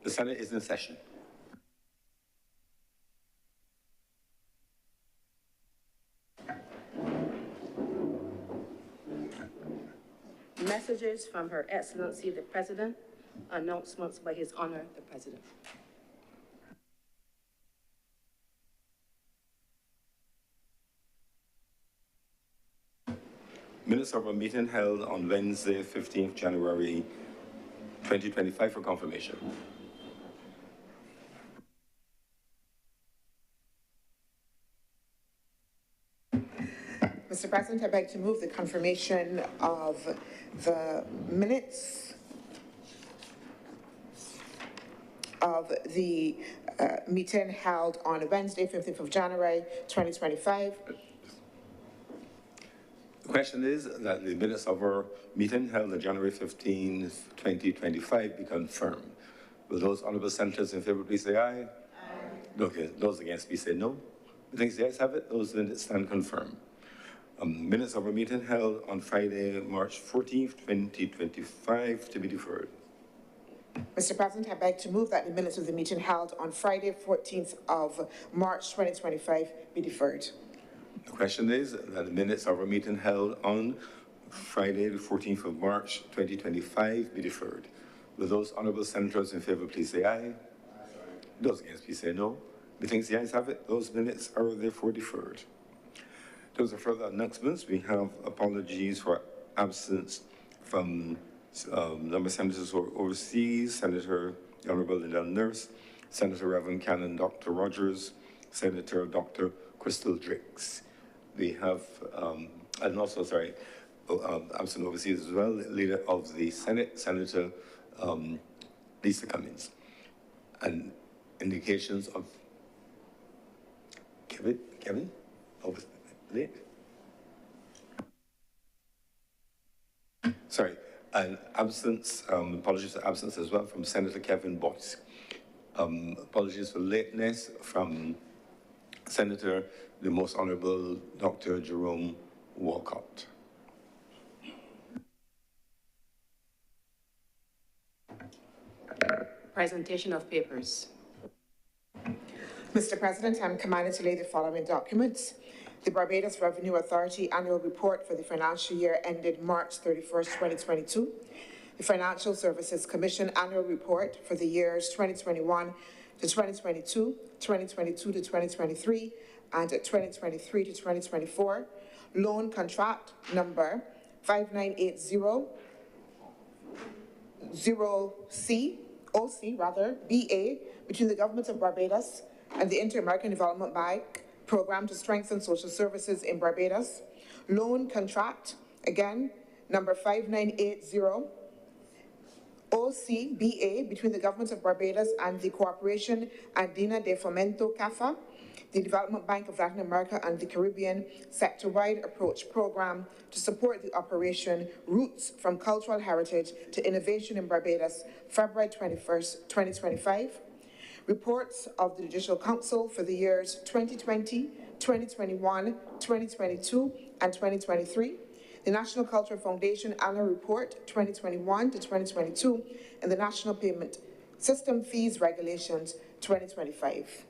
The Senate is in session. Messages from Her Excellency the President. Announcements by His Honor the President. Minutes of a meeting held on Wednesday, 15th January 2025 for confirmation. Mr. President, I beg to move the confirmation of the minutes of the meeting held on Wednesday, 15th of January, 2025. The question is that the minutes of our meeting held on January 15th, 2025 be confirmed. Will those honorable senators in favor please say aye? Aye. Okay, those against please say no. Methinks the ayes have it. Those minutes stand confirmed. Minutes of our meeting held on Friday, March 14th, 2025 to be deferred. Mr. President, I beg to move that the minutes of the meeting held on Friday, 14th of March, 2025 be deferred. The question is that the minutes of our meeting held on Friday, the 14th of March, 2025 be deferred. Will those honorable senators in favor please say aye? Aye. Those against please say no. Methinks the ayes have it. Those minutes are therefore deferred. Those are further announcements. We have apologies for absence from number of senators who are overseas: Senator the Honorable Lindell Nurse, Senator Reverend Canon Dr. Rogers, Senator Dr. Crystal Drix. We have, and also, absent overseas as well, Leader of the Senate, Senator Lisa Cummings, and indications of Kevin? Over late? Sorry, and absence, apologies for absence as well from Senator Kevin Boyce. Apologies for lateness from Senator, the Most Honorable Dr. Jerome Walcott. Presentation of papers. Mr. President, I'm commanded to lay the following documents: the Barbados Revenue Authority Annual Report for the financial year ended March 31st, 2022, the Financial Services Commission Annual Report for the years 2021 to 2022, 2022 to 2023, and 2023 to 2024, loan contract number 5980 BA between the Government of Barbados and the Inter-American Development Bank Program to strengthen social services in Barbados. Loan contract, again, number 5980 OCBA between the Government of Barbados and the Corporation Andina de Fomento CAFA, the Development Bank of Latin America and the Caribbean Sector-Wide Approach Program to support the operation Roots from Cultural Heritage to Innovation in Barbados, February 21st, 2025. Reports of the Judicial Council for the years 2020, 2021, 2022, and 2023. The National Cultural Foundation Annual Report 2021 to 2022, and the National Payment System Fees Regulations 2025.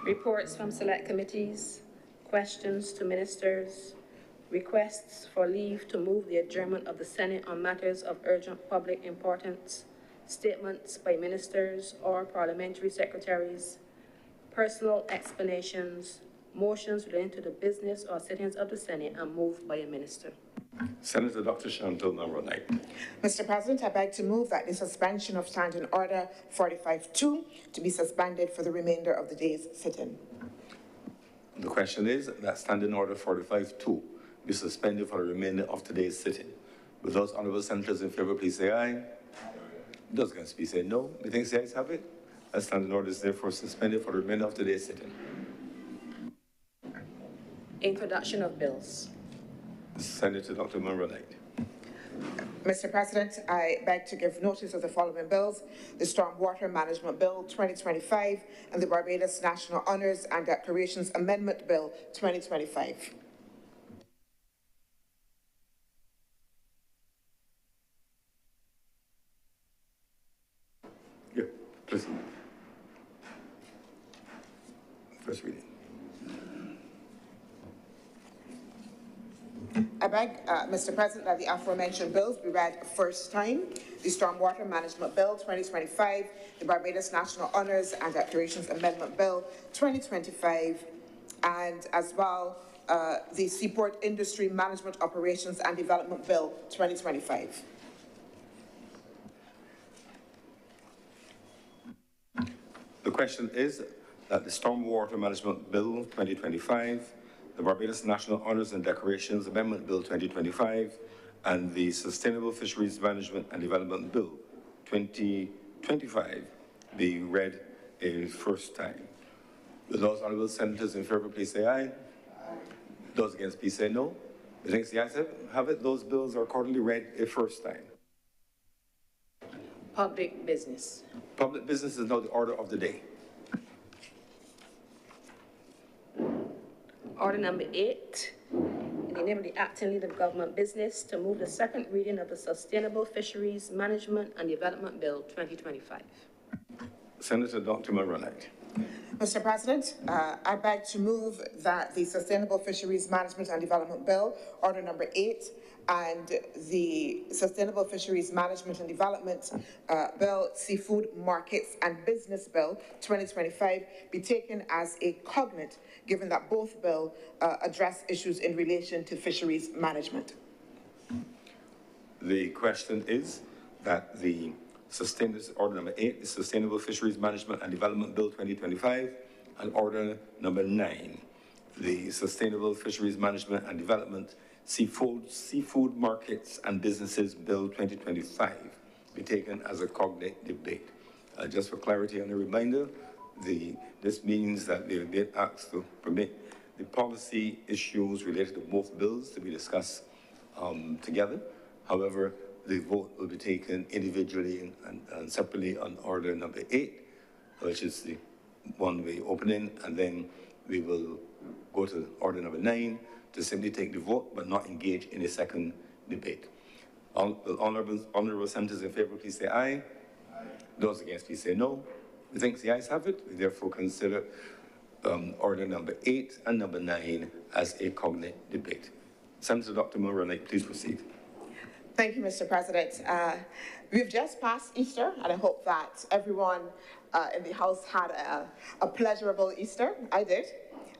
Reports from select committees, questions to ministers, requests for leave to move the adjournment of the Senate on matters of urgent public importance, statements by ministers or parliamentary secretaries, personal explanations, motions relating to the business or sittings of the Senate and moved by a minister. Senator Dr. Chantal Monroe-Knight. Mr. President, I beg to move that the suspension of Standing Order 45-2 to be suspended for the remainder of the day's sitting. The question is that Standing Order 45-2 be suspended for the remainder of today's sitting. Will those honorable senators in favor please say aye? Those against please say no. Methinks the ayes have it. That Standing Order is therefore suspended for the remainder of today's sitting. Introduction of bills. Senator Dr. Monroe-Knight. Mr. President, I beg to give notice of the following bills: the Stormwater Management Bill 2025 and the Barbados National Honours and Decorations Amendment Bill 2025. Proceed. First reading. I beg, Mr. President, that the aforementioned bills be read first time. The Stormwater Management Bill 2025, the Barbados National Honours and Decorations Amendment Bill 2025, and as well the Seaport Industry Management Operations and Development Bill 2025. The question is that the Stormwater Management Bill 2025, the Barbados National Honours and Decorations Amendment Bill 2025, and the Sustainable Fisheries Management and Development Bill 2025 be read a first time. Will those honourable senators in favour please say aye? Aye. Those against please say no. The next the ayes have it. Those bills are accordingly read a first time. Public business. Public business is now the order of the day. Order number 8, in the name of the acting leader of government business, to move the second reading of the Sustainable Fisheries Management and Development Bill 2025. Senator Dr. Mulroney. Mr. President, I beg to move that the Sustainable Fisheries Management and Development Bill, order number 8, and the Sustainable Fisheries Management and Development Bill, Seafood Markets and Business Bill 2025 be taken as a cognate, given that both bills address issues in relation to fisheries management. The question is that the order number 8, the Sustainable Fisheries Management and Development Bill 2025, and order number 9, the Sustainable Fisheries Management and Development Seafood Markets and Businesses Bill 2025 be taken as a cognate debate. Just for clarity and a reminder, this means that they will be asked to permit the policy issues related to both bills to be discussed together. However, the vote will be taken individually and separately on order number 8, which is the one we opening, and then we will go to order number 9 to simply take the vote but not engage in a second debate. Honourable senators in favour, please say aye. Aye. Those against, please say no. We think the ayes have it. We therefore consider order number 8 and number 9 as a cognate debate. Senator Dr. Mulroney, please proceed. Thank you, Mr. President. We've just passed Easter, and I hope that everyone in the House had a pleasurable Easter. I did.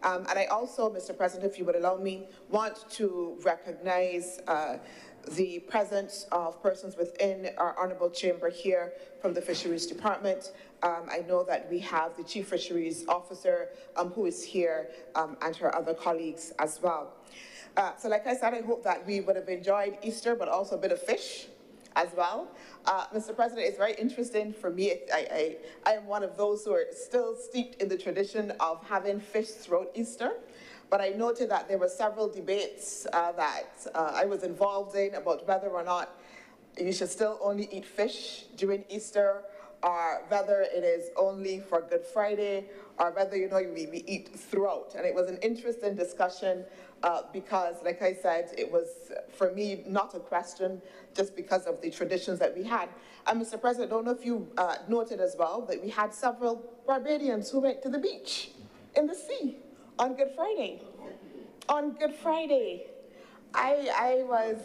And I also, Mr. President, if you would allow me, want to recognize the presence of persons within our honourable chamber here from the Fisheries Department. I know that we have the Chief Fisheries Officer who is here and her other colleagues as well. So like I said, I hope that we would have enjoyed Easter, but also a bit of fish as well. Mr. President, it's very interesting for me. I am one of those who are still steeped in the tradition of having fish throughout Easter. But I noted that there were several debates that I was involved in about whether or not you should still only eat fish during Easter, or whether it is only for Good Friday, or whether, you know, we eat throughout. And it was an interesting discussion because, like I said, it was, for me, not a question just because of the traditions that we had. And Mr. President, I don't know if you noted as well that we had several Barbadians who went to the beach in the sea on Good Friday. On Good Friday. I was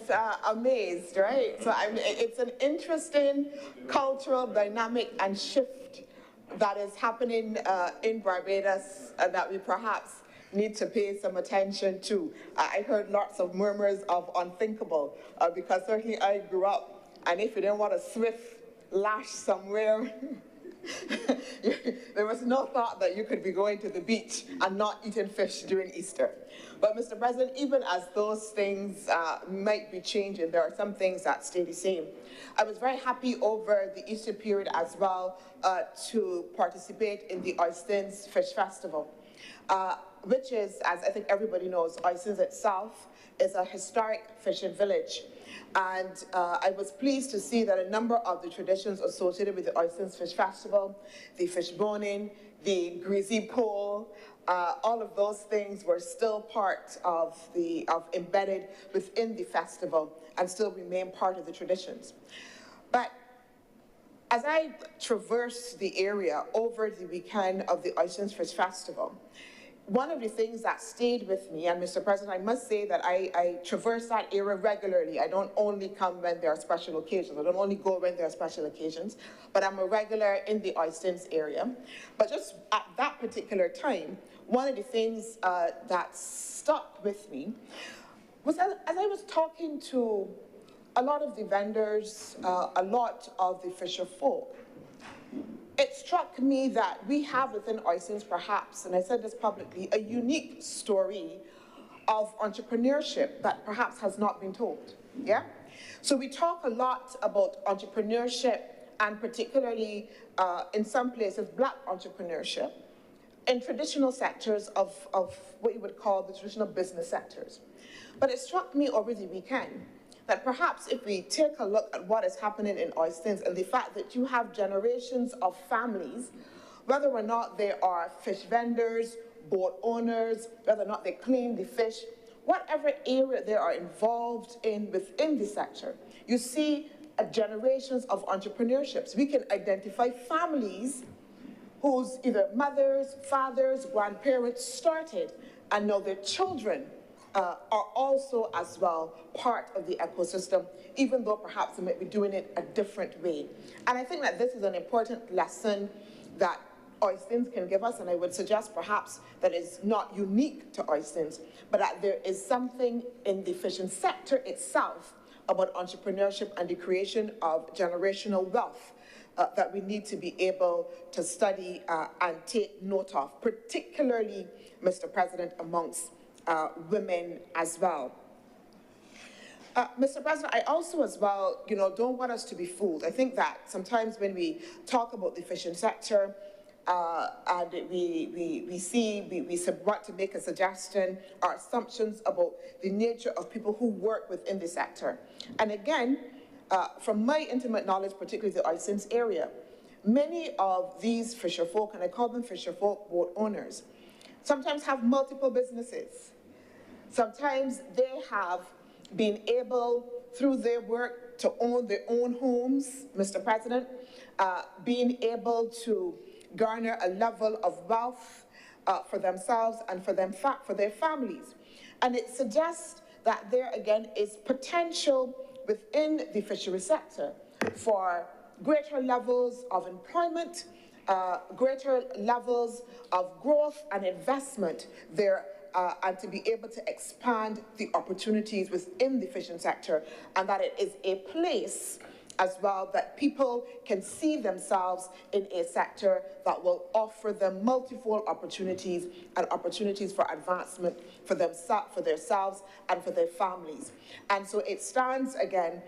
amazed, right? So it's an interesting cultural dynamic and shift that is happening in Barbados that we perhaps need to pay some attention to. I heard lots of murmurs of unthinkable because certainly I grew up, and if you didn't want a swift lash somewhere, there was no thought that you could be going to the beach and not eating fish during Easter. But Mr. President, even as those things might be changing, there are some things that stay the same. I was very happy over the Easter period as well to participate in the Oistins Fish Festival, which is, as I think everybody knows, Oistins itself is a historic fishing village. And I was pleased to see that a number of the traditions associated with the Oistins Fish Festival, the fish boning, the greasy pole, all of those things were still part of embedded within the festival and still remain part of the traditions. But as I traversed the area over the weekend of the Oceans Fish Festival, one of the things that stayed with me, and Mr. President, I must say that I traverse that area regularly. I don't only come when there are special occasions. I don't only go when there are special occasions, but I'm a regular in the Oistins area. But just at that particular time, one of the things that stuck with me was as I was talking to a lot of the vendors, a lot of the fisher folk, it struck me that we have within Oistins perhaps, and I said this publicly, a unique story of entrepreneurship that perhaps has not been told, yeah? So we talk a lot about entrepreneurship, and particularly in some places, Black entrepreneurship, in traditional sectors of what you would call the traditional business sectors. But it struck me over the weekend that perhaps if we take a look at what is happening in Oistins and the fact that you have generations of families, whether or not they are fish vendors, boat owners, whether or not they clean the fish, whatever area they are involved in within the sector, you see generations of entrepreneurships. We can identify families whose either mothers, fathers, grandparents started, and now their children are also as well part of the ecosystem, even though perhaps they might be doing it a different way. And I think that this is an important lesson that Oistins can give us, and I would suggest perhaps that is not unique to Oistins, but that there is something in the fishing sector itself about entrepreneurship and the creation of generational wealth that we need to be able to study and take note of, particularly, Mr. President, amongst women as well. Mr. President, I also as well, don't want us to be fooled. I think that sometimes when we talk about the fishing sector, and we want to make a suggestion or assumptions about the nature of people who work within the sector. And again, from my intimate knowledge, particularly the Oistins area, many of these fisher folk, and I call them fisher folk boat owners, sometimes have multiple businesses. Sometimes they have been able, through their work, to own their own homes, Mr. President, being able to garner a level of wealth for themselves and for their families. And it suggests that there, again, is potential within the fishery sector for greater levels of employment, greater levels of growth and investment there, and to be able to expand the opportunities within the fishing sector, and that it is a place as well that people can see themselves in a sector that will offer them multiple opportunities and opportunities for advancement for themselves and for their families. And so it stands again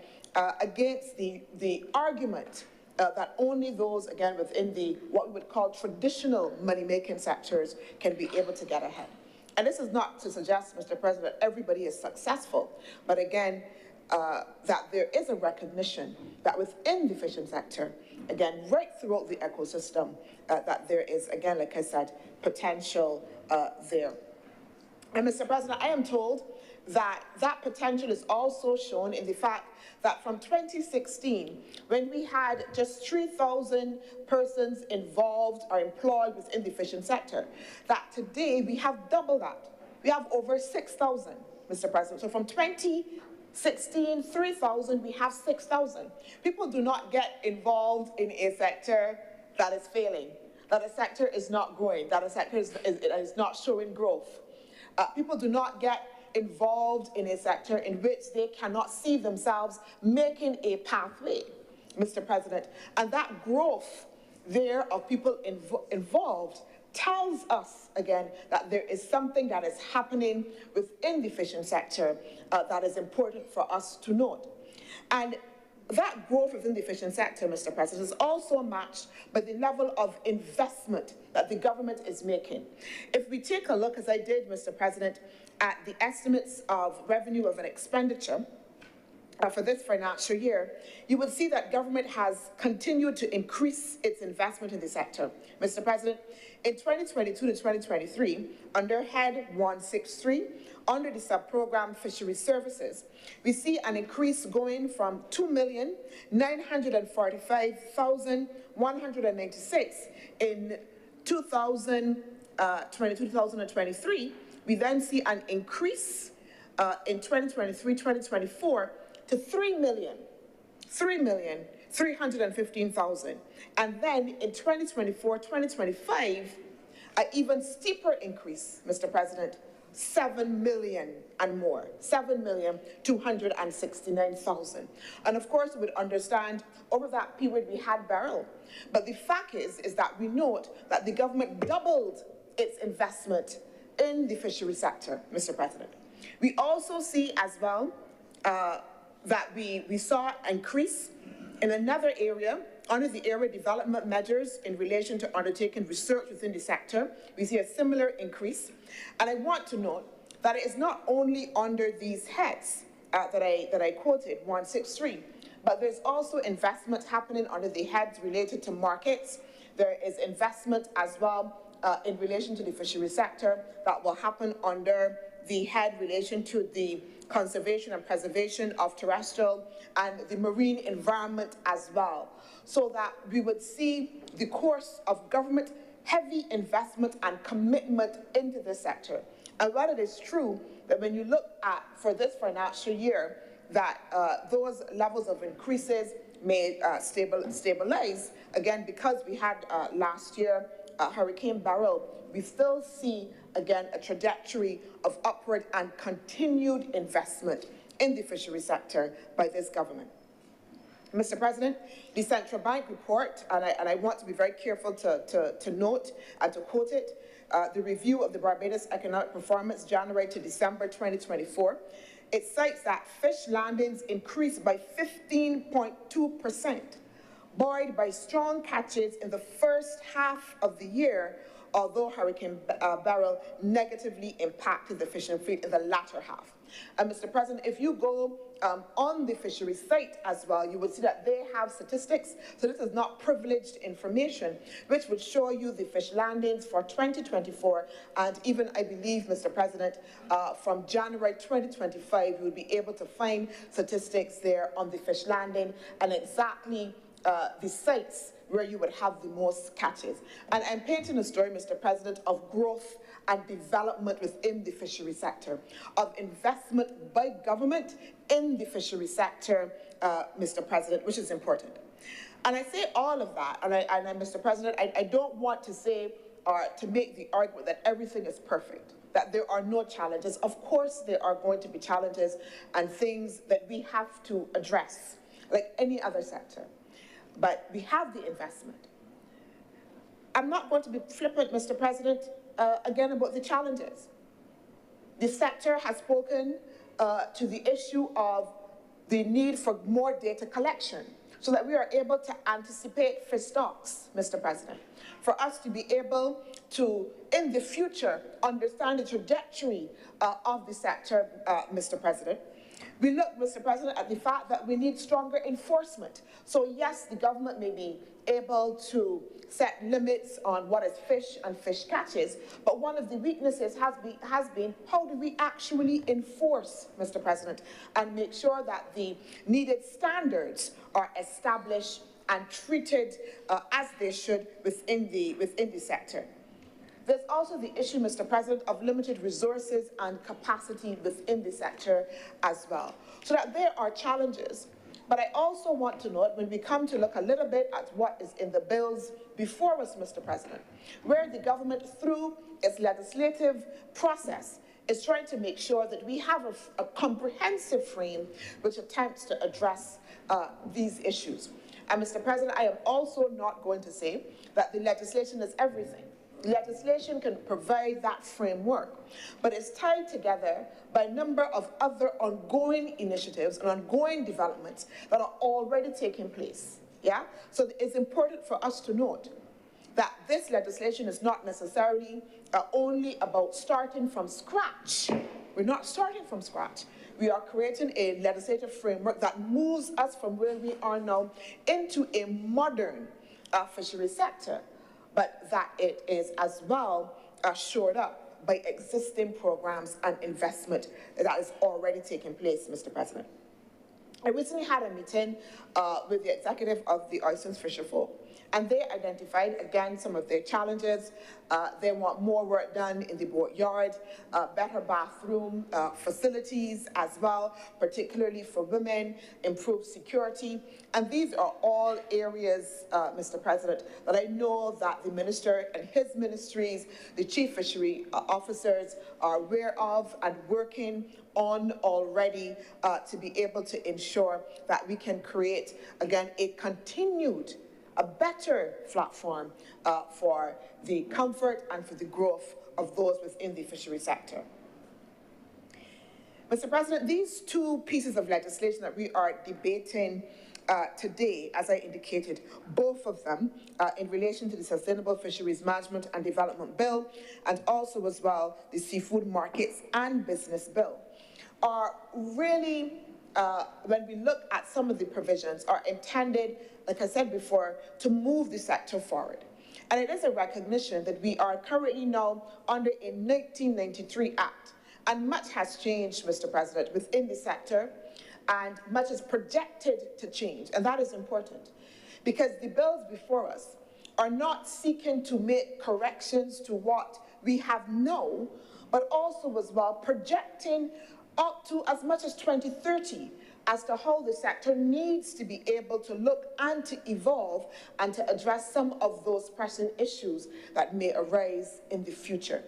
against the argument that only those, again, within the what we would call traditional money-making sectors can be able to get ahead. And this is not to suggest, Mr. President, everybody is successful, but again, that there is a recognition that within the fishing sector, again, right throughout the ecosystem, that there is, again, like I said, potential there. And Mr. President, I am told that that potential is also shown in the fact that from 2016, when we had just 3,000 persons involved or employed within the fishing sector, that today we have double that. We have over 6,000, Mr. President. So from 2016, 3,000, we have 6,000. People do not get involved in a sector that is failing, that a sector is not growing, that a sector is not showing growth. People do not get involved in a sector in which they cannot see themselves making a pathway, Mr. President. And that growth there of people involved tells us, again, that there is something that is happening within the fishing sector that is important for us to note. And that growth within the fishing sector, Mr. President, is also matched by the level of investment that the government is making. If we take a look, as I did, Mr. President, at the estimates of revenue of an expenditure, for this financial year, you will see that government has continued to increase its investment in the sector. Mr. President, in 2022 to 2023, under Head 163, under the sub-program Fisheries Services, we see an increase going from 2,945,196 in 2022-2023. We then see an increase in 2023-2024 to 3,315,000. And then in 2024-2025, an even steeper increase, Mr. President, 7 million and more, 7,269,000. And of course, we would understand over that period we had barrel. But the fact is that we note that the government doubled its investment in the fishery sector, Mr. President. We also see as well that we saw an increase in another area, under the area development measures in relation to undertaking research within the sector. We see a similar increase. And I want to note that it is not only under these heads that I quoted, 163, but there's also investment happening under the heads related to markets. There is investment as well in relation to the fishery sector that will happen under the head relation to the conservation and preservation of terrestrial and the marine environment as well, so that we would see the course of government heavy investment and commitment into this sector. And while it is true that when you look at, for this financial year, that those levels of increases may stabilize, again, because we had last year Hurricane Beryl, we still see, again, a trajectory of upward and continued investment in the fishery sector by this government. Mr. President, the Central Bank report, and I want to be very careful to note and to quote it, the review of the Barbados economic performance January to December 2024, it cites that fish landings increased by 15.2%, buoyed by strong catches in the first half of the year, although Hurricane Beryl negatively impacted the fishing fleet in the latter half. And Mr. President, if you go on the fisheries site as well, you will see that they have statistics. So this is not privileged information, which would show you the fish landings for 2024. And even, I believe, Mr. President, from January 2025, you will be able to find statistics there on the fish landing and exactly the sites where you would have the most catches. And I'm painting a story, Mr. President, of growth and development within the fishery sector, of investment by government in the fishery sector, Mr. President, which is important. And I say all of that, and Mr. President, I don't want to say or to make the argument that everything is perfect, that there are no challenges. Of course, there are going to be challenges and things that we have to address, like any other sector. But we have the investment. I'm not going to be flippant, Mr. President, again about the challenges. The sector has spoken to the issue of the need for more data collection so that we are able to anticipate fish stocks, Mr. President, for us to be able to, in the future, understand the trajectory of the sector, Mr. President. We look, Mr. President, at the fact that we need stronger enforcement. So yes, the government may be able to set limits on what is fish and fish catches, but one of the weaknesses has been how do we actually enforce, Mr. President, and make sure that the needed standards are established and treated as they should within the sector. There's also the issue, Mr. President, of limited resources and capacity within the sector as well. So that there are challenges. But I also want to note, when we come to look a little bit at what is in the bills before us, Mr. President, where the government, through its legislative process, is trying to make sure that we have a comprehensive frame which attempts to address these issues. And Mr. President, I am also not going to say that the legislation is everything. Legislation can provide that framework, but it's tied together by a number of other ongoing initiatives and ongoing developments that are already taking place. Yeah? So it's important for us to note that this legislation is not necessarily only about starting from scratch. We're not starting from scratch. we are creating a legislative framework that moves us from where we are now into a modern fishery sector, but that it is as well shored up by existing programs and investment that is already taking place, Mr. President. I recently had a meeting with the executive of the Oyston's Fisher Folk, and they identified, again, some of their challenges. They want more work done in the boatyard, better bathroom facilities as well, particularly for women, improved security. And these are all areas, Mr. President, that I know that the minister and his ministries, the chief fishery officers, are aware of and working on already to be able to ensure that we can create, again, a better platform for the comfort and for the growth of those within the fishery sector. Mr. President, these two pieces of legislation that we are debating today, as I indicated, both of them in relation to the Sustainable Fisheries Management and Development Bill, and also as well the Seafood Markets and Business Bill, are really, when we look at some of the provisions, are intended, like I said before, to move the sector forward. And it is a recognition that we are currently now under a 1993 Act, and much has changed, Mr. President, within the sector, and much is projected to change, and that is important, because the bills before us are not seeking to make corrections to what we have now, but also as well projecting up to as much as 2030 as to how the sector needs to be able to look and to evolve and to address some of those pressing issues that may arise in the future.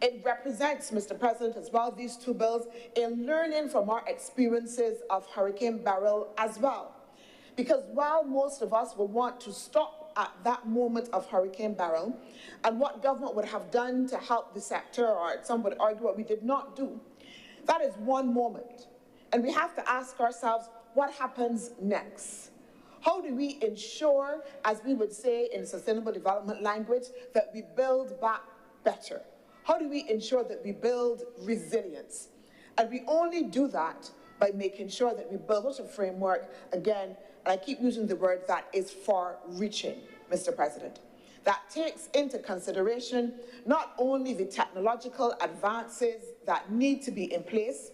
It represents, Mr. President, as well, these two bills, in learning from our experiences of Hurricane Beryl as well. Because while most of us will want to stop at that moment of Hurricane Beryl and what government would have done to help the sector, or some would argue what we did not do, that is one moment. And we have to ask ourselves, what happens next? How do we ensure, as we would say in sustainable development language, that we build back better? How do we ensure that we build resilience? And we only do that by making sure that we build out a framework, again, and I keep using the word, that is far-reaching, Mr. President, that takes into consideration not only the technological advances that need to be in place,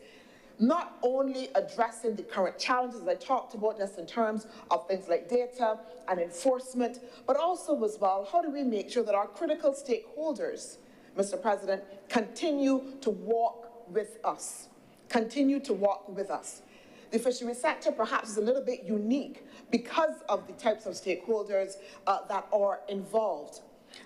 not only addressing the current challenges I talked about just in terms of things like data and enforcement, but also as well, how do we make sure that our critical stakeholders, Mr. President, continue to walk with us, The fishery sector perhaps is a little bit unique because of the types of stakeholders that are involved.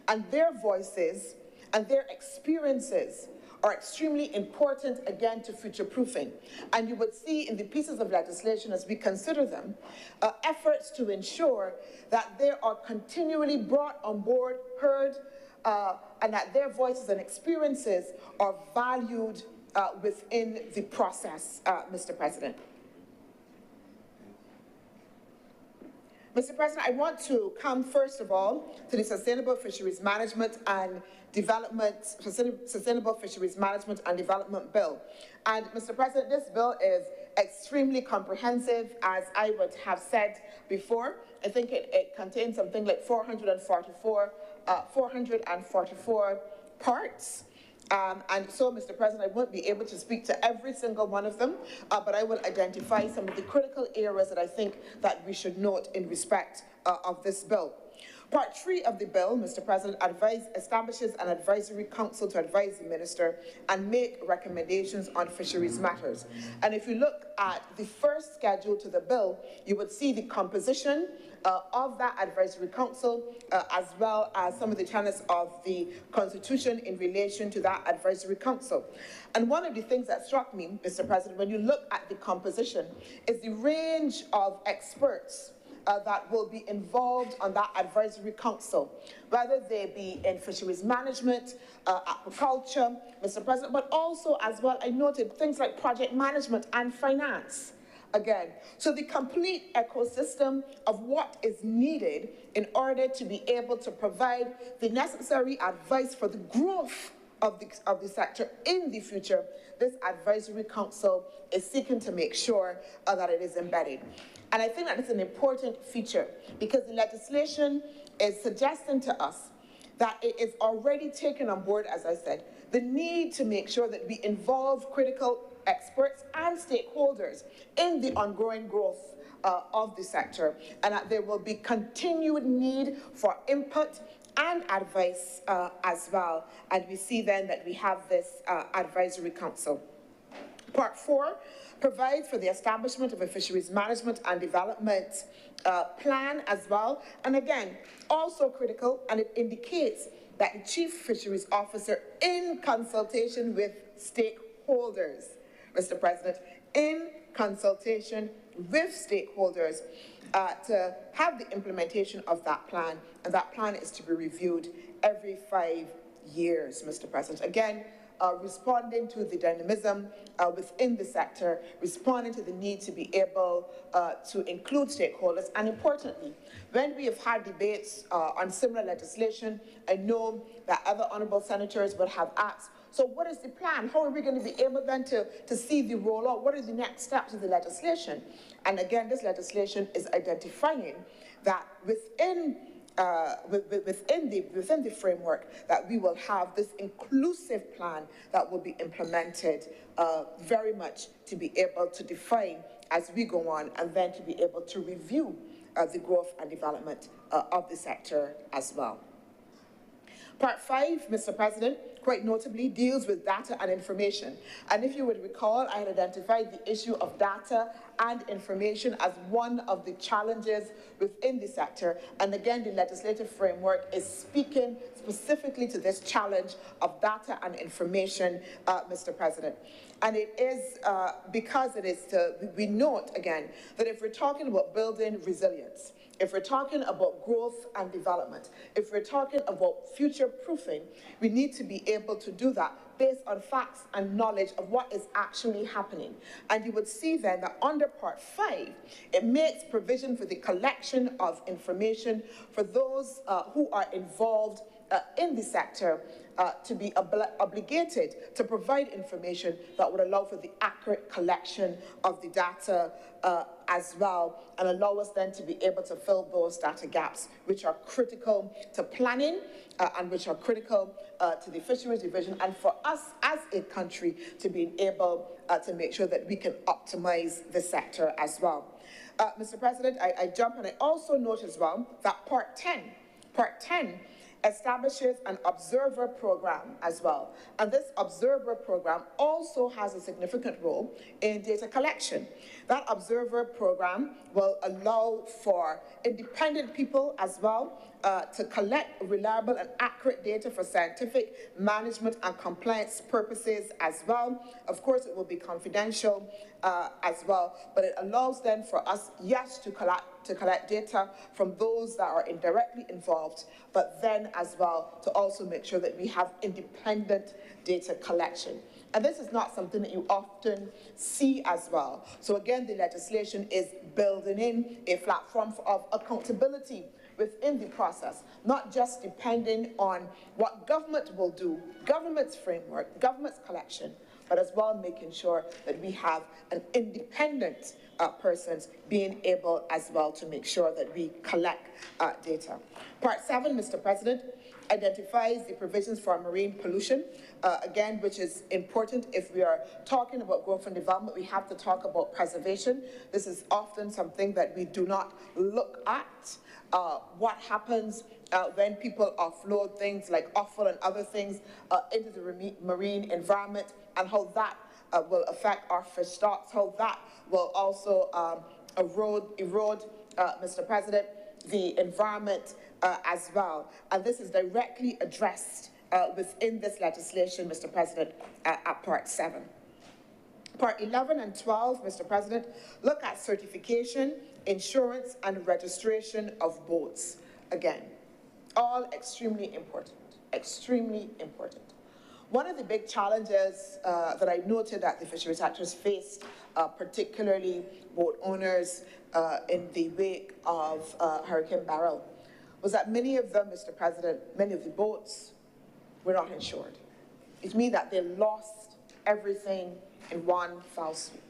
And their voices and their experiences are extremely important, again, to future-proofing. And you would see in the pieces of legislation as we consider them, efforts to ensure that they are continually brought on board, heard, and that their voices and experiences are valued within the process, Mr. President. Mr. President, I want to come first of all to the Sustainable Fisheries Management and Sustainable Fisheries Management and Development Bill. And Mr. President, this bill is extremely comprehensive, as I would have said before. I think it contains something like 444 parts. And so, Mr. President, I won't be able to speak to every single one of them, but I will identify some of the critical areas that I think that we should note in respect of this bill. Part 3 of the bill, Mr. President, establishes an advisory council to advise the minister and make recommendations on fisheries matters. And if you look at the first schedule to the bill, you would see the composition of that advisory council, as well as some of the tenets of the Constitution in relation to that advisory council. And one of the things that struck me, Mr. President, when you look at the composition, is the range of experts that will be involved on that advisory council, whether they be in fisheries management, aquaculture, Mr. President, but also, as well, I noted things like project management and finance. Again, so the complete ecosystem of what is needed in order to be able to provide the necessary advice for the growth of the sector in the future, this advisory council is seeking to make sure that it is embedded. And I think that is an important feature because the legislation is suggesting to us that it is already taken on board, as I said, the need to make sure that we involve critical experts and stakeholders in the ongoing growth of the sector, and that there will be continued need for input and advice as well. And we see then that we have this advisory council. Part 4 provides for the establishment of a fisheries management and development plan as well. And again, also critical, and it indicates that the Chief Fisheries Officer, in consultation with stakeholders, Mr. President, in consultation with stakeholders, to have the implementation of that plan, and that plan is to be reviewed every 5 years, Mr. President. Again, responding to the dynamism within the sector, responding to the need to be able to include stakeholders, and importantly, when we have had debates on similar legislation, I know that other honourable senators would have asked, so what is the plan? How are we going to be able then to see the rollout? What are the next steps of the legislation? And again, this legislation is identifying that within the framework that we will have this inclusive plan that will be implemented very much to be able to define as we go on, and then to be able to review the growth and development of the sector as well. Part 5, Mr. President, quite notably deals with data and information. And if you would recall, I had identified the issue of data and information as one of the challenges within the sector. And again, the legislative framework is speaking specifically to this challenge of data and information, Mr. President. And it is because it is we note again that if we're talking about building resilience, if we're talking about growth and development, if we're talking about future-proofing, we need to be able to do that based on facts and knowledge of what is actually happening. And you would see then that under Part 5, it makes provision for the collection of information for those who are involved in the sector to be obligated to provide information that would allow for the accurate collection of the data as well, and allow us then to be able to fill those data gaps, which are critical to planning and which are critical to the Fisheries Division, and for us as a country to be able to make sure that we can optimize the sector as well. Mr. President, I jump, and I also note as well that Part 10 establishes an observer program as well. And this observer program also has a significant role in data collection. That observer program will allow for independent people as well to collect reliable and accurate data for scientific management and compliance purposes as well. Of course, it will be confidential as well, but it allows then for us, yes, to collect data from those that are indirectly involved, but then as well to also make sure that we have independent data collection. And this is not something that you often see as well. So again, the legislation is building in a platform of accountability within the process, not just depending on what government will do, government's framework, government's collection, but as well making sure that we have an independent persons being able as well to make sure that we collect data. Part 7, Mr. President, identifies the provisions for marine pollution, again, which is important. If we are talking about growth and development, we have to talk about preservation. This is often something that we do not look at. What happens when people offload things like offal and other things into the marine environment, and how that will affect our fish stocks, how that will also erode, Mr. President, the environment as well. And this is directly addressed within this legislation, Mr. President, at Part 7. Part 11 and 12, Mr. President, look at certification, insurance, and registration of boats. Again, all extremely important, extremely important. One of the big challenges that I noted that the fisheries sectors faced, particularly boat owners in the wake of Hurricane Beryl, was that many of them, Mr. President, many of the boats were not insured. it means that they lost everything in one foul swoop.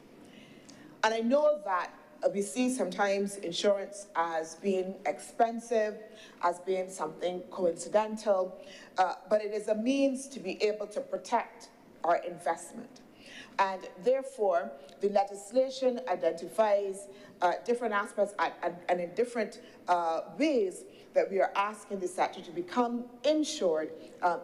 And I know that we see sometimes insurance as being expensive, as being something coincidental, but it is a means to be able to protect our investment. And therefore, the legislation identifies different aspects and in different ways that we are asking the sector to become insured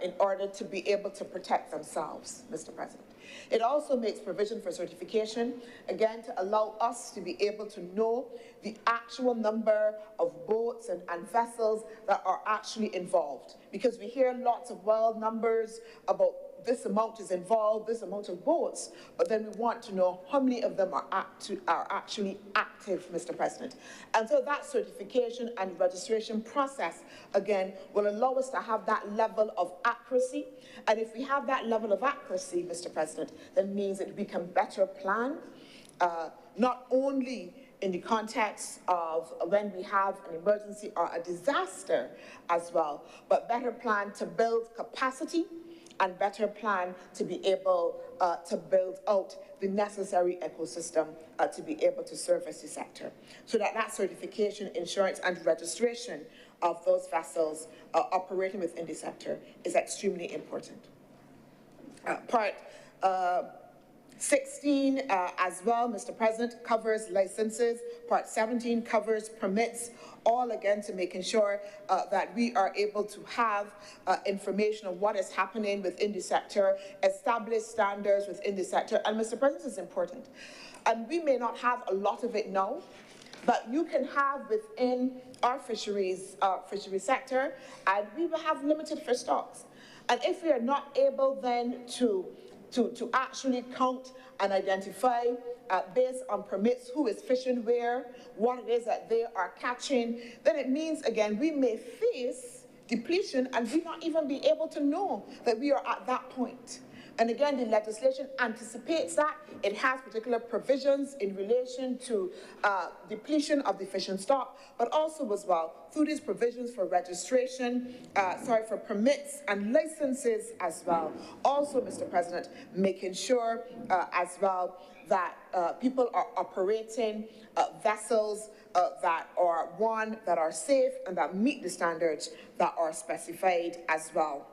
in order to be able to protect themselves, Mr. President. It also makes provision for certification, again, to allow us to be able to know the actual number of boats and vessels that are actually involved. Because we hear lots of wild numbers about this amount is involved, this amount of boats, but then we want to know how many of them are actually active, Mr. President. And so that certification and registration process, again, will allow us to have that level of accuracy. And if we have that level of accuracy, Mr. President, that means that we can better plan, not only in the context of when we have an emergency or a disaster as well, but better plan to build capacity and better plan to be able to build out the necessary ecosystem to be able to service the sector. So that certification, insurance, and registration of those vessels operating within the sector is extremely important. Part 16 as well, Mr. President, covers licenses. Part 17 covers permits, all again to making sure that we are able to have information on what is happening within the sector, establish standards within the sector. And Mr. President, this is important. And we may not have a lot of it now, but you can have within our fisheries sector, and we will have limited fish stocks. And if we are not able then to actually count and identify based on permits who is fishing where, what it is that they are catching, then it means, again, we may face depletion and we not even be able to know that we are at that point. And again, the legislation anticipates that. It has particular provisions in relation to depletion of the fishing stock, but also as well through these provisions for registration, for permits and licenses as well. Also, Mr. President, making sure as well that people are operating vessels that are safe and that meet the standards that are specified as well.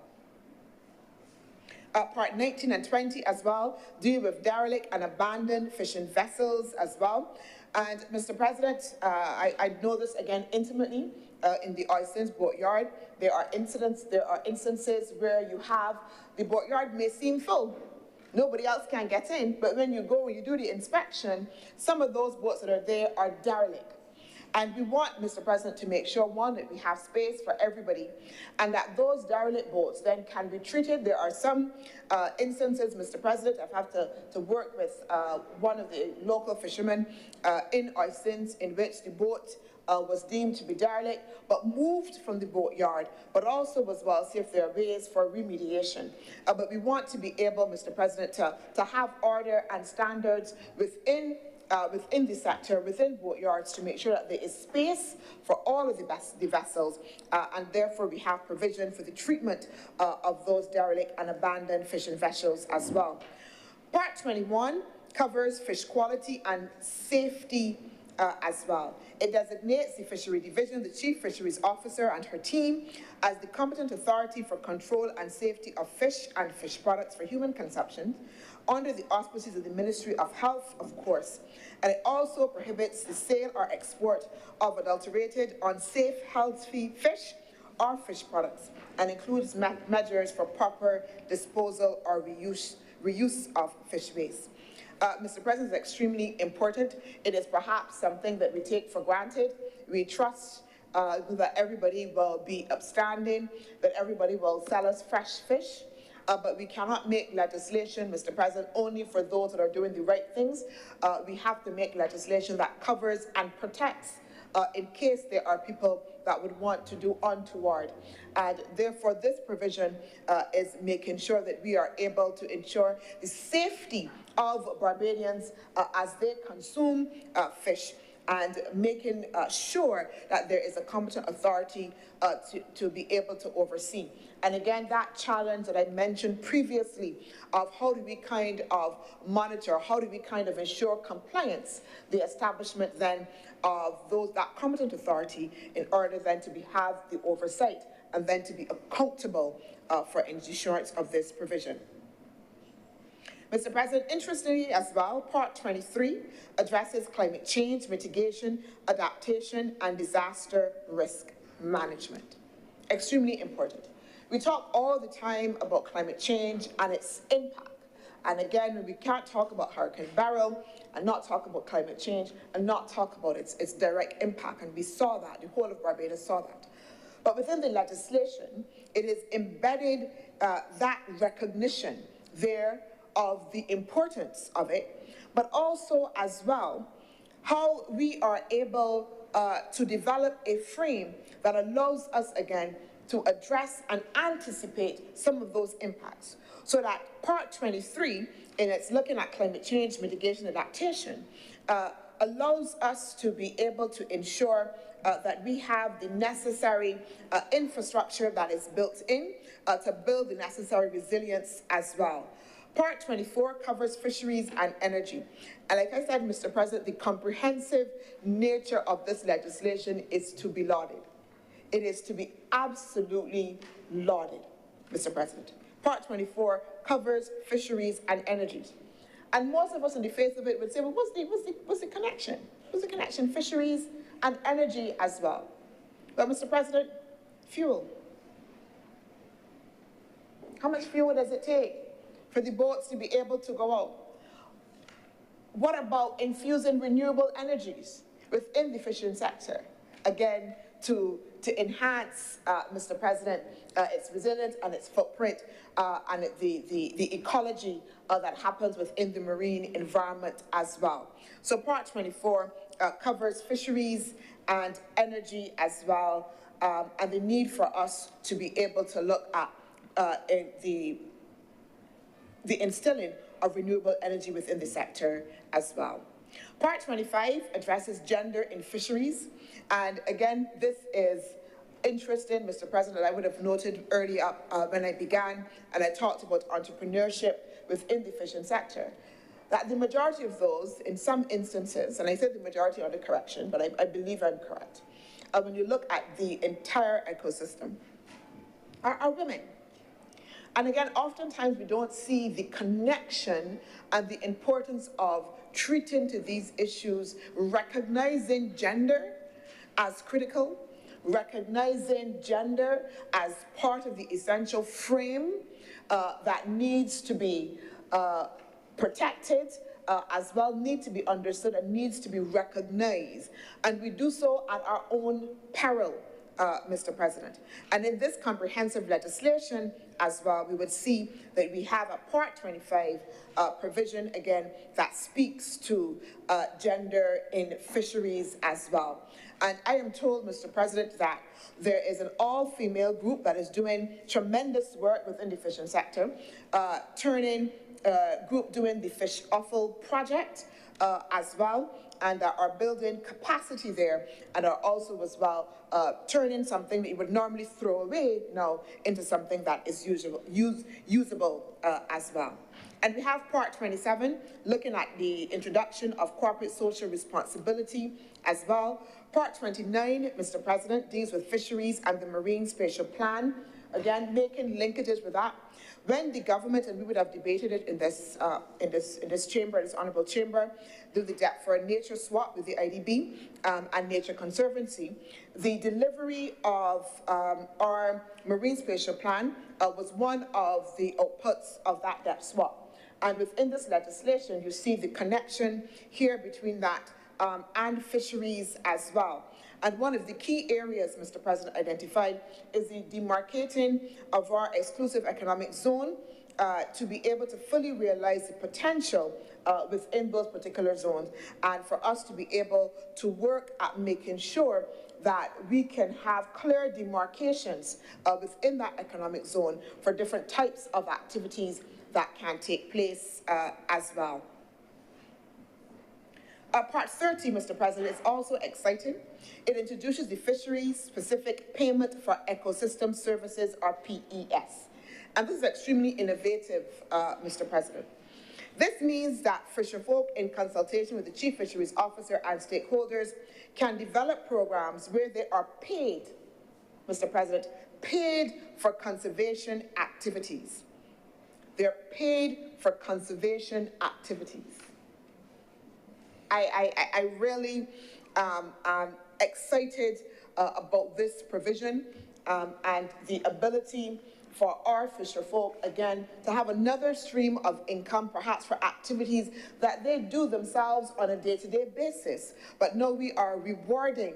Part 19 and 20 as well deal with derelict and abandoned fishing vessels as well. And Mr. President, I know this again intimately in the Oistins boatyard. There are instances where you have the boatyard may seem full. Nobody else can get in, but when you go and you do the inspection, some of those boats that are there are derelict. And we want, Mr. President, to make sure, one, that we have space for everybody, and that those derelict boats then can be treated. There are some instances, Mr. President, I've had to work with one of the local fishermen in Oistins, in which the boat was deemed to be derelict, but moved from the boatyard, but also as well see if there are ways for remediation. But we want to be able, Mr. President, to have order and standards within the sector, within boatyards, to make sure that there is space for all of the vessels, and therefore we have provision for the treatment of those derelict and abandoned fishing vessels as well. Part 21 covers fish quality and safety as well. It designates the Fishery Division, the Chief Fisheries Officer and her team, as the competent authority for control and safety of fish and fish products for human consumption, under the auspices of the Ministry of Health, of course. And it also prohibits the sale or export of adulterated, unsafe, healthy fish or fish products, and includes measures for proper disposal or reuse of fish waste. Mr. President, is extremely important. It is perhaps something that we take for granted. We trust that everybody will be upstanding, that everybody will sell us fresh fish. But we cannot make legislation, Mr. President, only for those that are doing the right things. We have to make legislation that covers and protects in case there are people that would want to do untoward. And therefore, this provision is making sure that we are able to ensure the safety of Barbadians as they consume fish. and making sure that there is a competent authority to be able to oversee. And again, that challenge that I mentioned previously of how do we kind of monitor, how do we kind of ensure compliance, the establishment then of that competent authority in order then to have the oversight and then to be accountable for insurance of this provision. Mr. President, interestingly as well, Part 23 addresses climate change, mitigation, adaptation, and disaster risk management. Extremely important. We talk all the time about climate change and its impact. And again, we can't talk about Hurricane Beryl and not talk about climate change and not talk about its direct impact. And we saw that, the whole of Barbados saw that. But within the legislation, it is embedded that recognition there of the importance of it, but also as well how we are able to develop a frame that allows us again to address and anticipate some of those impacts. So that Part 23, in its looking at climate change, mitigation, adaptation, allows us to be able to ensure that we have the necessary infrastructure that is built in to build the necessary resilience as well. Part 24 covers fisheries and energy. And like I said, Mr. President, the comprehensive nature of this legislation is to be lauded. It is to be absolutely lauded, Mr. President. Part 24 covers fisheries and energy. And most of us on the face of it would say, well, what's the connection? What's the connection? Fisheries and energy as well. But Mr. President, fuel. How much fuel does it take for the boats to be able to go out? What about infusing renewable energies within the fishing sector? Again, to enhance, Mr. President, its resilience and its footprint and the ecology that happens within the marine environment as well. So Part 24 covers fisheries and energy as well, and the need for us to be able to look at the instilling of renewable energy within the sector as well. Part 25 addresses gender in fisheries. And again, this is interesting, Mr. President. I would have noted earlier when I began and I talked about entrepreneurship within the fishing sector, that the majority of those, in some instances, and I said the majority under correction, but I believe I'm correct, when you look at the entire ecosystem, are women. And again, oftentimes we don't see the connection and the importance of treating to these issues, recognizing gender as critical, recognizing gender as part of the essential frame that needs to be protected, as well need to be understood and needs to be recognized. And we do so at our own peril, Mr. President. And in this comprehensive legislation as well, we would see that we have a Part 25 provision, again, that speaks to gender in fisheries as well. And I am told, Mr. President, that there is an all-female group that is doing tremendous work within the fishing sector, group doing the fish offal project as well, and are building capacity there, and are also as well turning something that you would normally throw away now into something that is usable as well. And we have Part 27, looking at the introduction of corporate social responsibility as well. Part 29, Mr. President, deals with fisheries and the Marine Spatial Plan, again, making linkages with that. When the government, and we would have debated it in this chamber, this honourable chamber, do the debt for a nature swap with the IDB and Nature Conservancy, the delivery of our Marine Spatial Plan was one of the outputs of that debt swap. And within this legislation, you see the connection here between that and fisheries as well. And one of the key areas, Mr. President, identified is the demarcating of our exclusive economic zone to be able to fully realize the potential within those particular zones, and for us to be able to work at making sure that we can have clear demarcations within that economic zone for different types of activities that can take place as well. Part 30, Mr. President, is also exciting. It introduces the Fisheries-Specific Payment for Ecosystem Services, or PES. And this is extremely innovative, Mr. President. This means that fisherfolk, in consultation with the Chief Fisheries Officer and stakeholders, can develop programs where they are paid, Mr. President, paid for conservation activities. They're paid for conservation activities. I really am excited about this provision and the ability for our fisherfolk, again, to have another stream of income, perhaps for activities that they do themselves on a day-to-day basis. But no, we are rewarding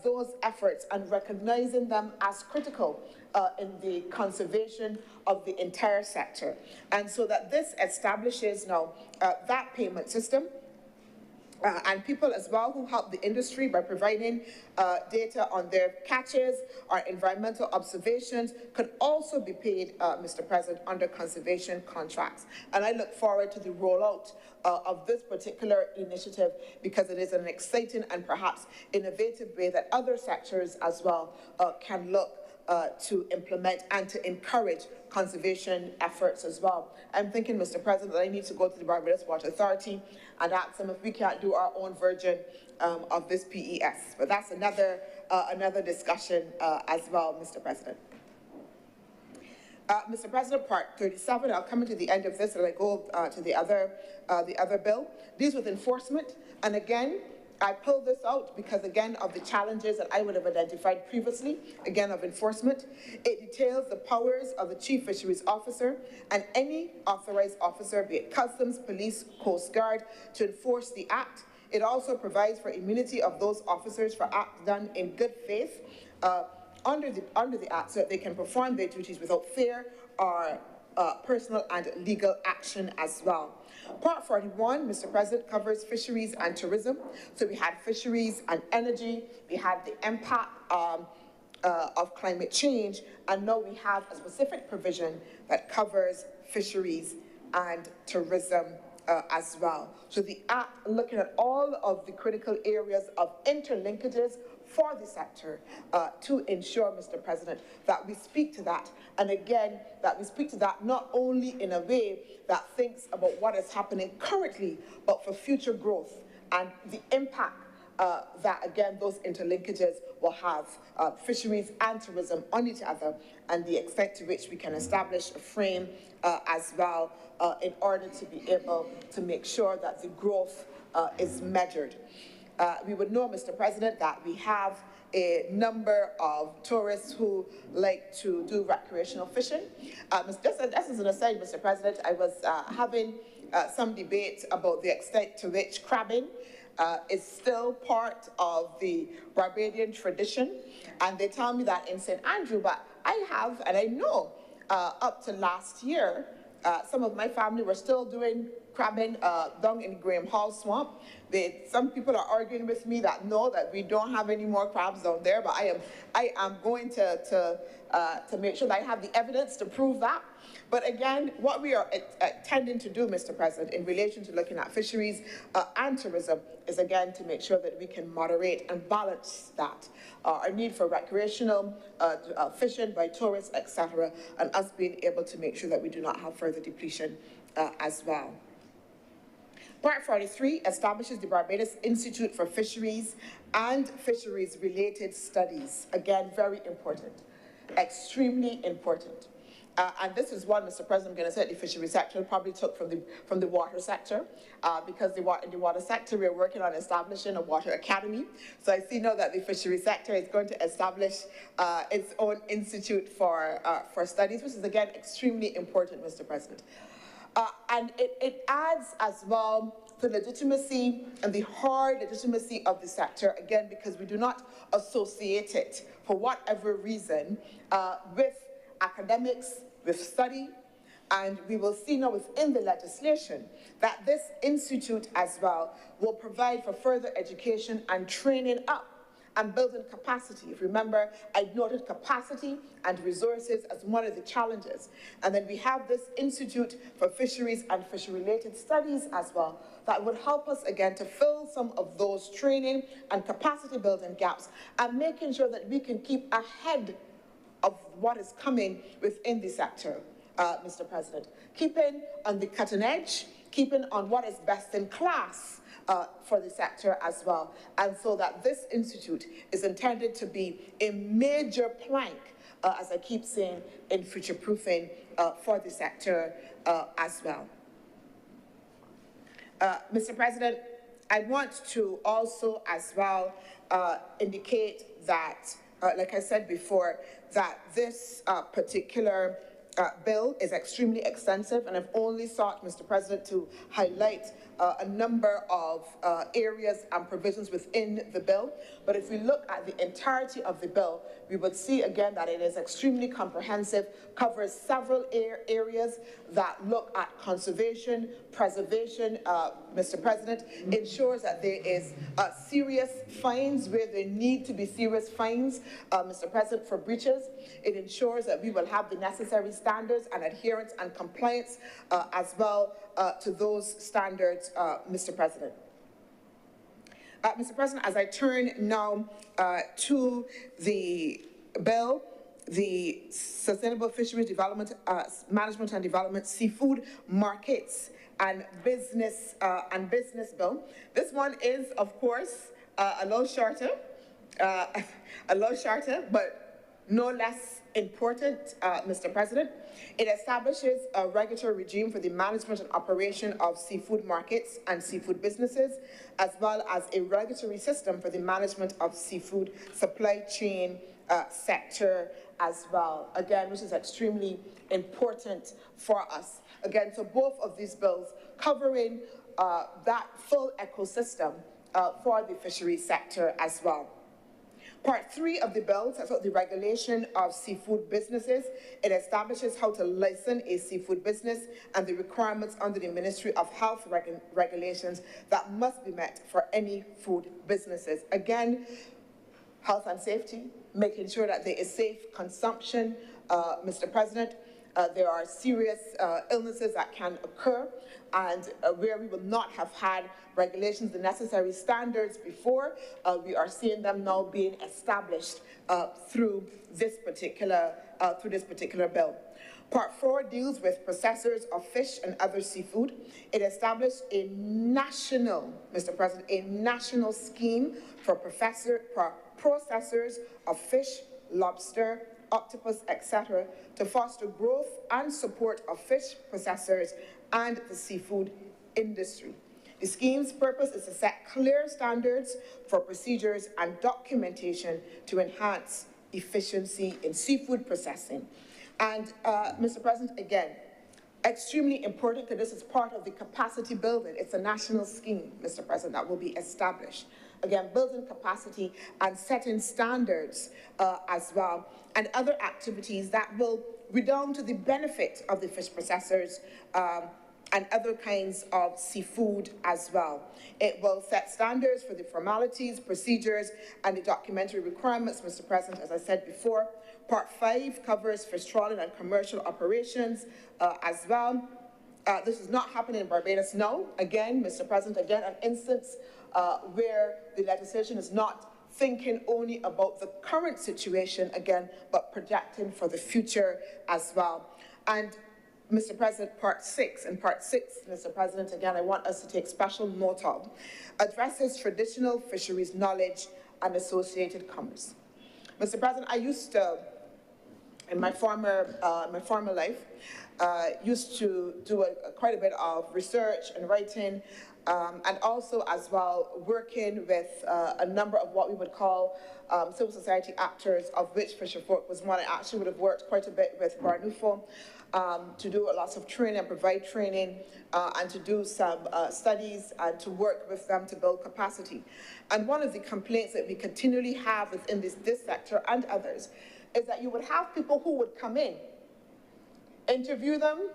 those efforts and recognizing them as critical in the conservation of the entire sector. And so that this establishes now that payment system. And people as well who help the industry by providing data on their catches or environmental observations could also be paid, Mr. President, under conservation contracts. And I look forward to the rollout of this particular initiative because it is an exciting and perhaps innovative way that other sectors as well can look to implement and to encourage conservation efforts as well. I'm thinking, Mr. President, that I need to go to the Barbados Water Authority and ask them if we can't do our own version of this PES. But that's another discussion as well, Mr. President. Mr. President, Part 37, I'll come into the end of this and I go to the other bill, deals with enforcement. And again, I pulled this out because, again, of the challenges that I would have identified previously, again, of enforcement. It details the powers of the Chief Fisheries Officer and any authorized officer, be it Customs, Police, Coast Guard, to enforce the Act. It also provides for immunity of those officers for acts done in good faith under the Act so that they can perform their duties without fear or personal and legal action as well. Part 41, Mr. President, covers fisheries and tourism. So we had fisheries and energy, we had the impact of climate change, and now we have a specific provision that covers fisheries and tourism as well. So the Act looking at all of the critical areas of interlinkages for the sector to ensure, Mr. President, that we speak to that. And again, that we speak to that not only in a way that thinks about what is happening currently, but for future growth and the impact that, again, those interlinkages will have fisheries and tourism on each other, and the extent to which we can establish a frame as well in order to be able to make sure that the growth is measured. We would know, Mr. President, that we have a number of tourists who like to do recreational fishing. Just as an aside, Mr. President, I was having some debate about the extent to which crabbing is still part of the Barbadian tradition. And they tell me that in St. Andrew, but I have, and I know up to last year, some of my family were still doing crabbing down in Graham Hall Swamp. Some people are arguing with me that no, that we don't have any more crabs down there, but I am going to make sure that I have the evidence to prove that. But again, what we are tending to do, Mr. President, in relation to looking at fisheries and tourism is, again, to make sure that we can moderate and balance that. Our need for recreational fishing by tourists, etc., and us being able to make sure that we do not have further depletion as well. Part 43 establishes the Barbados Institute for Fisheries and Fisheries-related Studies. Again, very important, extremely important. And this is one, Mr. President, I'm going to say the fishery sector probably took from the water sector, because in the water sector we're working on establishing a water academy. So I see now that the fishery sector is going to establish its own institute for studies, which is again extremely important, Mr. President. And it adds as well the legitimacy and the hard legitimacy of the sector, again, because we do not associate it, for whatever reason, with academics, with study, and we will see now within the legislation that this institute as well will provide for further education and training up and building capacity. If you remember, I noted capacity and resources as one of the challenges. And then we have this Institute for Fisheries and Fishery-related Studies as well that would help us again to fill some of those training and capacity building gaps and making sure that we can keep ahead of what is coming within the sector, Mr. President. Keeping on the cutting edge, keeping on what is best in class for the sector as well. And so that this institute is intended to be a major plank, as I keep saying, in future-proofing for the sector as well. Mr. President, I want to also as well indicate that, like I said before, that this particular bill is extremely extensive, and I've only sought, Mr. President, to highlight a number of areas and provisions within the bill. But if we look at the entirety of the bill, we would see again that it is extremely comprehensive, covers several areas that look at conservation, preservation, Mr. President, ensures that there is serious fines where there need to be serious fines, Mr. President, for breaches. It ensures that we will have the necessary standards and adherence and compliance as well to those standards, Mr. President. Mr. President, as I turn now to the bill, the Sustainable Fisheries Development, Management and Development Seafood Markets and Business Bill. This one is, of course, a little shorter, but no less important, Mr. President. It establishes a regulatory regime for the management and operation of seafood markets and seafood businesses, as well as a regulatory system for the management of seafood supply chain sector as well, again, which is extremely important for us. Again, so both of these bills covering that full ecosystem for the fisheries sector as well. Part 3 of the bill sets out the regulation of seafood businesses. It establishes how to license a seafood business and the requirements under the Ministry of Health regulations that must be met for any food businesses. Again, health and safety, making sure that there is safe consumption, Mr. President. There are serious illnesses that can occur, and where we will not have had regulations, the necessary standards before, we are seeing them now being established through this particular bill. Part 4 deals with processors of fish and other seafood. It established a national, Mr. President, a national scheme for processors of fish, lobster, octopus, etc., to foster growth and support of fish processors and the seafood industry. The scheme's purpose is to set clear standards for procedures and documentation to enhance efficiency in seafood processing. And, Mr. President, again, extremely important because this is part of the capacity building. It's a national scheme, Mr. President, that will be established. Again, building capacity and setting standards as well, and other activities that will redound to the benefit of the fish processors and other kinds of seafood as well. It will set standards for the formalities, procedures, and the documentary requirements, Mr. President, as I said before. Part 5 covers fish trawling and commercial operations as well. This is not happening in Barbados now. Again, Mr. President, again, an instance where the legislation is not thinking only about the current situation again, but projecting for the future as well. And Mr. President, Part 6, Mr. President, again, I want us to take special note of, addresses traditional fisheries knowledge and associated commerce. Mr. President, I used to, in my former life, used to do quite a bit of research and writing, and also as well working with a number of what we would call civil society actors, of which Fisher-Folk was one. I actually would have worked quite a bit with Barnufo to do lots of training and provide training and to do some studies and to work with them to build capacity. And one of the complaints that we continually have within this sector and others is that you would have people who would come in, interview them,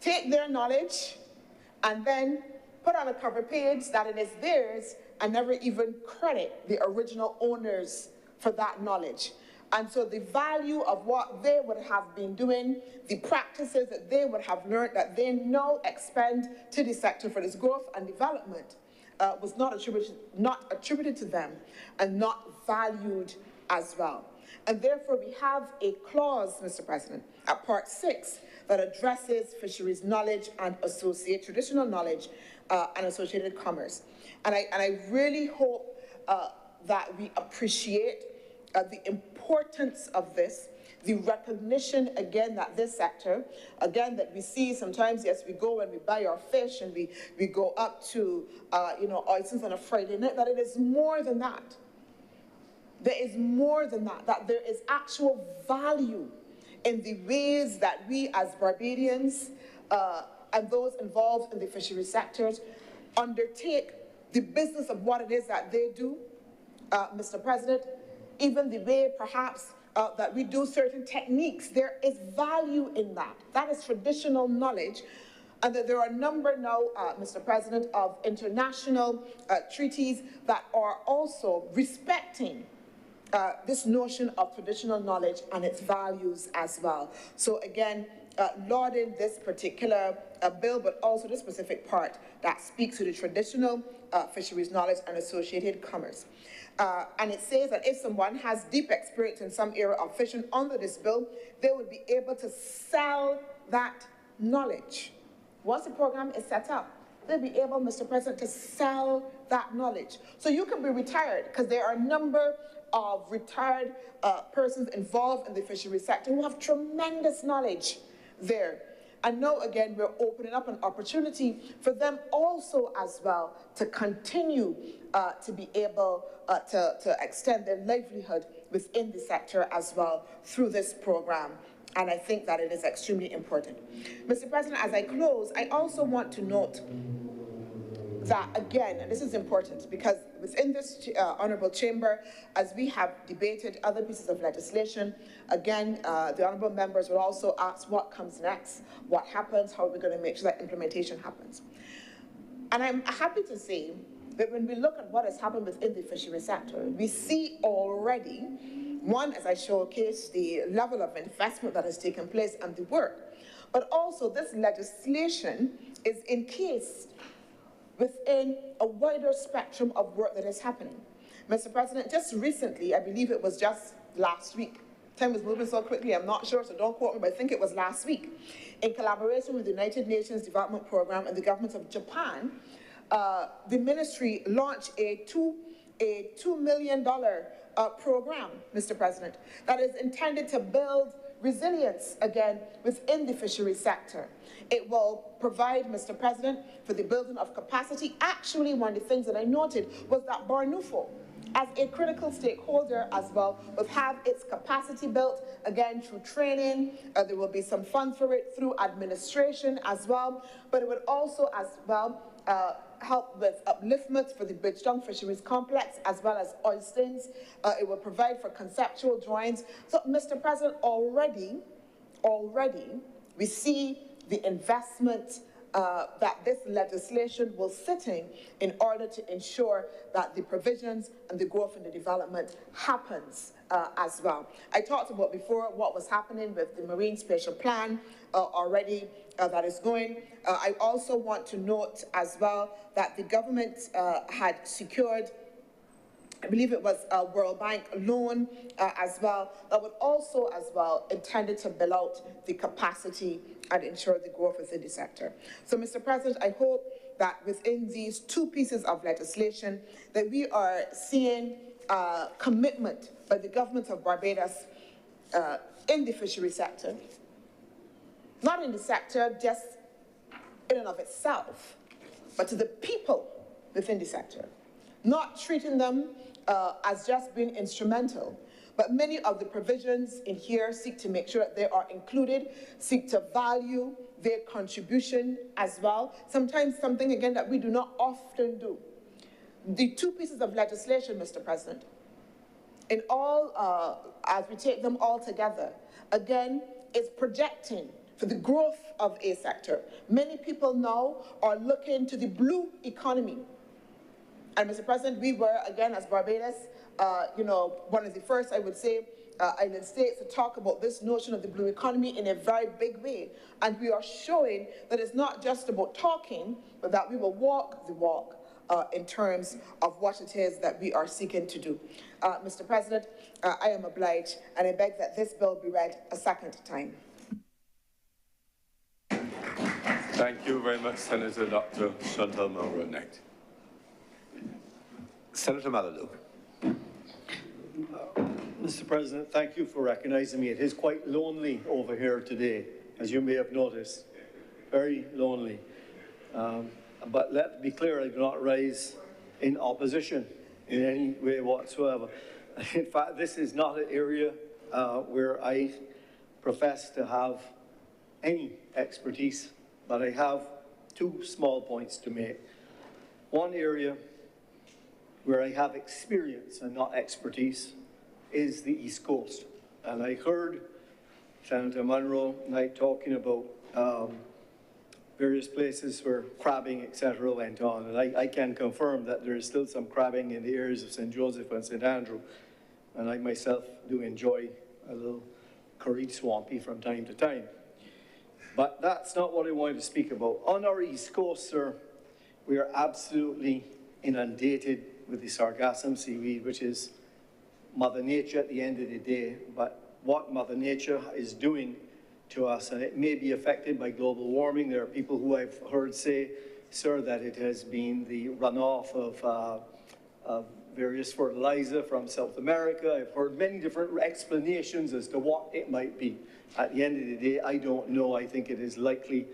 take their knowledge, and then put on a cover page that it is theirs and never even credit the original owners for that knowledge. And so the value of what they would have been doing, the practices that they would have learned that they now expend to the sector for its growth and development was not attributed to them and not valued as well. And therefore we have a clause, Mr. President, at Part 6 that addresses fisheries knowledge and traditional knowledge and associated commerce. And I really hope that we appreciate the importance of this, the recognition, again, that this sector, again, that we see sometimes, yes, we go and we buy our fish and we go up to, oysters on a Friday night, that it is more than that. There is more than that, that there is actual value in the ways that we as Barbadians and those involved in the fishery sectors undertake the business of what it is that they do, Mr. President, even the way perhaps that we do certain techniques. There is value in that. That is traditional knowledge. And that there are a number now, Mr. President, of international treaties that are also respecting this notion of traditional knowledge and its values as well. So again, lauding this particular bill, but also the specific part that speaks to the traditional fisheries knowledge and associated commerce. And it says that if someone has deep experience in some area of fishing under this bill, they would be able to sell that knowledge. Once the program is set up, they'll be able, Mr. President, to sell that knowledge. So you can be retired, because there are a number of retired persons involved in the fishery sector who have tremendous knowledge there. And now, again, we're opening up an opportunity for them also as well to continue to be able to extend their livelihood within the sector as well through this program. And I think that it is extremely important. Mr. President, as I close, I also want to note that, again, and this is important because within this honourable chamber, as we have debated other pieces of legislation, again, the honourable members will also ask what comes next, what happens, how are we going to make sure that implementation happens. And I'm happy to say that when we look at what has happened within the fishery sector, we see already, one, as I showcase, the level of investment that has taken place and the work, but also this legislation is encased within a wider spectrum of work that is happening. Mr. President, just recently, I believe it was just last week, time is moving so quickly, I'm not sure, so don't quote me, but I think it was last week, in collaboration with the United Nations Development Programme and the government of Japan, the ministry launched a $2 million program, Mr. President, that is intended to build resilience again within the fishery sector. It will provide, Mr. President, for the building of capacity. Actually, one of the things that I noted was that Barnufo, as a critical stakeholder as well, will have its capacity built, again, through training. There will be some funds for it through administration as well, but it would also as well help with upliftments for the Bridgetown Fisheries Complex, as well as oysters. It will provide for conceptual drawings. So, Mr. President, already, we see the investment that this legislation will sit in order to ensure that the provisions and the growth and the development happens as well. I talked about before what was happening with the Marine Spatial Plan already that is going. I also want to note as well that the government had secured, I believe it was a World Bank loan as well, that would also as well intended to build out the capacity and ensure the growth within the sector. So, Mr. President, I hope that within these two pieces of legislation that we are seeing commitment by the government of Barbados in the fishery sector, not in the sector just in and of itself, but to the people within the sector, not treating them as just being instrumental, but many of the provisions in here seek to make sure that they are included, seek to value their contribution as well. Sometimes something, again, that we do not often do. The two pieces of legislation, Mr. President, in all, as we take them all together, again, is projecting for the growth of a sector. Many people now are looking to the blue economy. And Mr. President, we were, again, as Barbados, one of the first, I would say, island states to talk about this notion of the blue economy in a very big way. And we are showing that it's not just about talking, but that we will walk the walk in terms of what it is that we are seeking to do. Mr. President, I am obliged, and I beg that this bill be read a second time. Thank you very much, Senator Dr. Chantal Monroe-Knight. Senator Malalou. Mr. President, thank you for recognizing me. It is quite lonely over here today, as you may have noticed. Very lonely. But let me be clear, I do not rise in opposition in any way whatsoever. In fact, this is not an area where I profess to have any expertise, but I have two small points to make. One area where I have experience and not expertise is the East Coast. And I heard Senator Monroe-Knight talking about various places where crabbing, etc., went on. And I can confirm that there is still some crabbing in the areas of St. Joseph and St. Andrew. And I myself do enjoy a little curried swampy from time to time. But that's not what I wanted to speak about. On our East Coast, sir, we are absolutely inundated with the sargassum seaweed, which is Mother Nature at the end of the day. But what Mother Nature is doing to us, and it may be affected by global warming. There are people who I've heard say, sir, that it has been the runoff of various fertilizer from South America. I've heard many different explanations as to what it might be. At the end of the day, I don't know. I think it is likely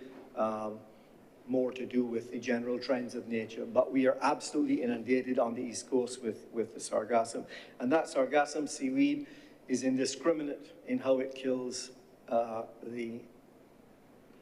more to do with the general trends of nature. But we are absolutely inundated on the East Coast with the sargassum. And that sargassum seaweed is indiscriminate in how it kills the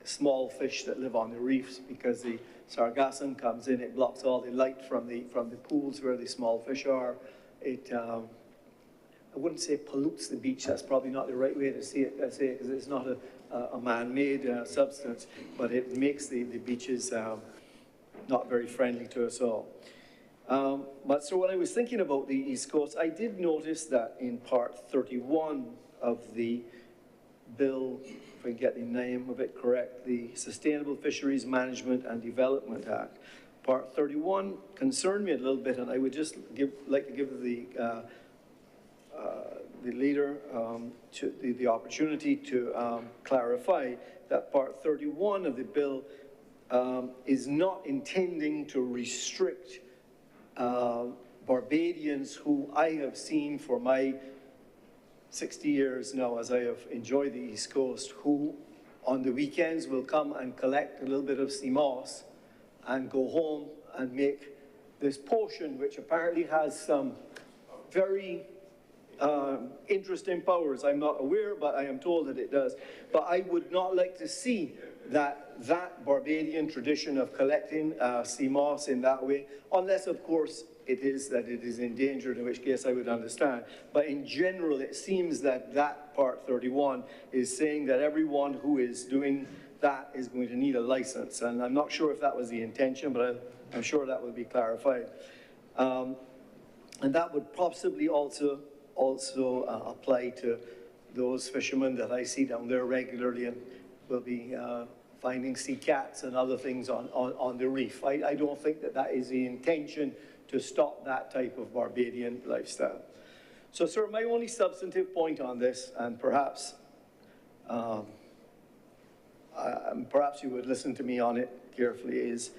small fish that live on the reefs, because the sargassum comes in, it blocks all the light from the pools where the small fish are. It, I wouldn't say pollutes the beach, that's probably not the right way to say it, because it's not a man-made substance, but it makes the beaches not very friendly to us all. But so when I was thinking about the East Coast, I did notice that in Part 31 of the bill, if I get the name of it correct, the Sustainable Fisheries Management and Development Act. Part 31 concerned me a little bit, and I would just like to give the leader the opportunity to clarify that Part 31 of the bill is not intending to restrict Barbadians who I have seen for my 60 years now as I have enjoyed the East Coast, who on the weekends will come and collect a little bit of sea moss and go home and make this potion, which apparently has some very interesting powers. I'm not aware, but I am told that it does. But I would not like to see that Barbadian tradition of collecting sea moss in that way, unless, of course, it is endangered, in which case I would understand. But in general, it seems that Part 31 is saying that everyone who is doing that is going to need a license. And I'm not sure if that was the intention, but I'm sure that will be clarified. And that would possibly also apply to those fishermen that I see down there regularly and will be finding sea cats and other things on the reef. I don't think that is the intention, to stop that type of Barbadian lifestyle. So, sir, my only substantive point on this, and perhaps you would listen to me on it carefully, is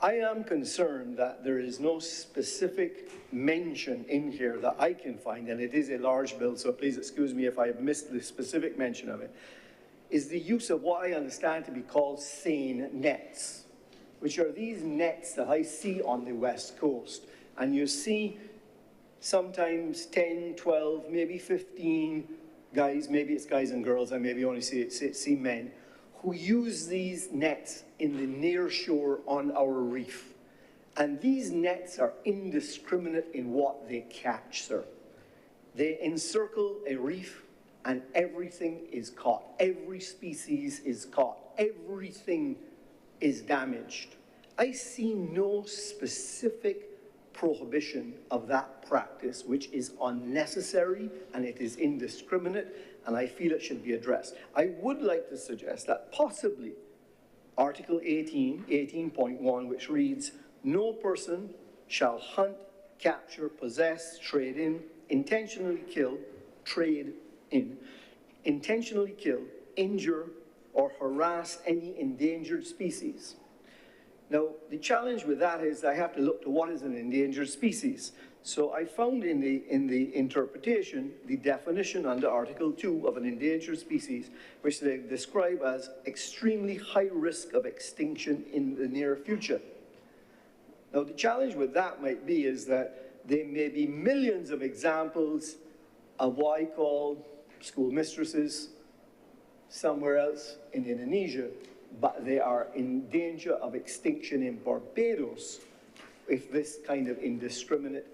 I am concerned that there is no specific mention in here that I can find, and it is a large bill, so please excuse me if I have missed the specific mention of it, is the use of what I understand to be called seine nets, which are these nets that I see on the West Coast. And you see sometimes 10, 12, maybe 15 guys, maybe it's guys and girls, I maybe only see men, who use these nets in the near shore on our reef. And these nets are indiscriminate in what they catch, sir. They encircle a reef, and everything is caught. Every species is caught. Everything is damaged. I see no specific prohibition of that practice, which is unnecessary and it is indiscriminate, and I feel it should be addressed. I would like to suggest that possibly Article 18.1, which reads, "No person shall hunt, capture, possess, trade in, intentionally kill, injure, or harass any endangered species." Now, the challenge with that is I have to look to what is an endangered species. So I found in the interpretation the definition under Article 2 of an endangered species, which they describe as extremely high risk of extinction in the near future. Now, the challenge with that might be is that there may be millions of examples of what I call schoolmistresses somewhere else in Indonesia, but they are in danger of extinction in Barbados if this kind of indiscriminate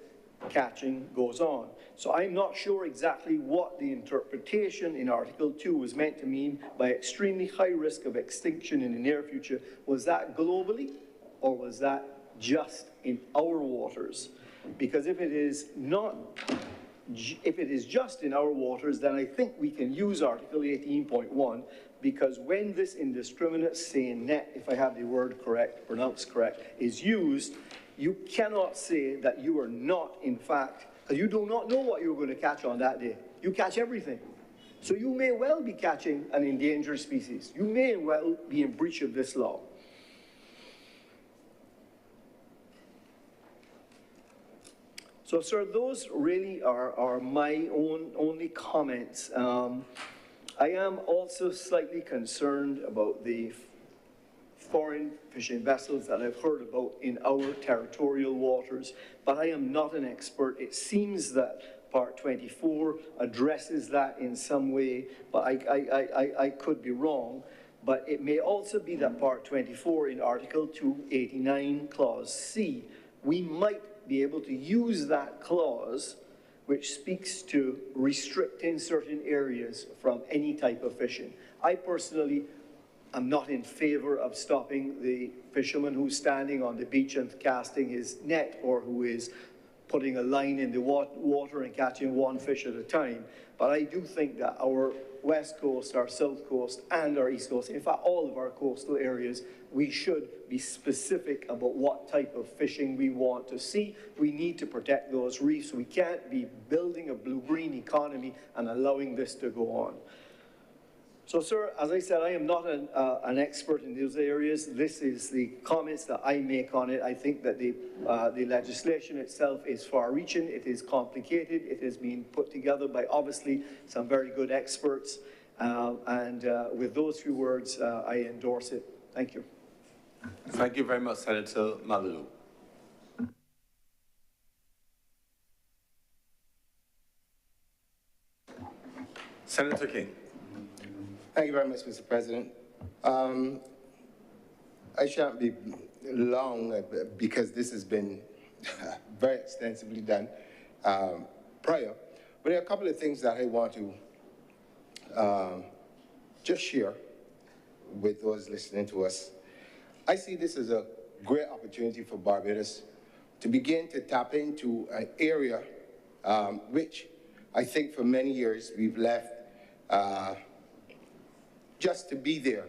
catching goes on. So I'm not sure exactly what the interpretation in Article 2 was meant to mean by extremely high risk of extinction in the near future. Was that globally, or was that just in our waters? Because if it is just in our waters, then I think we can use Article 18.1, because when this indiscriminate, say net, if I have the word correct, pronounced correct, is used, you cannot say that you are not, in fact, because you do not know what you're going to catch on that day. You catch everything. So you may well be catching an endangered species. You may well be in breach of this law. So, sir, those really are my only comments. I am also slightly concerned about the foreign fishing vessels that I've heard about in our territorial waters, but I am not an expert. It seems that Part 24 addresses that in some way, but I could be wrong. But it may also be that Part 24 in Article 289, Clause C, we might be able to use that clause which speaks to restricting certain areas from any type of fishing. I personally am not in favor of stopping the fisherman who's standing on the beach and casting his net, or who is putting a line in the water and catching one fish at a time. But I do think that our west coast, our south coast, and our east coast, in fact, all of our coastal areas, we should be specific about what type of fishing we want to see. We need to protect those reefs. We can't be building a blue-green economy and allowing this to go on. So, sir, as I said, I am not an expert in those areas. This is the comments that I make on it. I think that the legislation itself is far-reaching. It is complicated. It has been put together by, obviously, some very good experts. With those few words, I endorse it. Thank you. Thank you very much, Senator Malalu. Senator King. Thank you very much, Mr. President. I shan't be long because this has been very extensively done prior. But there are a couple of things that I want to just share with those listening to us. I see this as a great opportunity for Barbados to begin to tap into an area which I think for many years we've left just to be there.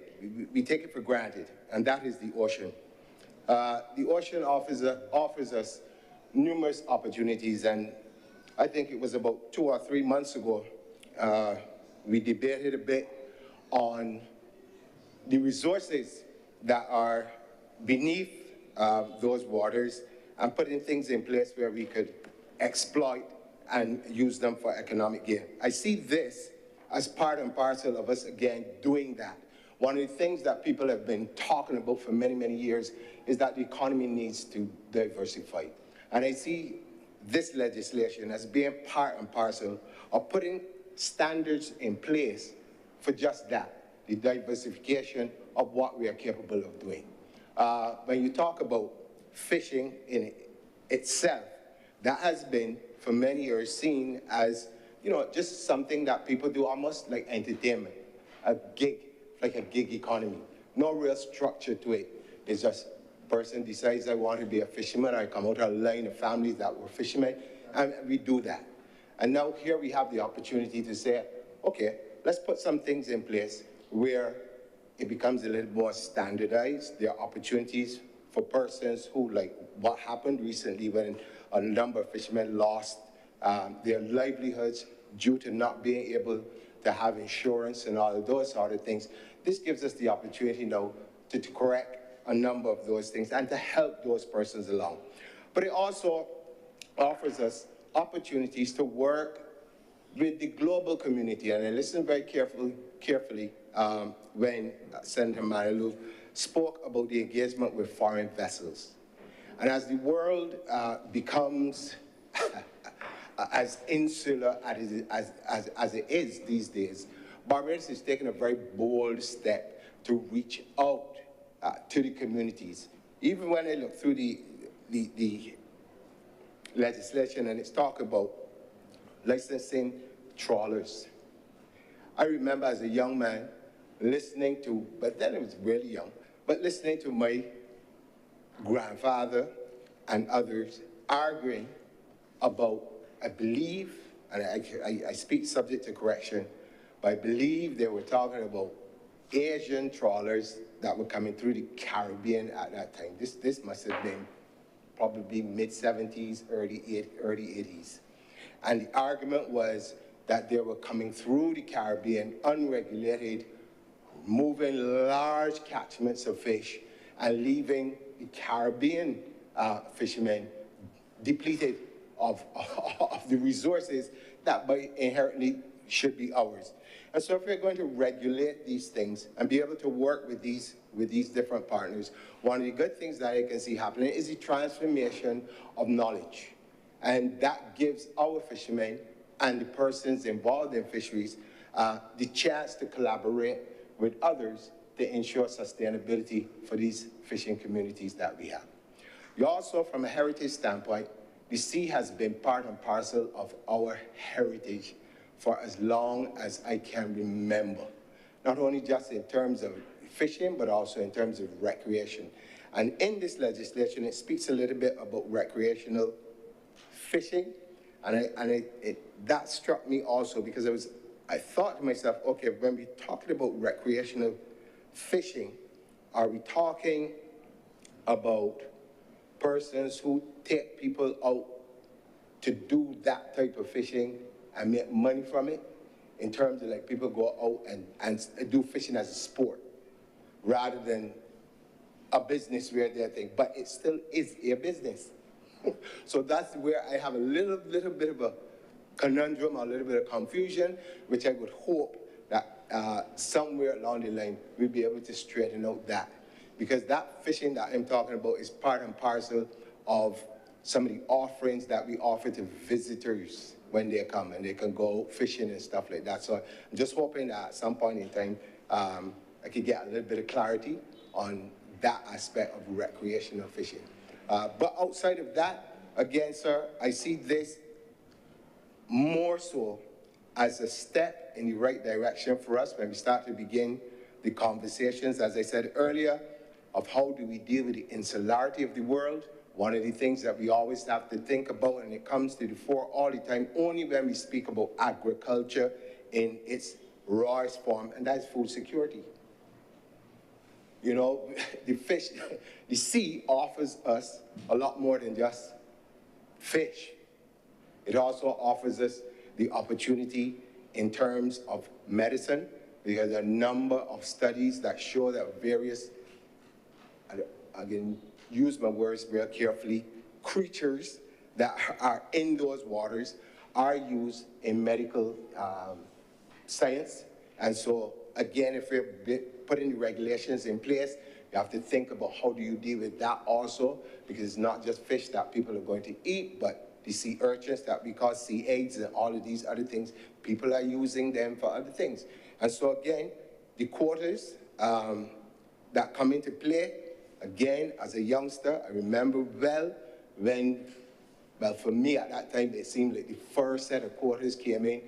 We take it for granted, and that is the ocean. The ocean offers us numerous opportunities, and I think it was about 2 or 3 months ago, we debated a bit on the resources that are beneath those waters and putting things in place where we could exploit and use them for economic gain. I see this as part and parcel of us, again, doing that. One of the things that people have been talking about for many, many years is that the economy needs to diversify. And I see this legislation as being part and parcel of putting standards in place for just that, the diversification of what we are capable of doing. When you talk about fishing in itself, that has been, for many years, seen as you know, just something that people do almost like entertainment, a gig, like a gig economy. No real structure to it. It's just person decides I want to be a fisherman. I come out of a line of families that were fishermen, and we do that. And now here we have the opportunity to say, okay, let's put some things in place where it becomes a little more standardized. There are opportunities for persons who, like what happened recently when a number of fishermen lost their livelihoods due to not being able to have insurance and all of those sort of things. This gives us the opportunity now to correct a number of those things and to help those persons along. But it also offers us opportunities to work with the global community. And I listened very carefully when Senator Manilow spoke about the engagement with foreign vessels. And as the world becomes as insular as it is these days, Barbados is taking a very bold step to reach out to the communities. Even when I look through the legislation and it's talk about licensing trawlers. I remember as a young man listening to, but then I was really young, but listening to my grandfather and others arguing about, I believe, and I speak subject to correction, but I believe they were talking about Asian trawlers that were coming through the Caribbean at that time. This must have been probably mid-70s, early 80s. And the argument was that they were coming through the Caribbean unregulated, moving large catchments of fish and leaving the Caribbean fishermen depleted of the resources that by inherently should be ours. And so if we're going to regulate these things and be able to work with these different partners, one of the good things that I can see happening is the transformation of knowledge. And that gives our fishermen and the persons involved in fisheries the chance to collaborate with others to ensure sustainability for these fishing communities that we have. You also, from a heritage standpoint, the sea has been part and parcel of our heritage for as long as I can remember. Not only just in terms of fishing, but also in terms of recreation. And in this legislation, it speaks a little bit about recreational fishing. And that struck me also because I thought to myself, okay, when we're talking about recreational fishing, are we talking about persons who take people out to do that type of fishing and make money from it, in terms of like people go out and do fishing as a sport rather than a business where they think, but it still is a business. So that's where I have a little bit of a conundrum, a little bit of confusion, which I would hope that somewhere along the line we'll be able to straighten out that. Because that fishing that I'm talking about is part and parcel of some of the offerings that we offer to visitors when they come and they can go fishing and stuff like that. So I'm just hoping that at some point in time, I could get a little bit of clarity on that aspect of recreational fishing. But outside of that, again, sir, I see this more so as a step in the right direction for us when we start to begin the conversations, as I said earlier, of how do we deal with the insularity of the world. One of the things that we always have to think about, and it comes to the fore all the time, only when we speak about agriculture in its rawest form, and that's food security. You know, the sea offers us a lot more than just fish. It also offers us the opportunity in terms of medicine. There are a number of studies that show that various, again, use my words very carefully, creatures that are in those waters are used in medical science. And so, again, if we're putting the regulations in place, you have to think about how do you deal with that also, because it's not just fish that people are going to eat, but the sea urchins that we call sea eggs and all of these other things, people are using them for other things. And so again, the quotas that come into play, again, as a youngster, I remember well when Well, for me at that time, it seemed like the first set of quotas came in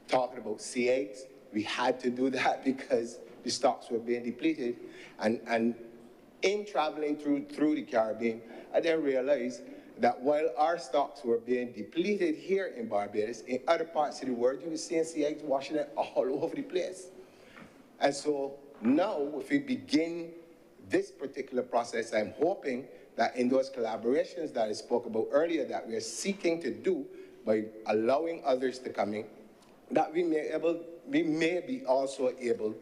talking about sea eggs. We had to do that because the stocks were being depleted. And in traveling through the Caribbean, I then realized that while our stocks were being depleted here in Barbados, in other parts of the world, you were seeing sea eggs washing it all over the place. And so now, if we begin this particular process, I'm hoping that in those collaborations that I spoke about earlier that we are seeking to do by allowing others to come in, that we may be also able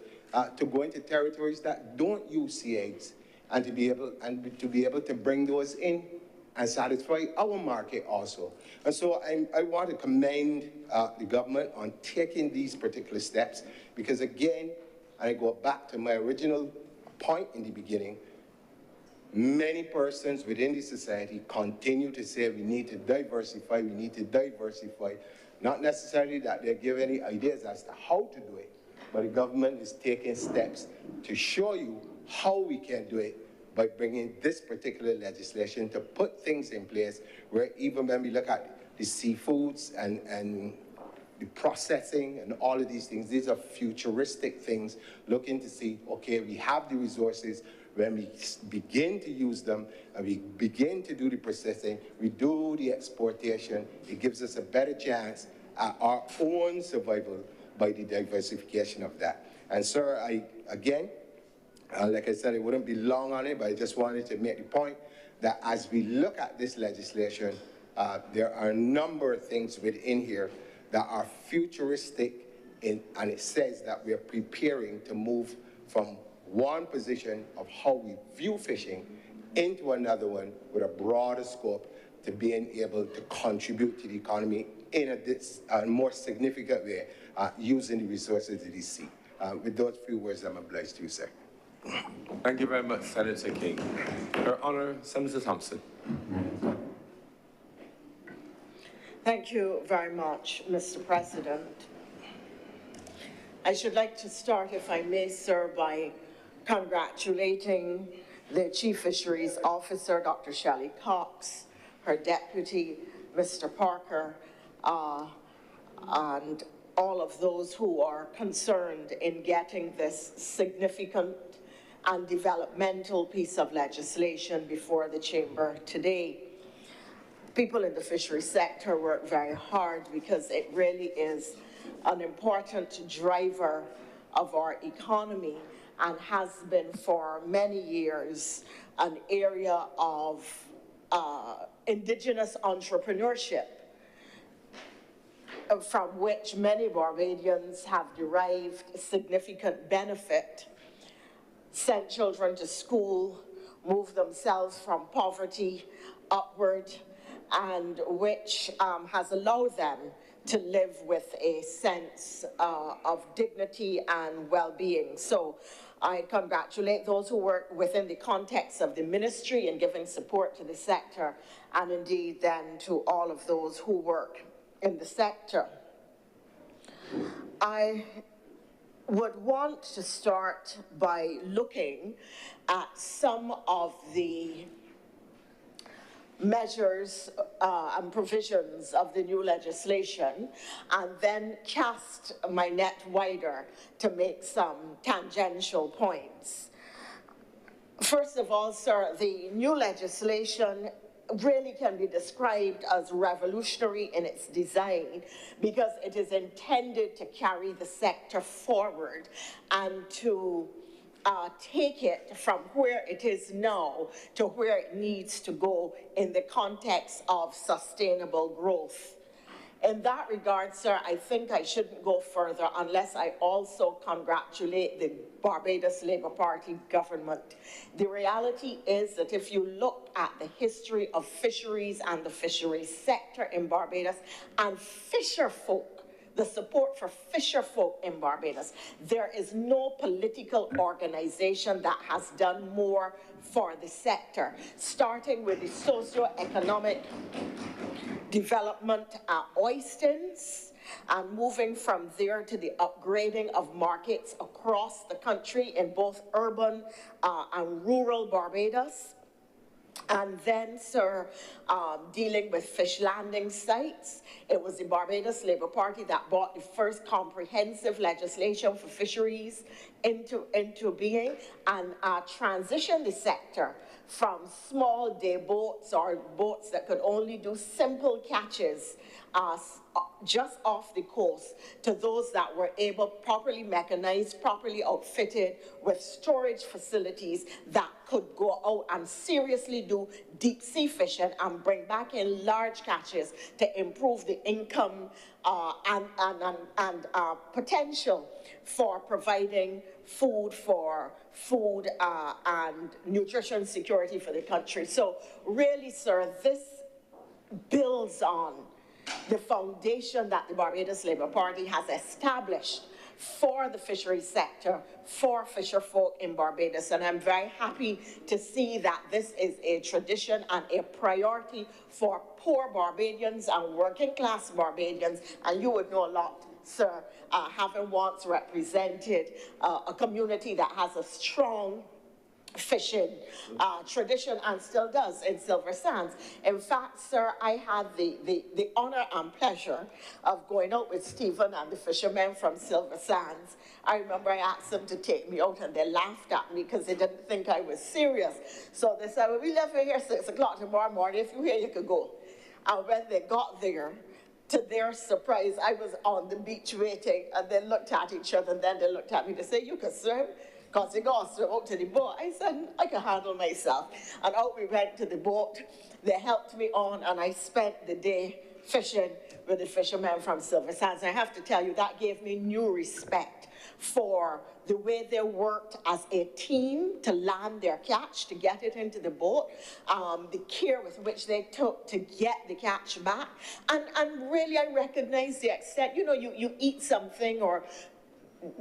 to go into territories that don't use sea eggs and to be able to bring those in and satisfy our market also. And so I want to commend the government on taking these particular steps because again, and I go back to my original point in the beginning, many persons within the society continue to say we need to diversify, not necessarily that they give any ideas as to how to do it, but the government is taking steps to show you how we can do it by bringing this particular legislation to put things in place where even when we look at the seafoods and the processing and all of these things, these are futuristic things, looking to see, okay, we have the resources, when we begin to use them and we begin to do the processing, we do the exportation, it gives us a better chance at our own survival by the diversification of that. And sir, again, like I said, it wouldn't be long on it, but I just wanted to make the point that as we look at this legislation, there are a number of things within here that are futuristic, and it says that we are preparing to move from one position of how we view fishing into another one with a broader scope to being able to contribute to the economy in a more significant way, using the resources of the sea. With those few words, I'm obliged to you, sir. Thank you very much, Senator King. Her Honor, Senator Thompson. Thank you very much, Mr. President. I should like to start, if I may, sir, by congratulating the Chief Fisheries Officer, Dr. Shelley Cox, her deputy, Mr. Parker, and all of those who are concerned in getting this significant and developmental piece of legislation before the Chamber today. People in the fishery sector work very hard because it really is an important driver of our economy and has been for many years an area of indigenous entrepreneurship from which many Barbadians have derived significant benefit, sent children to school, moved themselves from poverty upward, and which has allowed them to live with a sense of dignity and well-being. So I congratulate those who work within the context of the ministry in giving support to the sector, and indeed then to all of those who work in the sector. I would want to start by looking at some of the measures and provisions of the new legislation, and then cast my net wider to make some tangential points. First of all, sir, the new legislation really can be described as revolutionary in its design because it is intended to carry the sector forward and to take it from where it is now to where it needs to go in the context of sustainable growth. In that regard, sir, I think I shouldn't go further unless I also congratulate the Barbados Labour Party government. The reality is that if you look at the history of fisheries and the fisheries sector in Barbados and fisherfolk, the support for fisherfolk in Barbados, there is no political organization that has done more for the sector, starting with the socio-economic development at Oistins, and moving from there to the upgrading of markets across the country in both urban and rural Barbados. And then, sir, dealing with fish landing sites, it was the Barbados Labour Party that brought the first comprehensive legislation for fisheries into being and transitioned the sector from small day boats or boats that could only do simple catches just off the coast to those that were able, properly mechanized, properly outfitted with storage facilities that could go out and seriously do deep sea fishing and bring back in large catches to improve the income and potential for providing food and nutrition security for the country. So really, sir, this builds on the foundation that the Barbados Labour Party has established for the fishery sector, for fisher folk in Barbados. And I'm very happy to see that this is a tradition and a priority for poor Barbadians and working class Barbadians. And you would know a lot, sir, having once represented a community that has a strong fishing tradition and still does in Silver Sands. In fact, sir, I had the honor and pleasure of going out with Stephen and the fishermen from Silver Sands. I remember I asked them to take me out and they laughed at me because they didn't think I was serious. So they said, well, we left here 6 o'clock tomorrow morning. If you're here, you could go. And when they got there, to their surprise, I was on the beach waiting, and they looked at each other, and then they looked at me to say, you can swim? Because they got us out to the boat. I said, I can handle myself. And out we went to the boat. They helped me on, and I spent the day fishing with the fishermen from Silver Sands. I have to tell you, that gave me new respect for the way they worked as a team to land their catch, to get it into the boat, the care with which they took to get the catch back. And really, I recognize the extent, you know, you eat something, or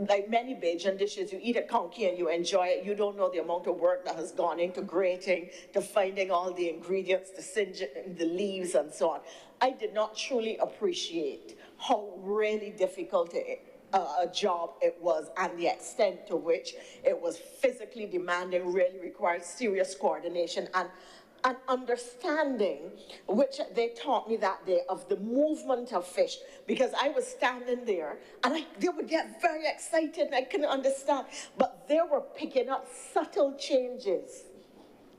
like many Bajan dishes, you eat a conky and you enjoy it. You don't know the amount of work that has gone into grating, to finding all the ingredients, to singeing the leaves and so on. I did not truly appreciate how really difficult a job it was, and the extent to which it was physically demanding really required serious coordination and understanding, which they taught me that day, of the movement of fish, because I was standing there and they would get very excited and I couldn't understand, but they were picking up subtle changes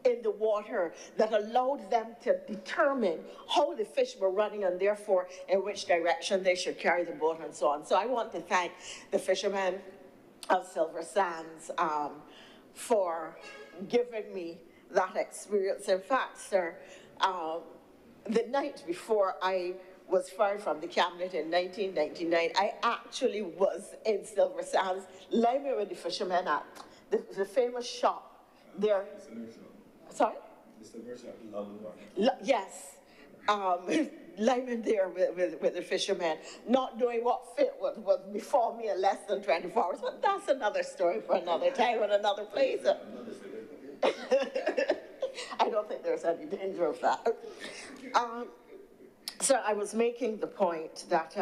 in the water that allowed them to determine how the fish were running and therefore in which direction they should carry the boat and so on. So I want to thank the fishermen of Silver Sands for giving me that experience. In fact, sir, the night before I was fired from the cabinet in 1999, I actually was in Silver Sands, liming with the fishermen at the famous shop there. Sorry? Yes. Liming there with the fishermen, not knowing what fate was before me in less than 24 hours. But that's another story for another time and another place. I don't think there's any danger of that. So I was making the point that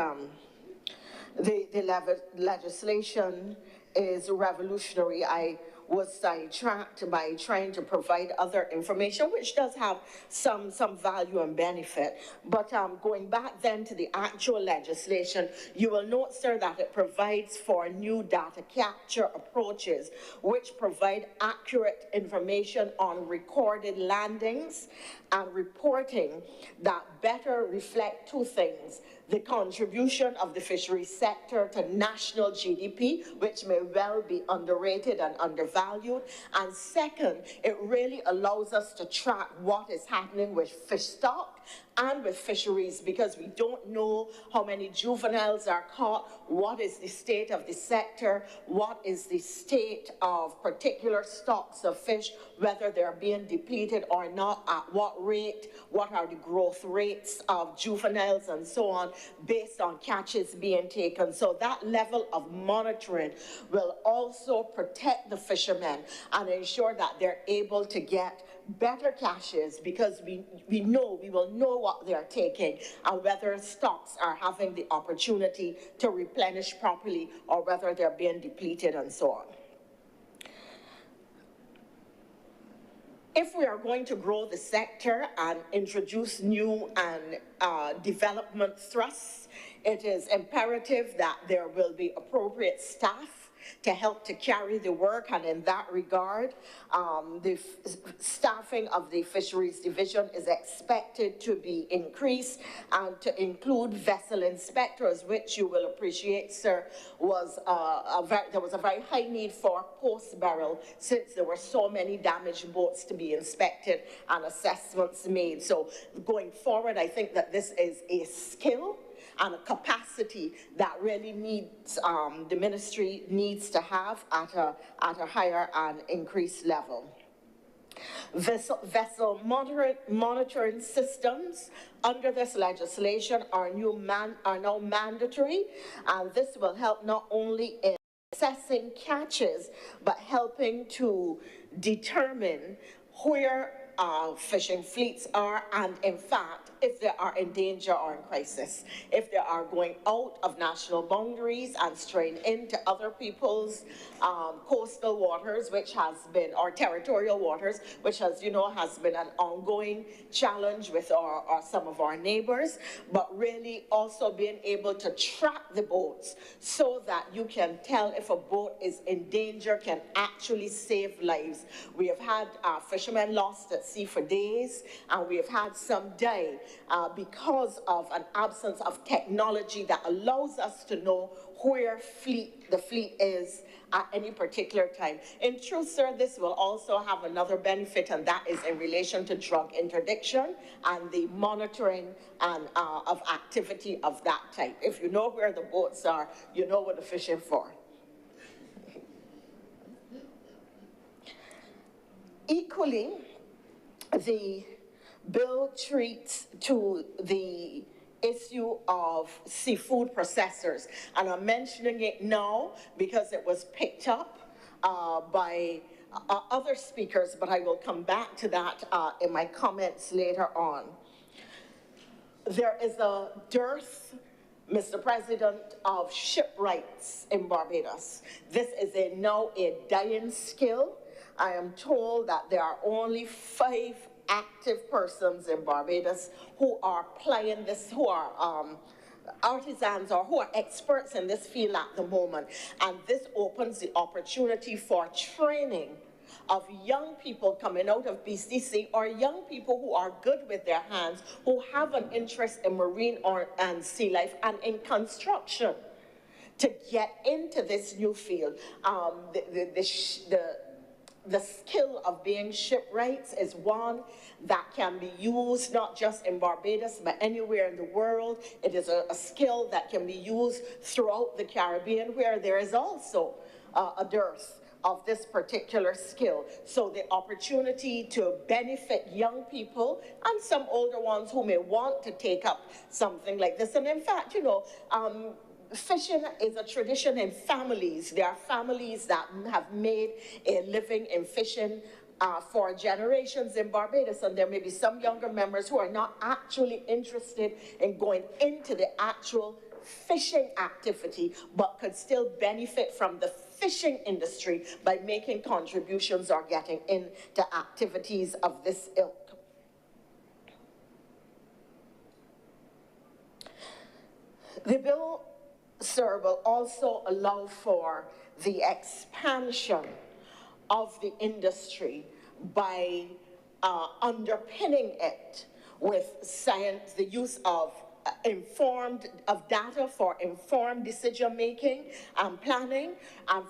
the legislation is revolutionary. I was sidetracked by trying to provide other information, which does have some value and benefit. But going back then to the actual legislation, you will note, sir, that it provides for new data capture approaches, which provide accurate information on recorded landings and reporting that better reflect two things: the contribution of the fisheries sector to national GDP, which may well be underrated and undervalued. And second, it really allows us to track what is happening with fish stock and with fisheries, because we don't know how many juveniles are caught, what is the state of the sector, what is the state of particular stocks of fish, whether they're being depleted or not, at what rate, what are the growth rates of juveniles and so on, based on catches being taken. So that level of monitoring will also protect the fishermen and ensure that they're able to get better catches, because we will know what they're taking and whether stocks are having the opportunity to replenish properly or whether they're being depleted and so on. If we are going to grow the sector and introduce new and development thrusts, it is imperative that there will be appropriate staff to help to carry the work, and in that regard, the staffing of the Fisheries Division is expected to be increased and to include vessel inspectors, which you will appreciate, sir, was there was a very high need for post-barrel since there were so many damaged boats to be inspected and assessments made. So going forward, I think that this is a skill and a capacity that really needs, the ministry needs to have at a higher and increased level. Vessel monitoring systems under this legislation are now mandatory, and this will help not only in assessing catches, but helping to determine where fishing fleets are, and in fact, if they are in danger or in crisis, if they are going out of national boundaries and straying into other people's coastal waters, which has been, or territorial waters, which has, you know, has been an ongoing challenge with some of our neighbors, but really also being able to track the boats so that you can tell if a boat is in danger, can actually save lives. We have had fishermen lost at sea for days, and we have had some die because of an absence of technology that allows us to know where the fleet is at any particular time. In truth, sir, this will also have another benefit, and that is in relation to drug interdiction and the monitoring and of activity of that type. If you know where the boats are, you know what to fish in for. Equally, the bill treats to the issue of seafood processors, and I'm mentioning it now because it was picked up by other speakers, but I will come back to that in my comments later on. There is a dearth, Mr. President, of shipwrights in Barbados. This is now a dying skill. I am told that there are only 5 active persons in Barbados who are plying this, who are artisans or who are experts in this field at the moment. And this opens the opportunity for training of young people coming out of BCC, or young people who are good with their hands, who have an interest in marine and sea life and in construction, to get into this new field. The skill of being shipwrights is one that can be used not just in Barbados, but anywhere in the world. It is a skill that can be used throughout the Caribbean, where there is also a dearth of this particular skill. So the opportunity to benefit young people and some older ones who may want to take up something like this. And in fact, you know, fishing is a tradition in families. There are families that have made a living in fishing for generations in Barbados, and there may be some younger members who are not actually interested in going into the actual fishing activity, but could still benefit from the fishing industry by making contributions or getting into activities of this ilk. The bill, sir, will also allow for the expansion of the industry by underpinning it with science, the use of data for informed decision-making and planning, and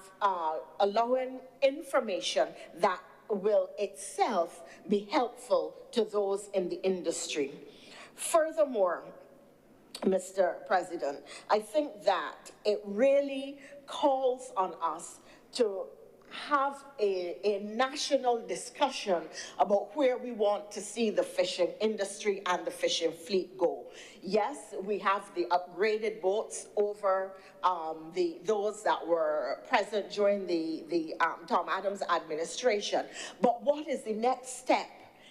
allowing information that will itself be helpful to those in the industry. Furthermore, Mr. President, I think that it really calls on us to have a national discussion about where we want to see the fishing industry and the fishing fleet go. Yes, we have the upgraded boats over those that were present during the Tom Adams administration, but what is the next step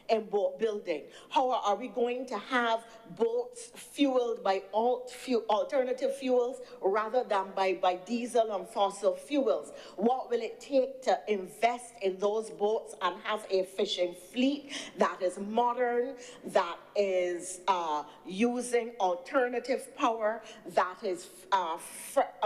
in boat building? How are we going to have boats fueled by alternative fuels rather than by diesel and fossil fuels? What will it take to invest in those boats and have a fishing fleet that is modern, that is using alternative power, that is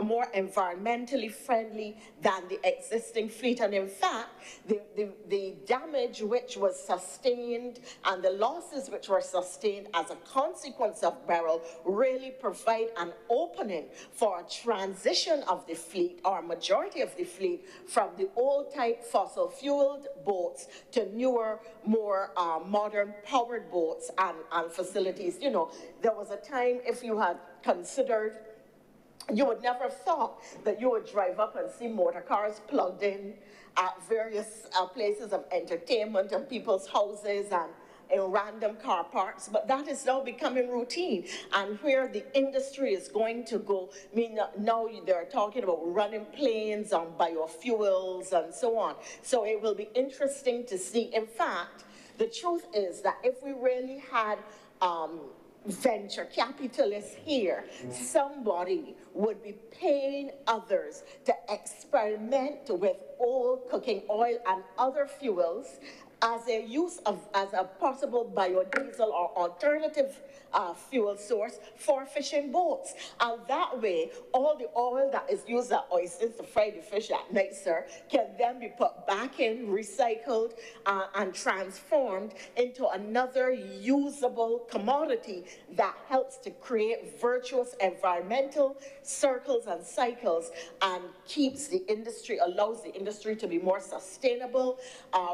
more environmentally friendly than the existing fleet? And in fact, the damage which was sustained and the losses which were sustained as a consequence of Beryl really provide an opening for a transition of the fleet, or a majority of the fleet, from the old type fossil fueled boats to newer, more modern powered boats and facilities. You know, there was a time, if you had considered, you would never have thought that you would drive up and see motor cars plugged in at various places of entertainment and people's houses and in random car parks, but that is now becoming routine. And where the industry is going to go, I mean, now they're talking about running planes on biofuels and so on. So it will be interesting to see. In fact, the truth is that if we really had venture capitalists here, somebody would be paying others to experiment with old cooking oil and other fuels as a possible biodiesel or alternative fuel source for fishing boats. And that way, all the oil that is used at oysters to fry the fish at night, sir, can then be put back in, recycled, and transformed into another usable commodity that helps to create virtuous environmental circles and cycles and keeps the industry, allows the industry to be more sustainable,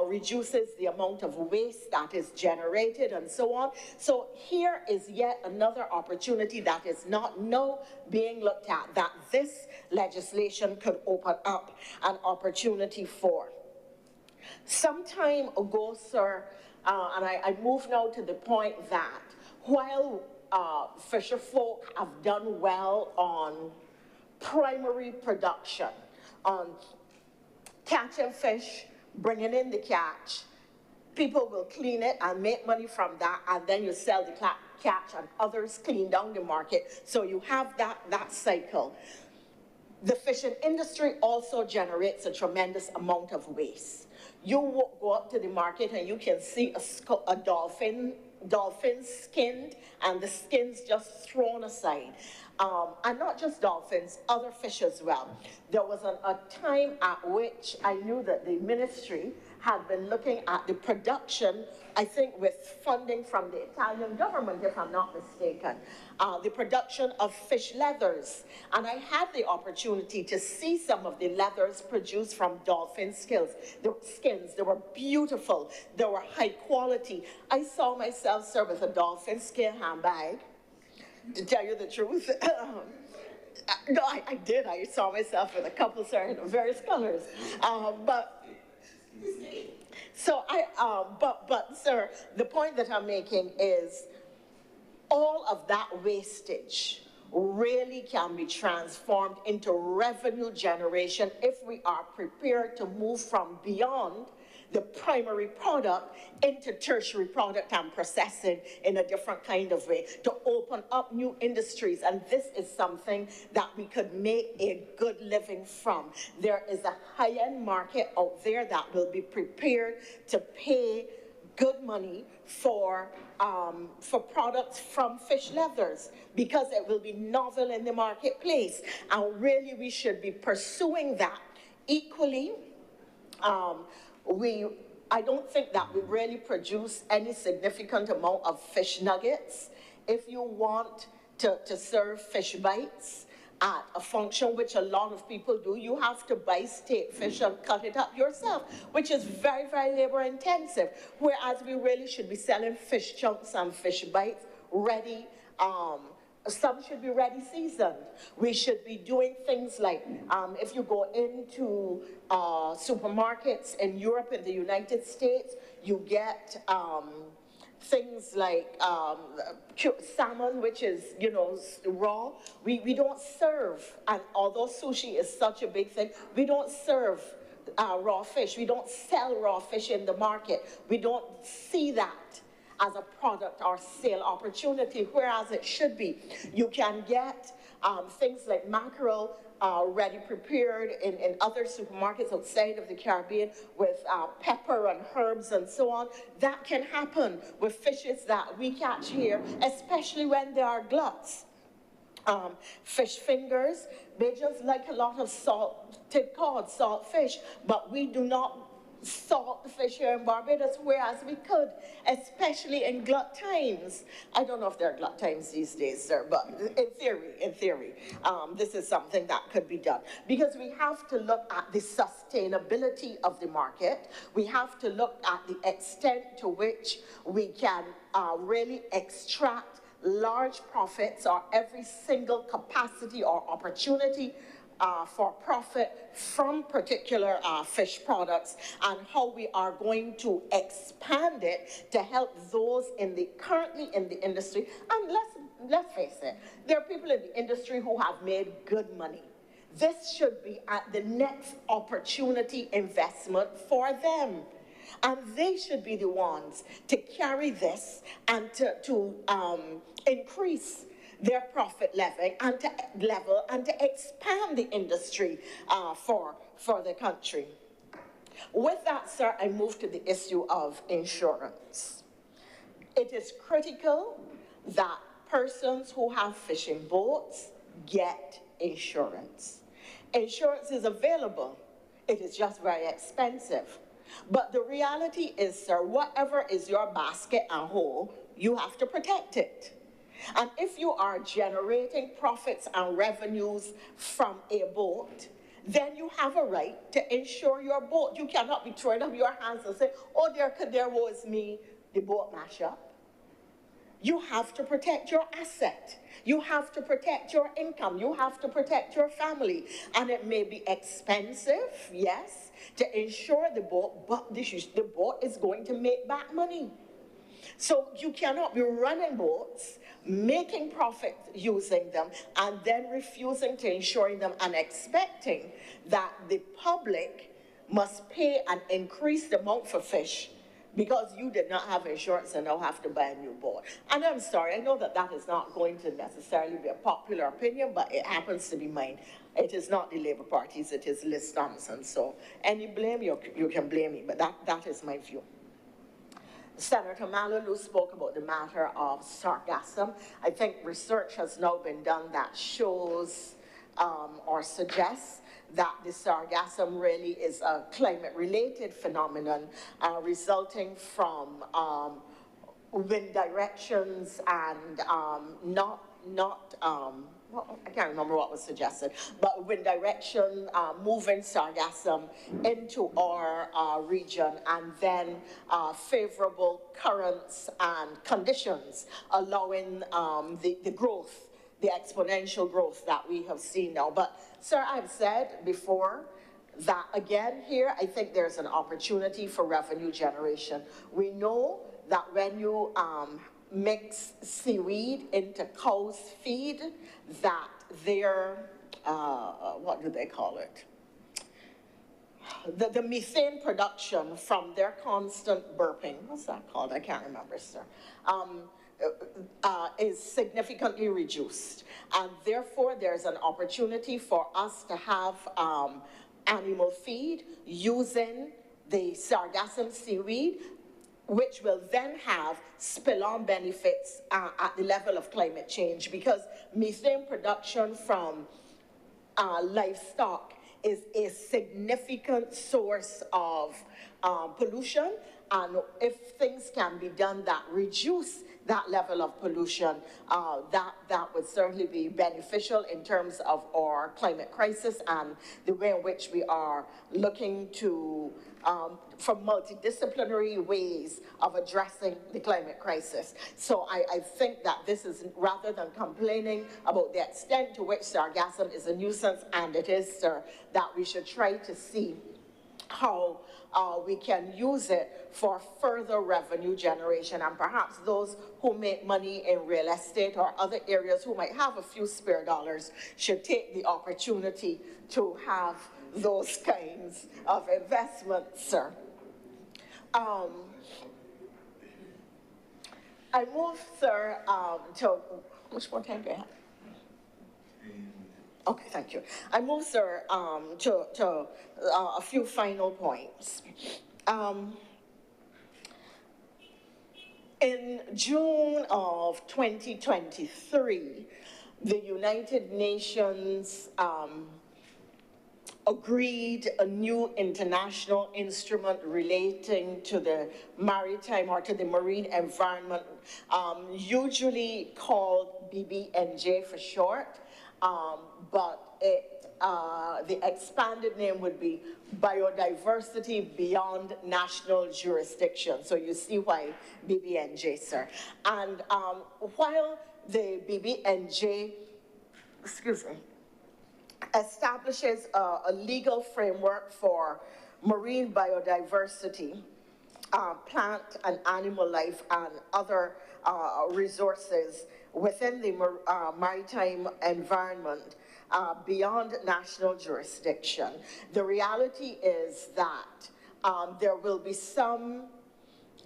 reduces the amount of waste that is generated and so on. So here is yet another opportunity that is not now being looked at, that this legislation could open up an opportunity for. Some time ago, sir, and I move now to the point that while fisher folk have done well on primary production, on catching fish, bringing in the catch, people will clean it and make money from that, and then you sell the catch and others clean down the market. So you have that cycle. The fishing industry also generates a tremendous amount of waste. You go up to the market and you can see a dolphin skinned, and the skin's just thrown aside. And not just dolphins, other fish as well. There was a time at which I knew that the ministry had been looking at the production, I think with funding from the Italian government, if I'm not mistaken, the production of fish leathers. And I had the opportunity to see some of the leathers produced from dolphin skins. They were beautiful. They were high quality. I saw myself, sir, with a dolphin skin handbag, to tell you the truth. No, I did. I saw myself with a couple, sir, in various colors. But sir, the point that I'm making is all of that wastage really can be transformed into revenue generation if we are prepared to move from beyond the primary product into tertiary product and processing in a different kind of way, to open up new industries. And this is something that we could make a good living from. There is a high-end market out there that will be prepared to pay good money for products from fish leathers, because it will be novel in the marketplace. And really, we should be pursuing that equally. I don't think that we really produce any significant amount of fish nuggets. If you want to serve fish bites at a function, which a lot of people do, you have to buy steak fish and cut it up yourself, which is very, very labor intensive. Whereas we really should be selling fish chunks and fish bites ready. Some should be ready seasoned. We should be doing things like, if you go into supermarkets in Europe and the United States, you get things like salmon, which is, you know, raw. We don't serve, and although sushi is such a big thing, we don't serve raw fish. We don't sell raw fish in the market. We don't see that as a product or sale opportunity, whereas it should be. You can get things like mackerel ready prepared in other supermarkets outside of the Caribbean with pepper and herbs and so on. That can happen with fishes that we catch here, especially when they are gluts. Fish fingers, they just like a lot of salted cod, salt fish, but we do not salt the fish here in Barbados, whereas we could, especially in glut times. I don't know if there are glut times these days, sir, but in theory, this is something that could be done. Because we have to look at the sustainability of the market. We have to look at the extent to which we can really extract large profits or every single capacity or opportunity for profit from particular fish products, and how we are going to expand it to help those currently in the industry. And let's face it, there are people in the industry who have made good money. This should be at the next opportunity investment for them. And they should be the ones to carry this and to increase their profit level and to expand the industry for the country. With that, sir, I move to the issue of insurance. It is critical that persons who have fishing boats get insurance. Insurance is available. It is just very expensive. But the reality is, sir, whatever is your basket and hole, you have to protect it. And if you are generating profits and revenues from a boat, then you have a right to insure your boat. You cannot be throwing up your hands and say, oh, there was me, the boat mash up. You have to protect your asset. You have to protect your income. You have to protect your family. And it may be expensive, yes, to insure the boat, but the boat is going to make back money. So you cannot be running boats, making profit using them, and then refusing to insure them and expecting that the public must pay an increased amount for fish because you did not have insurance and now have to buy a new boat. And I'm sorry, I know that that is not going to necessarily be a popular opinion, but it happens to be mine. It is not the Labour Party's, it is Liz Thompson. So any blame, you can blame me, but that is my view. Senator Malulu spoke about the matter of sargassum. I think research has now been done that shows or suggests that the sargassum really is a climate-related phenomenon resulting from wind directions and well, I can't remember what was suggested, but wind direction moving sargassum into our region, and then favorable currents and conditions allowing the growth, the exponential growth that we have seen now. But sir, I've said before that again here, I think there's an opportunity for revenue generation. We know that when you mix seaweed into cow's feed, that their, what do they call it? The methane production from their constant burping, what's that called? I can't remember, sir. Is significantly reduced. And therefore, there's an opportunity for us to have animal feed using the sargassum seaweed, which will then have spill-on benefits at the level of climate change, because methane production from livestock is a significant source of pollution, and if things can be done that reduce that level of pollution, that would certainly be beneficial in terms of our climate crisis and the way in which we are looking to for multidisciplinary ways of addressing the climate crisis. So I think that this is, rather than complaining about the extent to which sargassum is a nuisance, and it is, sir, that we should try to see how we can use it for further revenue generation, and perhaps those who make money in real estate or other areas who might have a few spare dollars should take the opportunity to have those kinds of investments, sir. I move, sir, to, how much more time do I have? Okay, thank you. I move, sir, to a few final points. In June of 2023, the United Nations agreed a new international instrument relating to the maritime or to the marine environment, usually called BBNJ for short, but the expanded name would be Biodiversity Beyond National Jurisdiction. So you see why BBNJ, sir. And while the BBNJ, excuse me, establishes a legal framework for marine biodiversity, plant and animal life, and other resources within the maritime environment beyond national jurisdiction. The reality is that there will be some,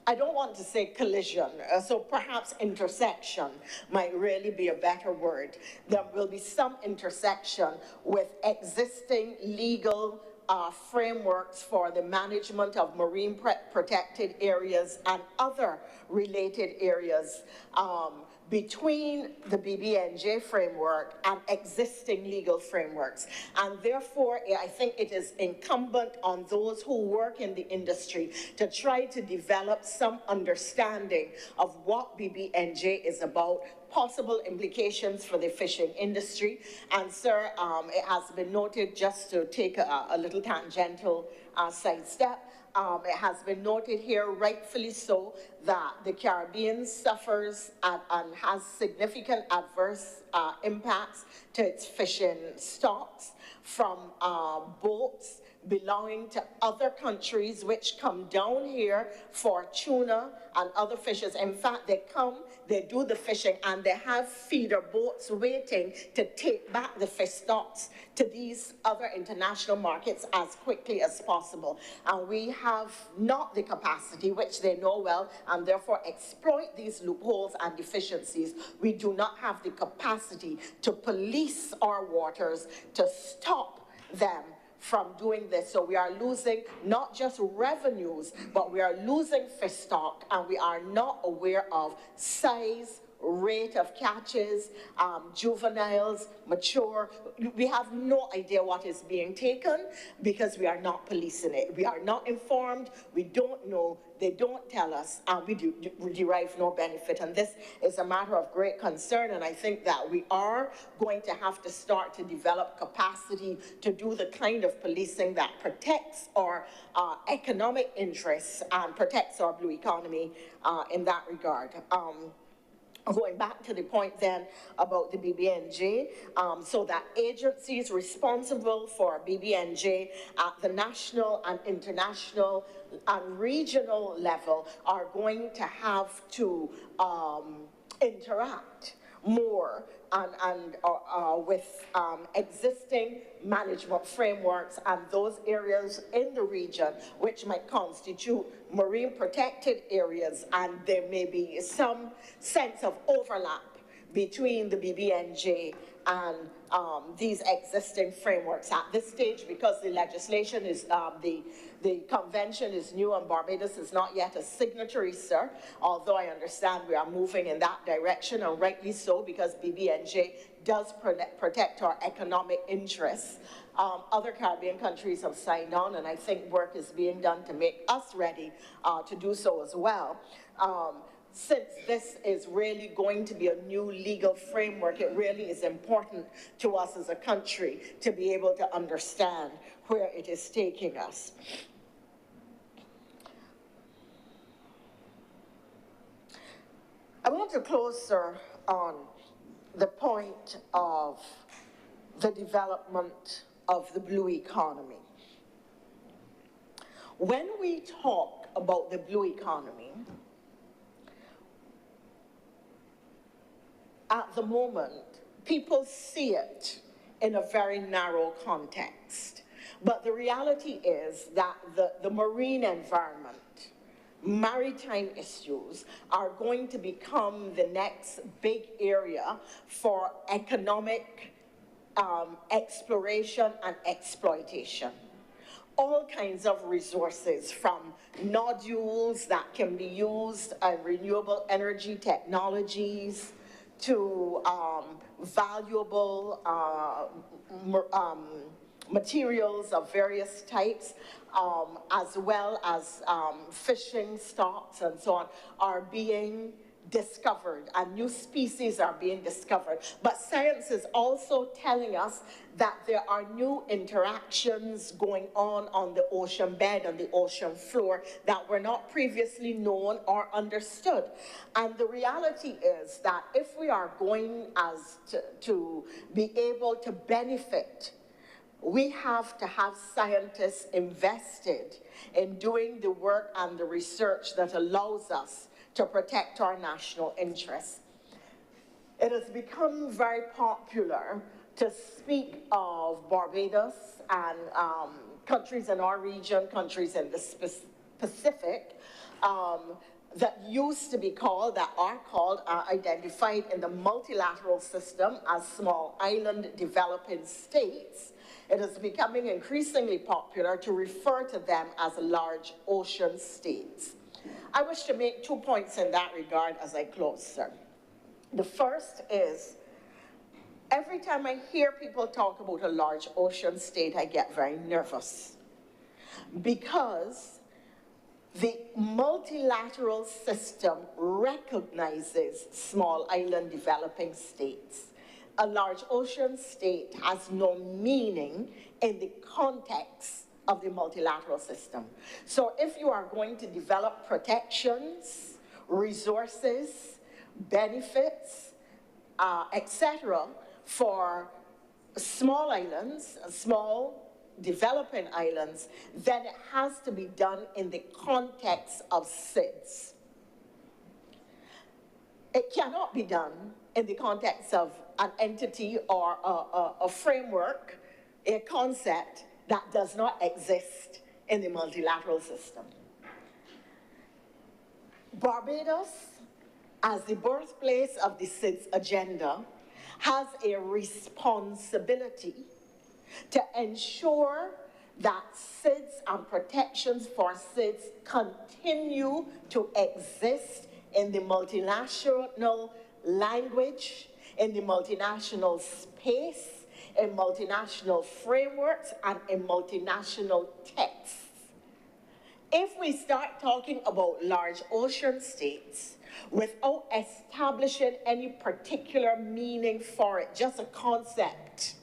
I don't want to say collision, so perhaps intersection might really be a better word. There will be some intersection with existing legal frameworks for the management of marine protected areas and other related areas between the BBNJ framework and existing legal frameworks. And therefore, I think it is incumbent on those who work in the industry to try to develop some understanding of what BBNJ is about, possible implications for the fishing industry. And sir, it has been noted, just to take a little tangential sidestep, it has been noted here, rightfully so, that the Caribbean suffers and has significant adverse impacts to its fishing stocks from boats belonging to other countries which come down here for tuna and other fishes. In fact, they come, they do the fishing, and they have feeder boats waiting to take back the fish stocks to these other international markets as quickly as possible. And we have not the capacity, which they know well, and therefore exploit these loopholes and deficiencies. We do not have the capacity to police our waters to stop them from doing this. So we are losing not just revenues, but we are losing fish stock, and we are not aware of size, rate of catches, juveniles, mature. We have no idea what is being taken because we are not policing it. We are not informed, we don't know, they don't tell us, and we derive no benefit. And this is a matter of great concern, and I think that we are going to have to start to develop capacity to do the kind of policing that protects our economic interests and protects our blue economy in that regard. Going back to the point then about the BBNJ, so that agencies responsible for BBNJ at the national and international and regional level are going to have to interact more and with existing management frameworks and those areas in the region which might constitute marine protected areas, and there may be some sense of overlap between the BBNJ and these existing frameworks at this stage, because the legislation is, the convention is new and Barbados is not yet a signatory, sir, although I understand we are moving in that direction, and rightly so, because BBNJ does protect our economic interests. Other Caribbean countries have signed on, and I think work is being done to make us ready to do so as well. Since this is really going to be a new legal framework, it really is important to us as a country to be able to understand where it is taking us. I want to close, sir, on the point of the development of the blue economy. When we talk about the blue economy, at the moment, people see it in a very narrow context. But the reality is that the marine environment, maritime issues are going to become the next big area for economic exploration and exploitation. All kinds of resources, from nodules that can be used in renewable energy technologies to valuable materials of various types, as well as fishing stocks and so on, are being discovered, and new species are being discovered. But science is also telling us that there are new interactions going on the ocean bed and the ocean floor that were not previously known or understood. And the reality is that if we are going to be able to benefit, we have to have scientists invested in doing the work and the research that allows us to protect our national interests. It has become very popular to speak of Barbados and countries in our region, countries in the Pacific, that used to be called, that are called, identified in the multilateral system as small island developing states. It is becoming increasingly popular to refer to them as large ocean states. I wish to make 2 points in that regard as I close, sir. The first is, every time I hear people talk about a large ocean state, I get very nervous, because the multilateral system recognizes small island developing states. A large ocean state has no meaning in the context of the multilateral system. So if you are going to develop protections, resources, benefits, etc., for small islands, small developing islands, then it has to be done in the context of SIDS. It cannot be done in the context of an entity or a framework, a concept that does not exist in the multilateral system. Barbados, as the birthplace of the SIDS agenda, has a responsibility to ensure that SIDS and protections for SIDS continue to exist in the multinational language, in the multinational space, in multinational frameworks, and in multinational texts. If we start talking about large ocean states without establishing any particular meaning for it, just a concept,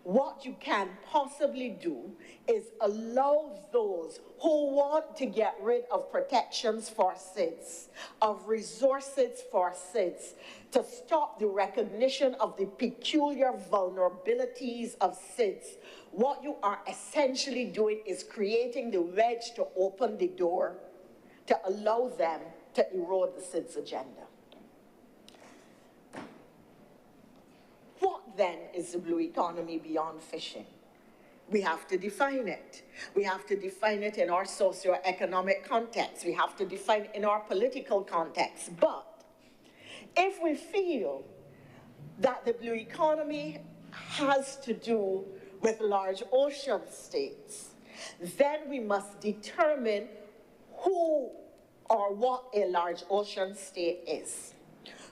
what you can possibly do is allow those who want to get rid of protections for SIDS, of resources for SIDS, to stop the recognition of the peculiar vulnerabilities of SIDS. What you are essentially doing is creating the wedge to open the door to allow them to erode the SIDS agenda. What then is the blue economy beyond fishing? We have to define it. We have to define it in our socio-economic context. We have to define it in our political context. But if we feel that the blue economy has to do with large ocean states, then we must determine who or what a large ocean state is.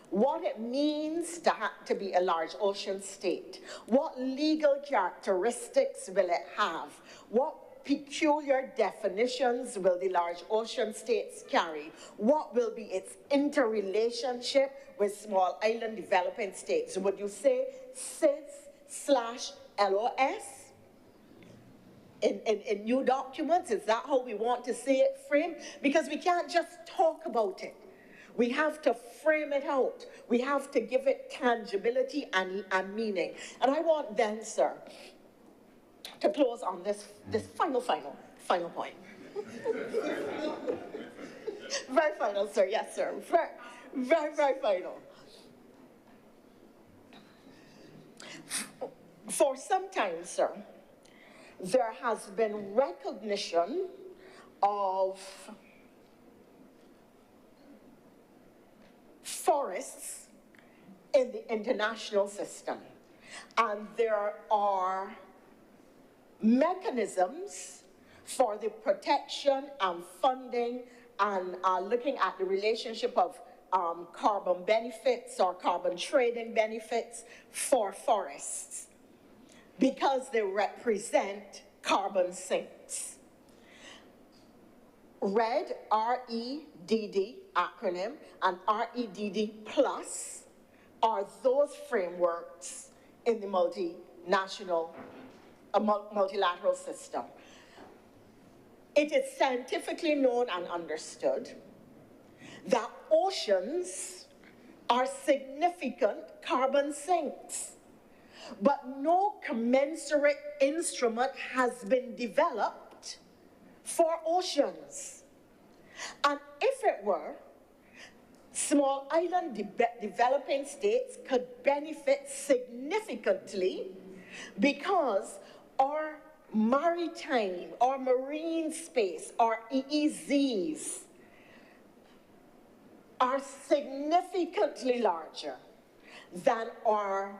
What it means to be a large ocean state. What legal characteristics will it have? What peculiar definitions will the large ocean states carry? What will be its interrelationship with small island developing states? Would you say SIDS/LOS? In new documents, is that how we want to see it framed? Because we can't just talk about it. We have to frame it out. We have to give it tangibility and meaning. And I want then, sir, to close on this final point. Very final, sir. Yes, sir. Very final. For some time, sir, there has been recognition of forests in the international system. And there are mechanisms for the protection and funding and looking at the relationship of carbon benefits or carbon trading benefits for forests because they represent carbon sinks. REDD, R-E-D-D acronym, and REDD plus are those frameworks in the multinational, multilateral system. It is scientifically known and understood that oceans are significant carbon sinks, but no commensurate instrument has been developed for oceans. And if it were, small island developing states could benefit significantly because our maritime or marine space, or EEZs, are significantly larger than our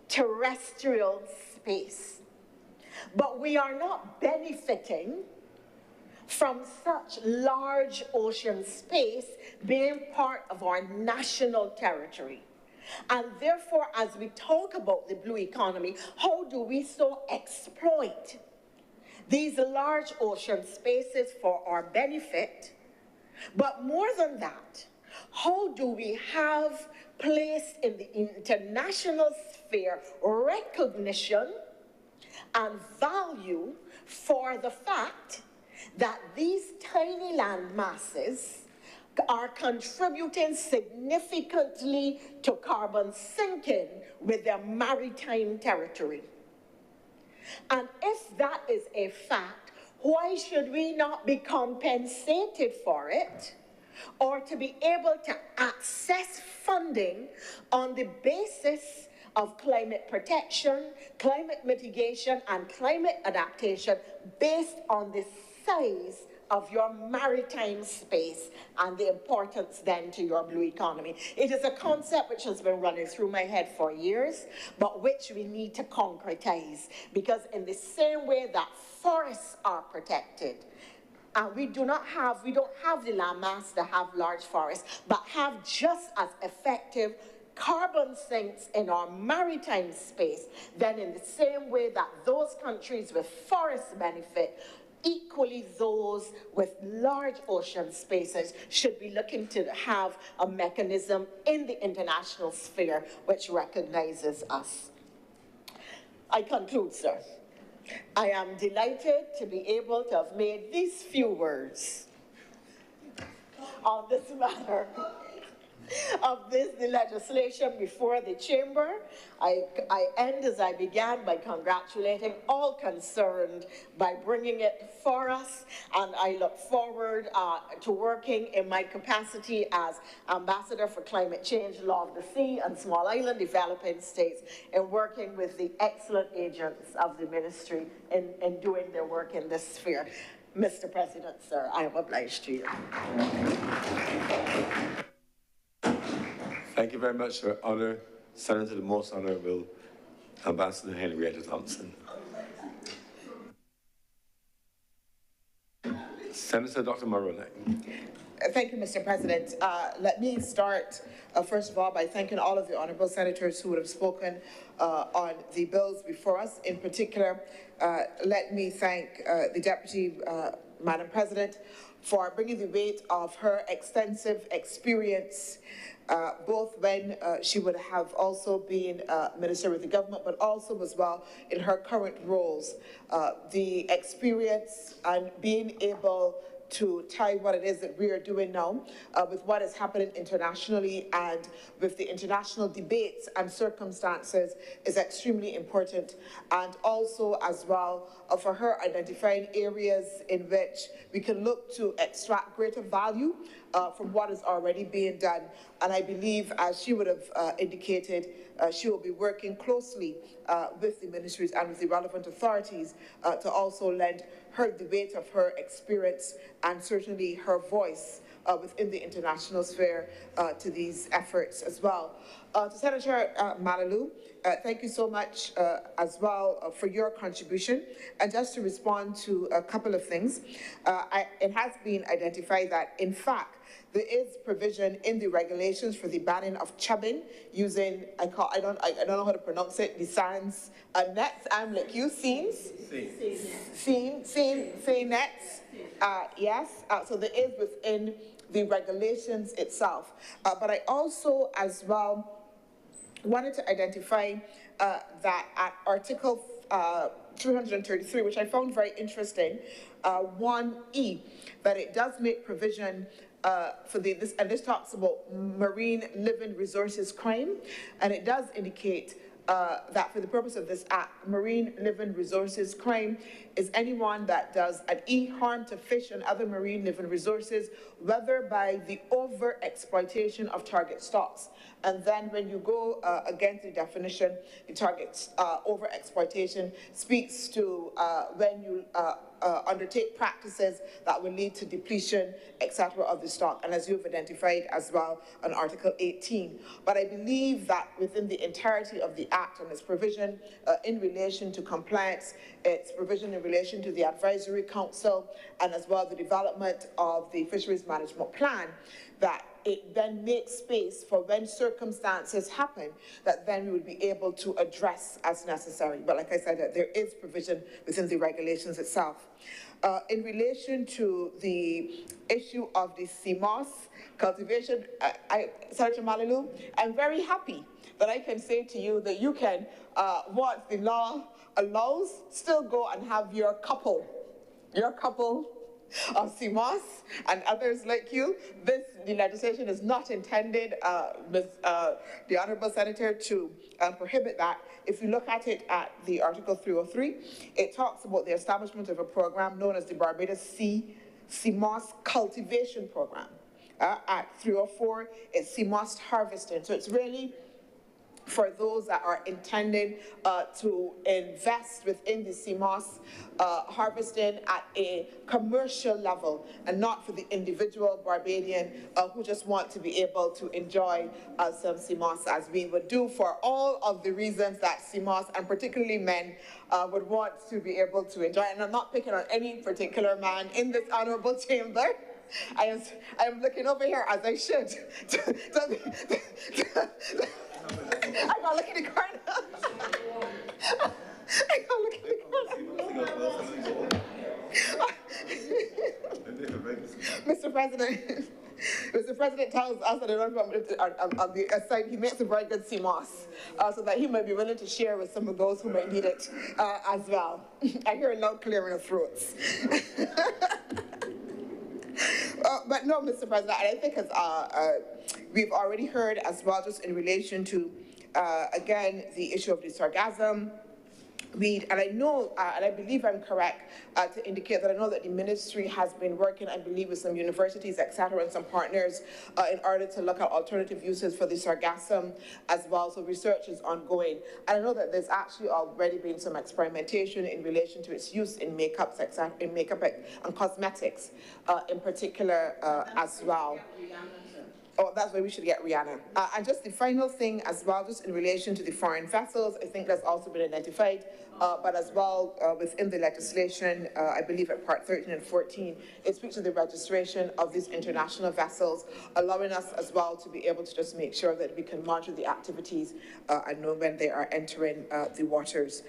terrestrial space. But we are not benefiting from such large ocean space being part of our national territory. And therefore, as we talk about the blue economy, how do we so exploit these large ocean spaces for our benefit? But more than that, how do we have placed in the international sphere recognition and value for the fact that these tiny land masses are contributing significantly to carbon sinking with their maritime territory? And if that is a fact, why should we not be compensated for it, or to be able to access funding on the basis of climate protection, climate mitigation, and climate adaptation based on the size of your maritime space and the importance then to your blue economy? It is a concept which has been running through my head for years, but which we need to concretize, because in the same way that forests are protected, and we don't have the land mass to have large forests, but have just as effective carbon sinks in our maritime space, then in the same way that those countries with forests benefit, equally those with large ocean spaces should be looking to have a mechanism in the international sphere which recognizes us. I conclude, sir. I am delighted to be able to have made these few words on this matter of the legislation before the chamber. I end as I began by congratulating all concerned by bringing it for us, and I look forward to working in my capacity as Ambassador for Climate Change, Law of the Sea, and Small Island Developing States, in working with the excellent agents of the ministry in doing their work in this sphere. Mr. President, sir, I am obliged to you. Thank you very much, Sir. Honor, Senator, the Most Honorable Ambassador Henrietta Thompson. Senator Dr. Moroni. Thank you, Mr. President. Let me start, first of all, by thanking all of the honourable senators who would have spoken on the bills before us. In particular, let me thank the Deputy Madam President for bringing the weight of her extensive experience, both when she would have also been Minister with the government, but also as well in her current roles. The experience and being able to tie what it is that we are doing now with what is happening internationally and with the international debates and circumstances is extremely important. And also as well for her identifying areas in which we can look to to extract greater value from what is already being done. And I believe, as she would have indicated, she will be working closely with the ministries and with the relevant authorities to also lend her the weight of her experience and certainly her voice within the international sphere to these efforts as well. To Senator Mallalieu, thank you so much as well for your contribution. And just to respond to a couple of things, it has been identified that, in fact, there is provision in the regulations for the banning of chubbing using, I don't know how to pronounce it, the sans nets. I'm like you, scenes? Scene nets. Yes, so there is within the regulations itself. But I also, as well, wanted to identify that at Article 333, which I found very interesting, 1E, that it does make provision for this, and this talks about marine living resources crime, and it does indicate that for the purpose of this act, marine living resources crime is anyone that does an harm to fish and other marine living resources, whether by the over-exploitation of target stocks. And then when you go against the definition, the target over-exploitation speaks to when you undertake practices that will lead to depletion, etc., of the stock, and as you've identified as well on Article 18. But I believe that within the entirety of the Act and its provision in relation to compliance, its provision in relation to the Advisory Council, and as well the development of the Fisheries Management Plan, that it then makes space for when circumstances happen that then we will be able to address as necessary. But like I said, there is provision within the regulations itself. In relation to the issue of the CMOS cultivation, Senator Mallalieu, I'm very happy that I can say to you that you can, what the law allows, still go and have your couple of CMOS and others like you. The legislation is not intended, the Honourable Senator, to prohibit that. If you look at it at the Article 303, it talks about the establishment of a program known as the Barbados CMOS Cultivation Program. At 304, it's CMOS harvesting. So it's really for those that are intending to invest within the CMOS harvesting at a commercial level, and not for the individual Barbadian who just want to be able to enjoy some CMOS, as we would do for all of the reasons that CMOS, and particularly men, would want to be able to enjoy. And I'm not picking on any particular man in this honourable chamber. I am looking over here, as I should. I gotta look in the corner. I gotta look in the corner. Mr. President, Mr. President tells us that on the side he makes a very good CMOS, so that he might be willing to share with some of those who might need it as well. I hear a loud clearing of throats. But no, Mr. President, I think as we've already heard as well, just in relation to, again, the issue of the sargassum weed, and I know, and I believe I'm correct to indicate that I know that the ministry has been working, I believe, with some universities, etc., and some partners in order to look at alternative uses for the sargassum as well. So research is ongoing, and I know that there's actually already been some experimentation in relation to its use in makeup, and cosmetics, in particular, as well. Oh, that's where we should get Rihanna. And just the final thing as well, just in relation to the foreign vessels, I think that's also been identified, but as well within the legislation, I believe at Part 13 and 14, it speaks to the registration of these international vessels, allowing us as well to be able to just make sure that we can monitor the activities and know when they are entering the waters.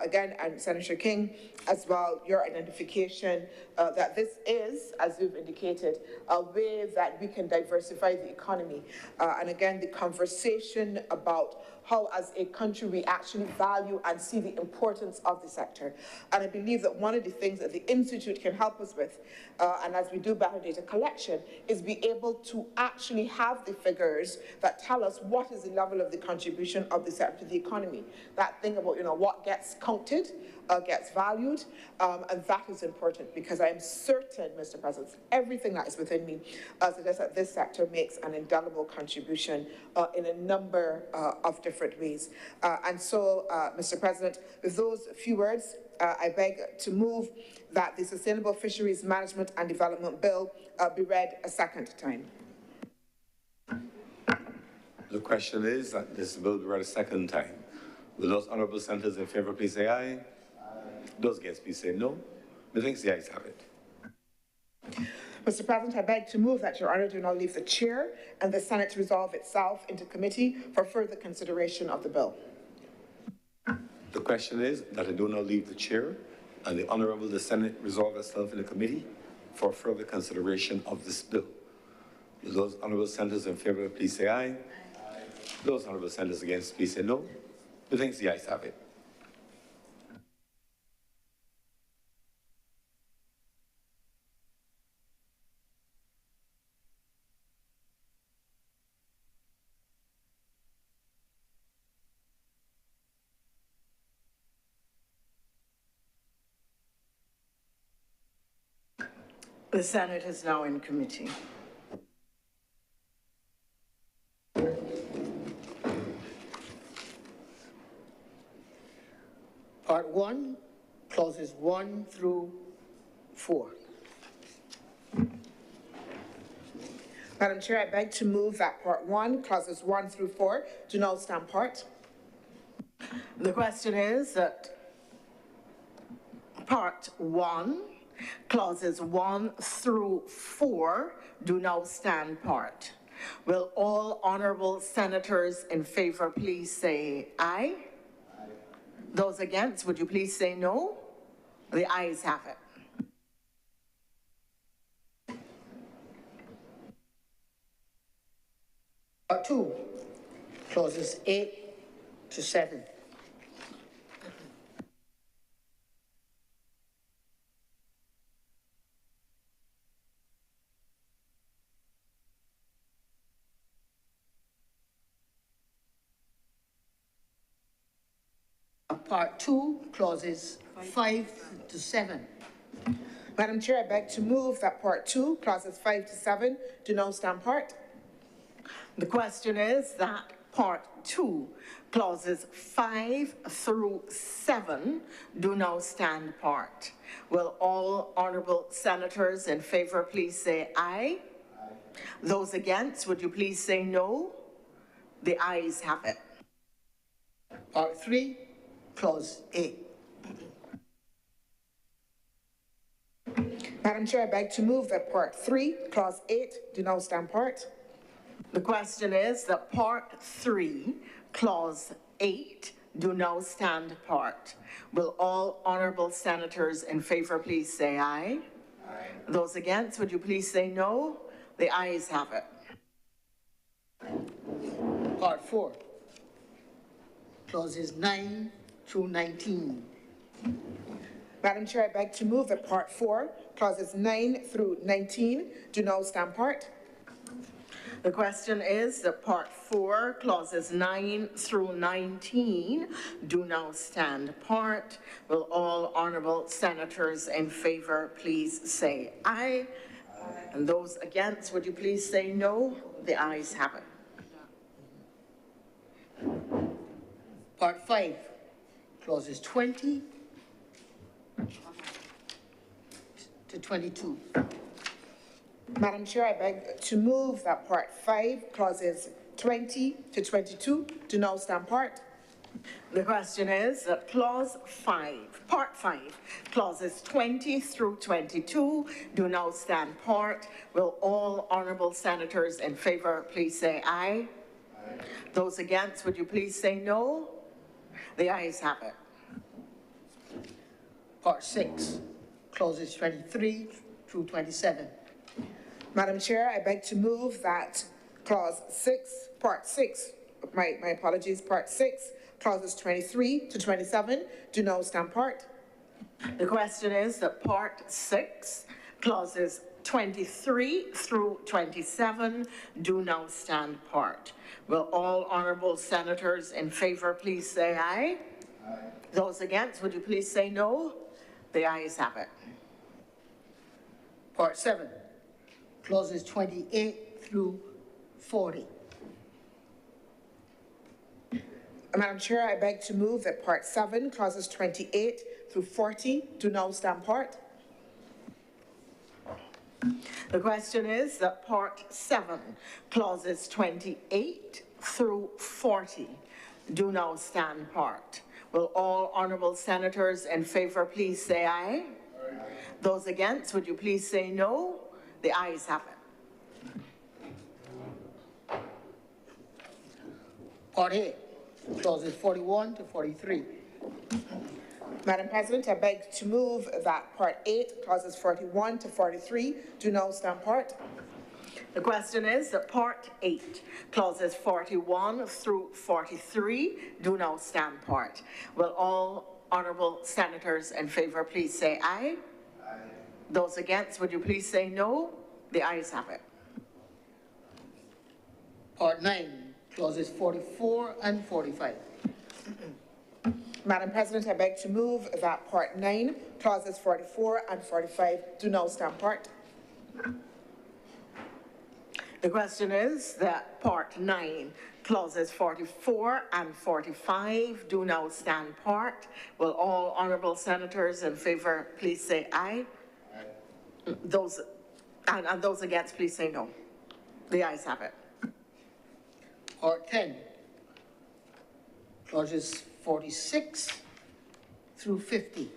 Again, and Senator King, as well, your identification that this is, as you've indicated, a way that we can diversify the economy. And again, the conversation about how as a country we actually value and see the importance of the sector. And I believe that one of the things that the Institute can help us with, and as we do better data collection, is be able to actually have the figures that tell us what is the level of the contribution of the sector to the economy. That thing about, what gets counted gets valued, and that is important because I am certain, Mr. President, everything that is within me suggests that this sector makes an indelible contribution in a number of different ways. And so, Mr. President, with those few words, I beg to move that the Sustainable Fisheries Management and Development Bill be read a second time. The question is that this bill be read a second time. Will those honourable senators in favour please say aye? Aye. Those against please say no. Methinks the ayes have it. Mr. President, I beg to move that Your Honour do now leave the chair and the Senate resolve itself into committee for further consideration of the bill. The question is that I do not leave the chair and the Senate resolve itself in the committee for further consideration of this bill. Will those honourable senators in favour please say aye? Aye. Those honourable senators against please say no. Methinks the ayes have it. The Senate is now in committee. Part 1, clauses 1 through 4. Madam Chair, I beg to move that Part 1, clauses 1 through 4, do now stand part. The question is that Part 1, clauses 1 through 4 do now stand part. Will all honourable senators in favour please say aye? Aye. Those against, would you please say no? The ayes have it. Part 2, clauses 8 to 7. Part 2, clauses 5 to 7. Madam Chair, I beg to move that Part 2, clauses 5 to 7, do now stand part. The question is that Part 2, clauses 5 through 7 do now stand part. Will all honourable senators in favour please say aye? Aye. Those against, would you please say no? The ayes have it. Part 3, clause 8. Madam Chair, I beg to move that Part 3, clause 8, do now stand part. The question is that Part 3, clause 8 do now stand part. Will all honourable senators in favour please say aye? Aye. Those against, would you please say no? The ayes have it. Part 4, clauses 9 through 19. Madam Chair, I beg to move that Part 4, clauses 9 through 19, do now stand part. The question is that Part 4, clauses 9 through 19 do now stand part. Will all honourable senators in favour please say aye? Aye. And those against, would you please say no? The ayes have it. Part 5, clauses 20 to 22. Madam Chair, I beg to move that Part 5, clauses 20 to 22, do now stand part. The question is that Part 5, clauses 20 through 22 do now stand part. Will all honourable senators in favour please say aye? Aye. Those against, would you please say no? The ayes have it. Part 6, clauses 23 through 27. Madam Chair, I beg to move that Part 6, Part 6, clauses 23 to 27 do now stand part. The question is that Part 6, clauses 23 through 27 do now stand part. Will all honourable senators in favour please say aye? Aye. Those against, would you please say no? The ayes have it. Part 7, clauses 28 through 40. Madam Chair, I beg to move that Part 7, clauses 28 through 40 do now stand part. The question is that Part 7, clauses 28 through 40 do now stand part. Will all honourable senators in favour please say aye? Aye. Those against, would you please say no? The ayes have it. Part 8, clauses 41 to 43. Madam President, I beg to move that Part 8, clauses 41 to 43 do now stand part. The question is that Part 8, clauses 41 through 43 do now stand part. Will all honourable senators in favour please say aye? Aye. Those against, would you please say no? The ayes have it. Part 9, clauses 44 and 45. Madam President, I beg to move that Part 9, clauses 44 and 45 do now stand part. The question is that Part 9, clauses 44 and 45 do now stand part. Will all honourable senators in favour please say aye? Aye. Those against, please say no. The ayes have it. Part 10, clauses 46 through 50.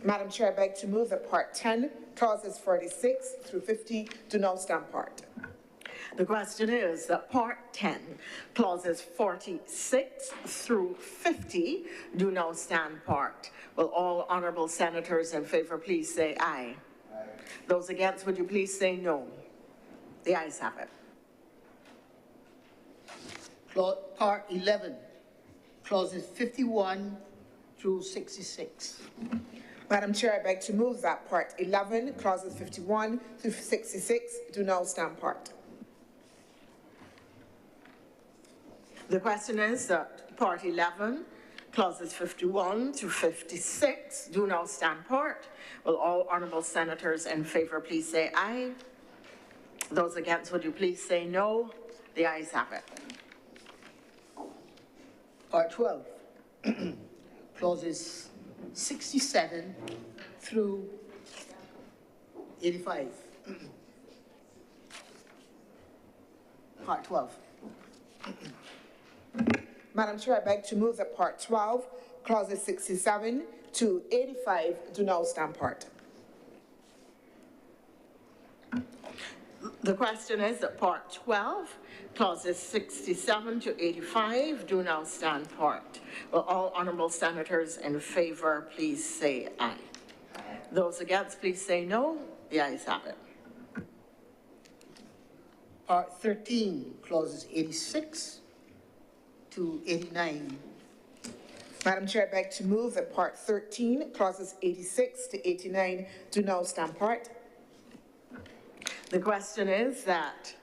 Madam Chair, I beg to move that Part 10, clauses 46 through 50 do now stand part. The question is that Part 10, clauses 46 through 50 do now stand part. Will all honourable senators in favour please say aye? Aye. Those against, would you please say no? The ayes have it. Part 11, clauses 51 through 66. Madam Chair, I beg to move that Part 11, clauses 51 through 66 do now stand part. The question is that Part 11, clauses 51 to 56 do now stand part. Will all honourable senators in favour please say aye? Those against, would you please say no? The ayes have it. Part 12, clauses 67 through 85. Part 12. Madam Chair, I beg to move that Part 12, clauses 67 to 85 do now stand part. The question is that Part 12, clauses 67 to 85 do now stand part. Will all honourable senators in favour please say aye? Aye. Those against, please say no. The ayes have it. Part 13, clauses 86 to 89. Madam Chair, I beg to move that Part 13, clauses 86 to 89 do now stand part. The question is that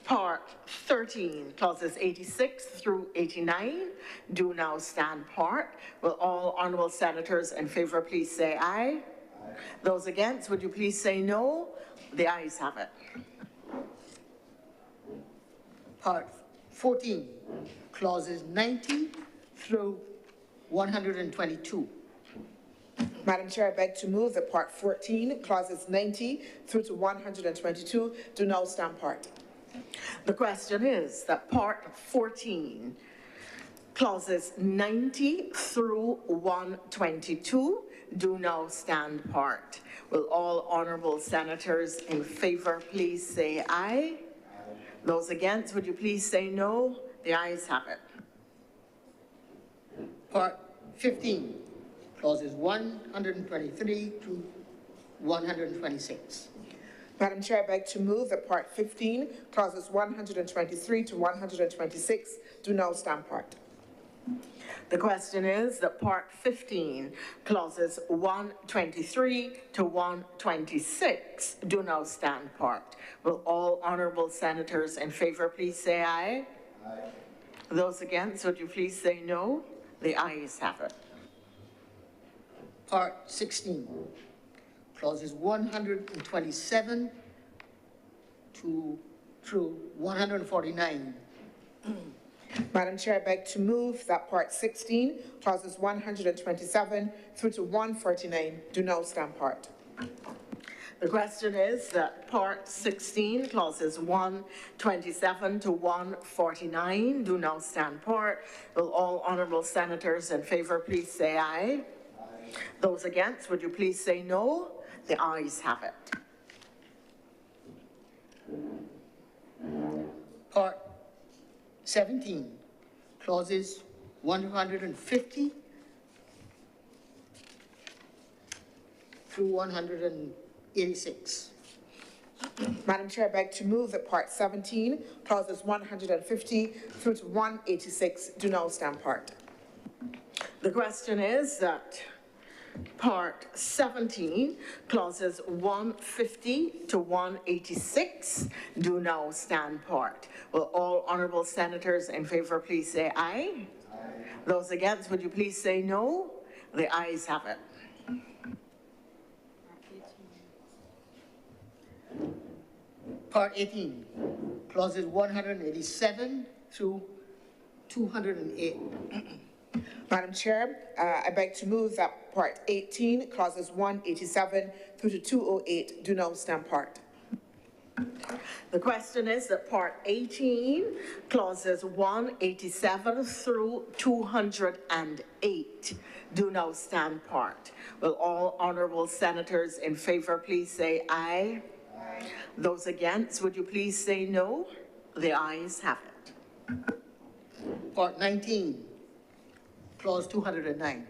Part 13, clauses 86 through 89 do now stand part. Will all honourable senators in favour please say aye? Aye. Those against, would you please say no? The ayes have it. Part 14, clauses 90 through 122. Madam Chair, I beg to move that Part 14, clauses 90 through to 122 do now stand part. The question is that Part 14, clauses 90 through 122 do now stand part. Will all honourable senators in favour please say aye? Aye. Those against, would you please say no? The ayes have it. Part 15, clauses 123 to 126. Madam Chair, I beg to move that Part 15, clauses 123 to 126 do now stand part. The question is that Part 15, clauses 123 to 126 do now stand part. Will all honourable senators in favour please say aye? Aye. Those against, would you please say no? The ayes have it. Part 16, clauses 127 through 149. Madam Chair, I beg to move that Part 16, clauses 127 through to 149 do now stand part. The question is that Part 16, clauses 127 to 149 do now stand part. Will all honourable senators in favour please say aye? Aye. Those against, would you please say no? The ayes have it. Part 17, clauses 150 through 186. Madam Chair, I beg to move that Part 17, clauses 150 through to 186 do now stand part. The question is that Part 17, clauses 150 to 186 do now stand part. Will all honourable senators in favour please say aye? Aye. Those against, would you please say no? The ayes have it. Part 18, clauses 187 through 208. Madam Chair, I beg to move that Part 18, clauses 187 through to 208 do now stand part. The question is that Part 18, clauses 187 through 208 do now stand part. Will all honourable senators in favour please say aye? Aye. Those against, would you please say no? The ayes have it. Part 19, clause 209.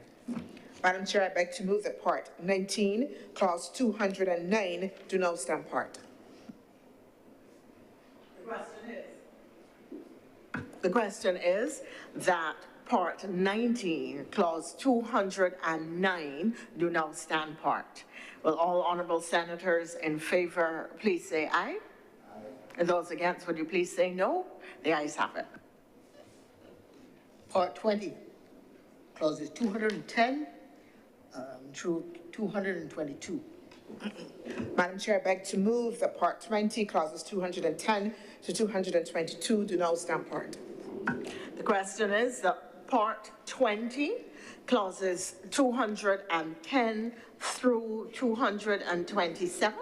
Madam Chair, I beg to move that Part 19, clause 209 do now stand part. The question is that Part 19, clause 209 do now stand part. Will all honourable senators in favour please say aye? Aye. And those against, would you please say no? The ayes have it. Part 20, clauses 210 through 222. Madam Chair, I beg to move that Part 20, clauses 210 to 222 do now stand part. The question is that Part 20, clauses 210 through 227,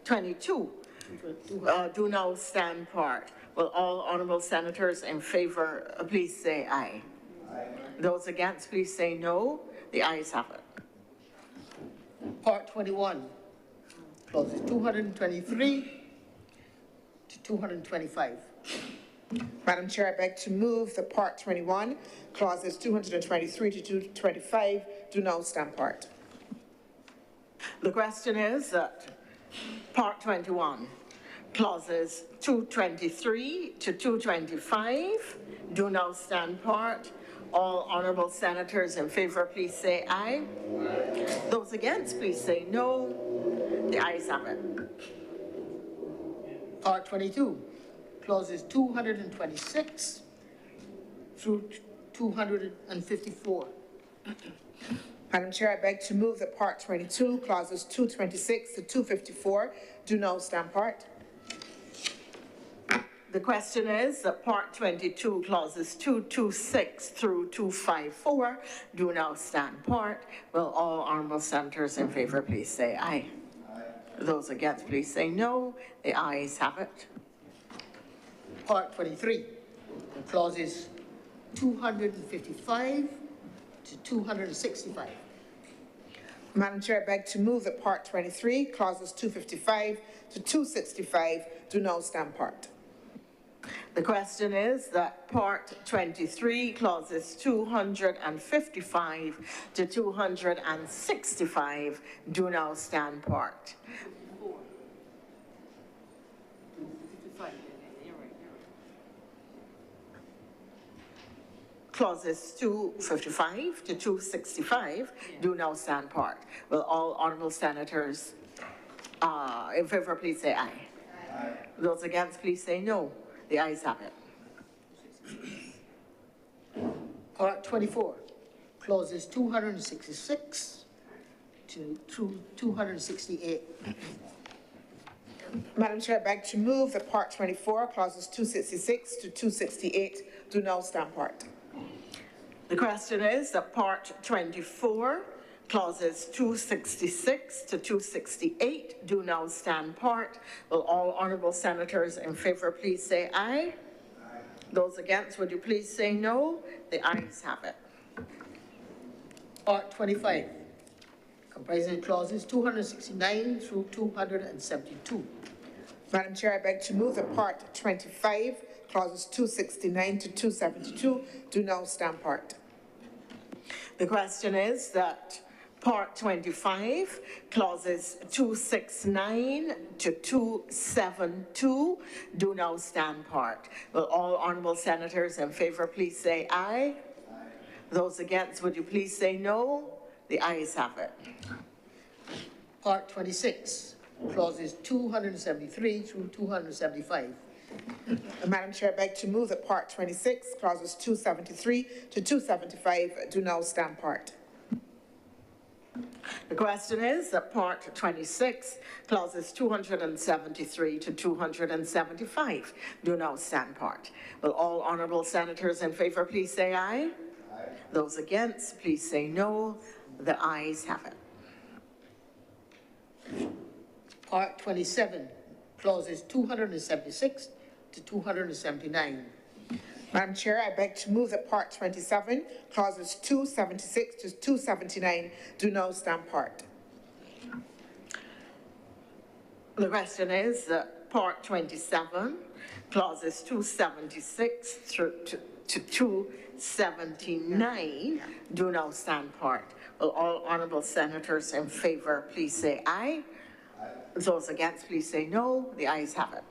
22, do now stand part. Will all honourable senators in favour please say aye? Aye. Those against, please say no. The ayes have it. Part 21, clauses 223 to 225. Madam Chair, I beg to move that Part 21, clauses 223 to 225 do now stand part. The question is that Part 21, clauses 223 to 225 do now stand part. All honourable senators in favour please say aye. Aye. Those against please say no. The ayes have it. Part 22, clauses 226 through 254. Madam Chair, I beg to move that Part 22, clauses 226 to 254 do now stand part. The question is that Part 22, clauses 226 through 254 do now stand part. Will all honourable senators in favour please say aye? Aye. Those against please say no. The ayes have it. Part 23, clauses 255 to 265. Madam Chair, I beg to move that Part 23, clauses 255 to 265 do now stand part. The question is that Part 23, clauses 255 to 265 do now stand part. Clauses 255 to 265 do now stand part. Will all honourable senators in favour please say aye? Aye. Those against please say no. The ayes have it. Part 24, clauses 266 to 268. Madam Chair, I beg to move that Part 24, clauses 266 to 268 do now stand part. The question is that Part 24, clauses 266 to 268 do now stand part. Will all honourable senators in favour please say aye? Aye. Those against, would you please say no? The ayes have it. Part 25, comprising clauses 269 through 272. Madam Chair, I beg to move that Part 25, clauses 269 to 272 do now stand part. The question is that Part 25, clauses 269 to 272 do now stand part. Will all honourable senators in favour please say aye? Aye. Those against, would you please say no? The ayes have it. Part 26, clauses 273 through 275. Madam Chair, I beg to move that Part 26, clauses 273 to 275 do now stand part. The question is that Part 26, clauses 273 to 275 do now stand part. Will all honourable senators in favour please say aye? Aye. Those against, please say no. The ayes have it. Part 27, clauses 276 to 279. Madam Chair, I beg to move that Part 27, clauses 276 to 279 do now stand part. The question is that Part 27, clauses 276 through to 279 do now stand part. Will all honourable senators in favour please say aye? Aye. Those against, please say no. The ayes have it.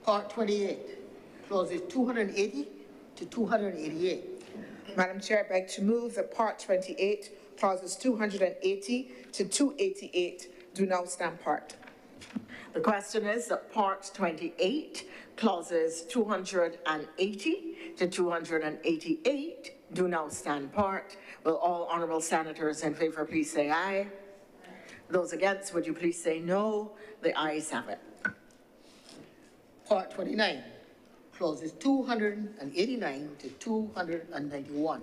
Part 28, clauses 280 to 288. Madam Chair, I beg to move that Part 28, clauses 280 to 288 do now stand part. The question is that Part 28, clauses 280 to 288 do now stand part. Will all honourable senators in favour please say aye? Aye. Those against, would you please say no? The ayes have it. Part 29, clauses 289 to 291.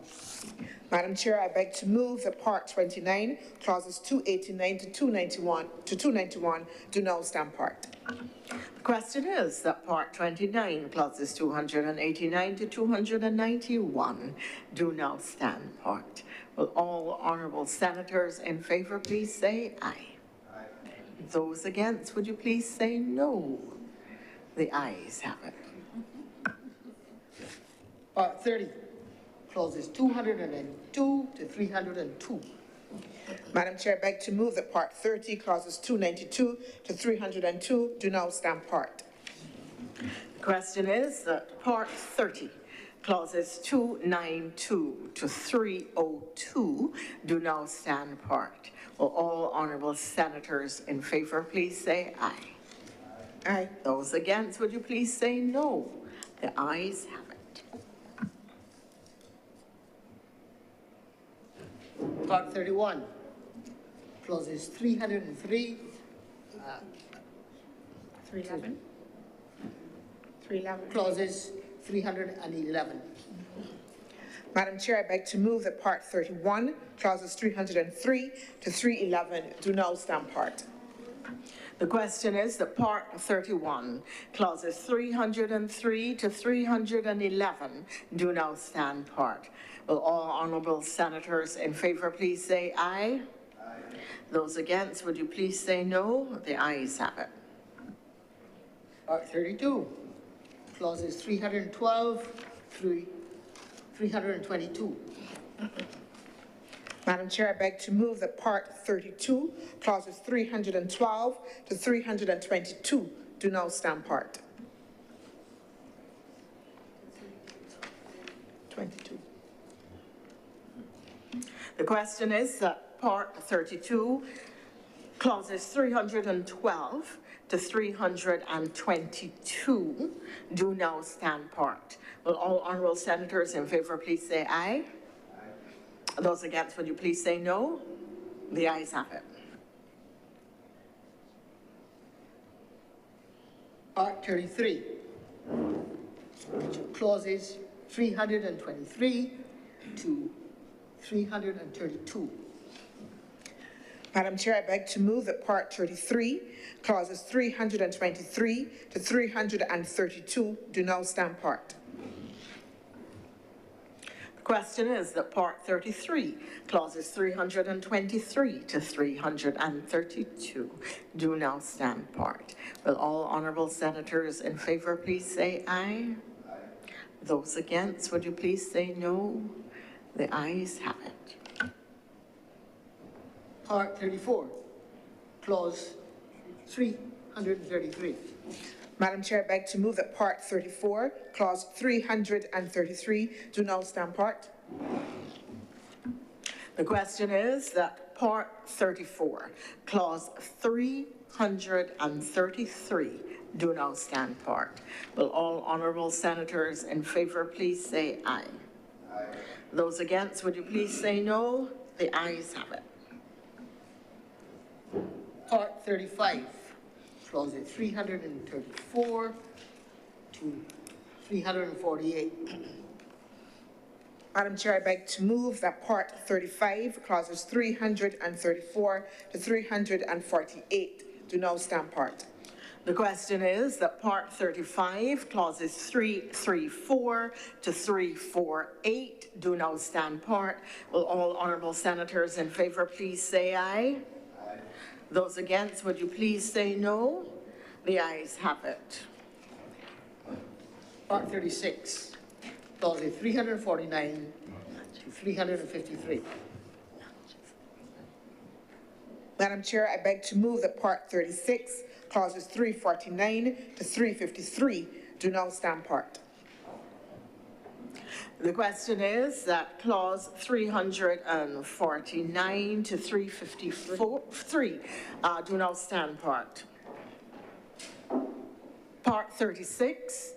Madam Chair, I beg to move that Part 29, clauses 289 to 291 do now stand part. The question is that Part 29, clauses 289 to 291 do now stand part. Will all honourable senators in favour please say aye? Aye. Those against, would you please say no? The ayes have it. Part 30, clauses 202 to 302. Madam Chair, I beg to move that Part 30, clauses 292 to 302 do now stand part. The question is that Part 30, clauses 292 to 302 do now stand part. Will all honourable senators in favour please say aye? Aye. Those against, would you please say no? The ayes have it. Part 31, clauses 303. 311. 311. Clauses 311. Madam Chair, I beg to move that Part 31, clauses 303 to 311 do now stand part. The question is that Part 31, clauses 303 to 311 do now stand part. Will all honourable senators in favour please say aye? Aye. Those against, would you please say no? The ayes have it. Part 32, clauses 312 through 322. Madam Chair, I beg to move that Part 32, clauses 312 to 322 do now stand part. 22. The question is that Part 32, Clauses 312 to 322 do now stand part. Will all honorable senators in favor please say aye? Aye. Those against, would you please say no? The ayes have it. Part 33, which are clauses 323 to 332. Madam Chair, I beg to move that Part 33, clauses 323 to 332 do now stand part. The question is that Part 33, clauses 323 to 332 do now stand part. Will all honorable senators in favor please say aye? Aye. Those against, would you please say no? The ayes have it. Part 34, clause 333. Madam Chair, I beg to move that Part 34, clause 333 do now stand part. The question is that Part 34, clause 333 do now stand part. Will all honorable senators in favor please say aye? Aye. Those against, would you please say no? The ayes have it. Part 35, clauses 334 to 348. Madam Chair, I beg to move that Part 35, clauses 334 to 348 do now stand part. The question is that Part 35, clauses 334 to 348 do now stand part. Will all honorable senators in favor please say aye? Aye. Those against, would you please say no? The ayes have it. Part 36, clauses 349 to 353. Madam Chair, I beg to move that Part 36, clauses 349 to 353 do now stand part. The question is that clause 349 to 353 do now stand part. Part 36,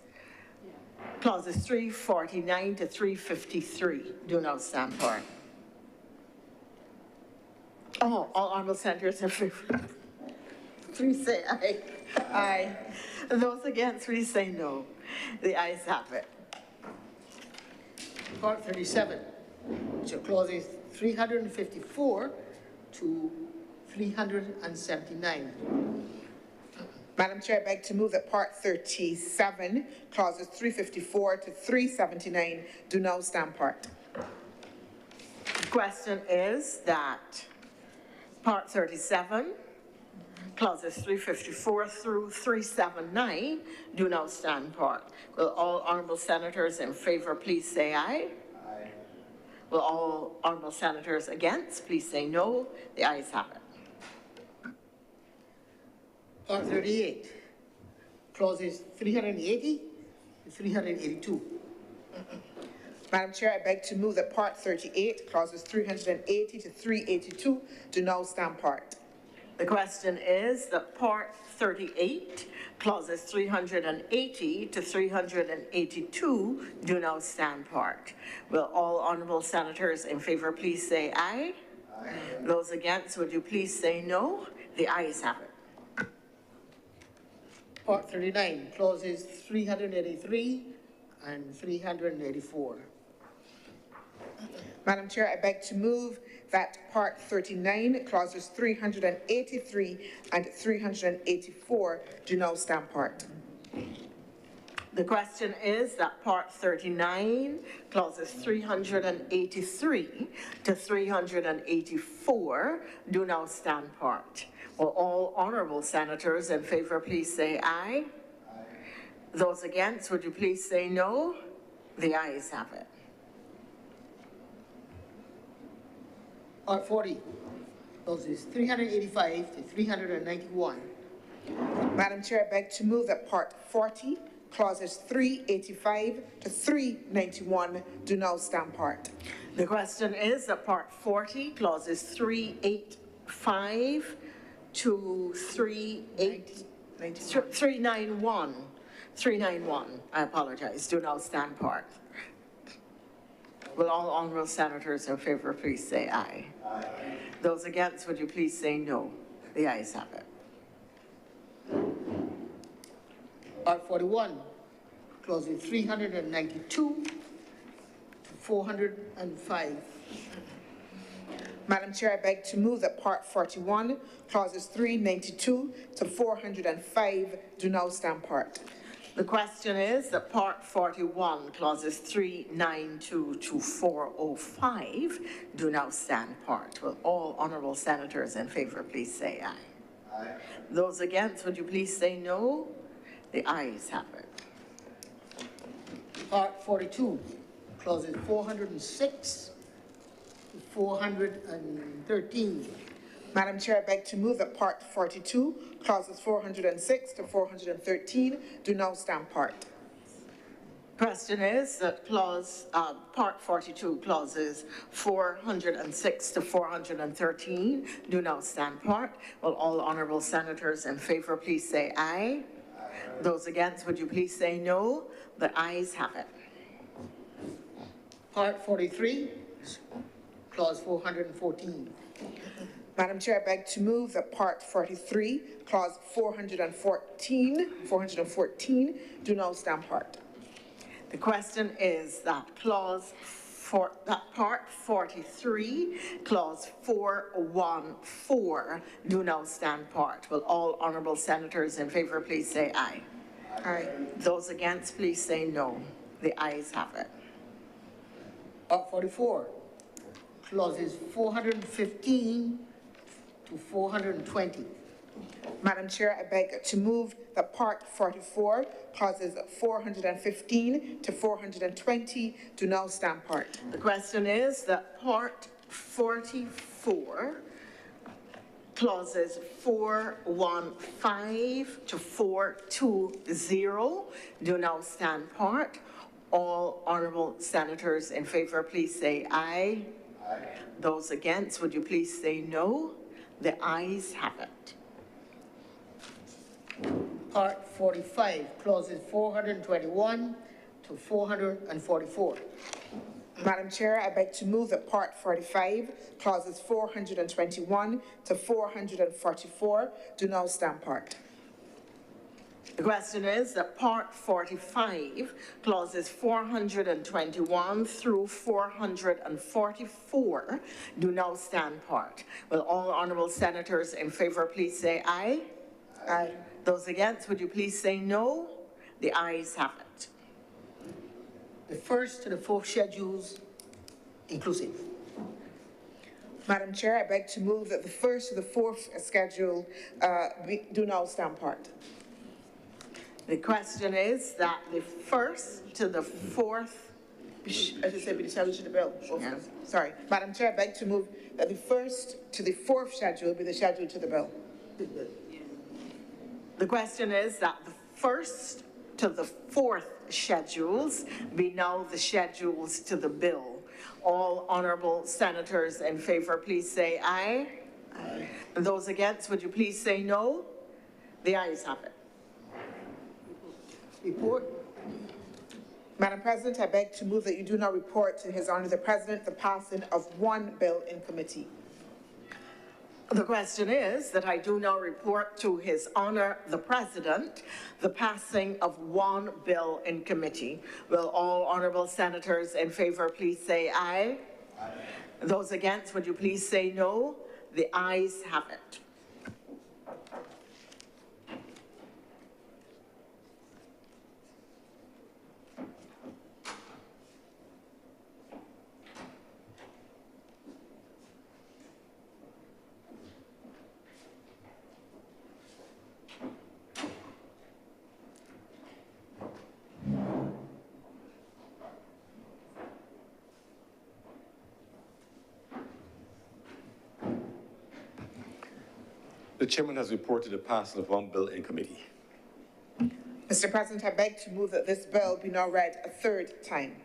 clauses 349 to 353 do now stand part. Oh, all honorable senators in favor. Please say aye. Aye. Those against, please say no. The ayes have it. Part 37, which are clauses 354 to 379. Madam Chair, I beg to move that Part 37, clauses 354 to 379 do now stand part. The question is that Part 37, clauses 354 through 379 do now stand part. Will all honorable senators in favor please say aye? Aye. Will all honorable senators against please say no? The ayes have it. Part 38, clauses 380 to 382. Madam Chair, I beg to move that Part 38, clauses 380 to 382 do now stand part. The question is that Part 38, clauses 380 to 382 do now stand part. Will all honorable senators in favor please say aye? Aye. Those against, would you please say no? The ayes have it. Part 39, clauses 383 and 384. Madam Chair, I beg to move that Part 39, clauses 383 and 384 do now stand part. The question is that Part 39, clauses 383 to 384 do now stand part. Will all honorable senators in favor please say aye? Aye. Those against, would you please say no? The ayes have it. Part 40, clauses 385 to 391. Madam Chair, I beg to move that Part 40, clauses 385 to 391 do now stand part. The question is that Part 40, clauses 385 to 391. 391, I apologize, do now stand part. Will all honorable senators in favor please say aye? Aye. Those against, would you please say no? The ayes have it. Part 41, clauses 392 to 405. Madam Chair, I beg to move that Part 41, clauses 392 to 405 do now stand part. The question is that Part 41, clauses 392 to 405 do now stand part. Will all honorable senators in favor please say aye? Aye. Those against, would you please say no? The ayes have it. Part 42, clauses 406 to 413. Madam Chair, I beg to move that Part 42, clauses 406 to 413 do now stand part. Question is that Part 42, clauses 406 to 413 do now stand part. Will all honorable senators in favor please say aye? Aye. Those against, would you please say no? The ayes have it. Part 43, clause 414. Madam Chair, I beg to move that Part 43, clause 414 do now stand part. The question is that Part 43, clause 414 do now stand part. Will all honorable senators in favor please say aye? Aye. Those against, please say no. The ayes have it. Part 44, clauses 415 to 420. Madam Chair, I beg to move that Part 44, clauses 415 to 420 do now stand part. The question is that Part 44, clauses 415 to 420 do now stand part. All honorable senators in favor, please say aye. Aye. Those against, would you please say no? The ayes have it. Part 45, clauses 421 to 444. Madam Chair, I beg to move that Part 45, clauses 421 to 444 do now stand part. The question is that Part 45, clauses 421 through 444 do now stand part. Will all honorable senators in favor please say aye? Aye. Those against, would you please say no? The ayes have it. The first to the fourth schedules inclusive. Madam Chair, I beg to move that the first to the fourth schedule do now stand part. The question is that the first to the fourth. I should say be the schedule to the bill. Yeah. Sorry. Madam Chair, I beg to move that the first to the fourth schedule be the schedule to the bill. The question is that the first to the fourth schedules be now the schedules to the bill. All honorable senators in favor, please say aye. Aye. Those against, would you please say no? The ayes have it. Report. Madam President, I beg to move that you do not report to His Honor the President the passing of one bill in committee. The question is that I do now report to His Honor the President the passing of one bill in committee. Will all honorable senators in favor please say aye? Aye. Those against, would you please say no? The ayes have it. The chairman has reported the passing of one bill in committee. Mr. President, I beg to move that this bill be now read a third time.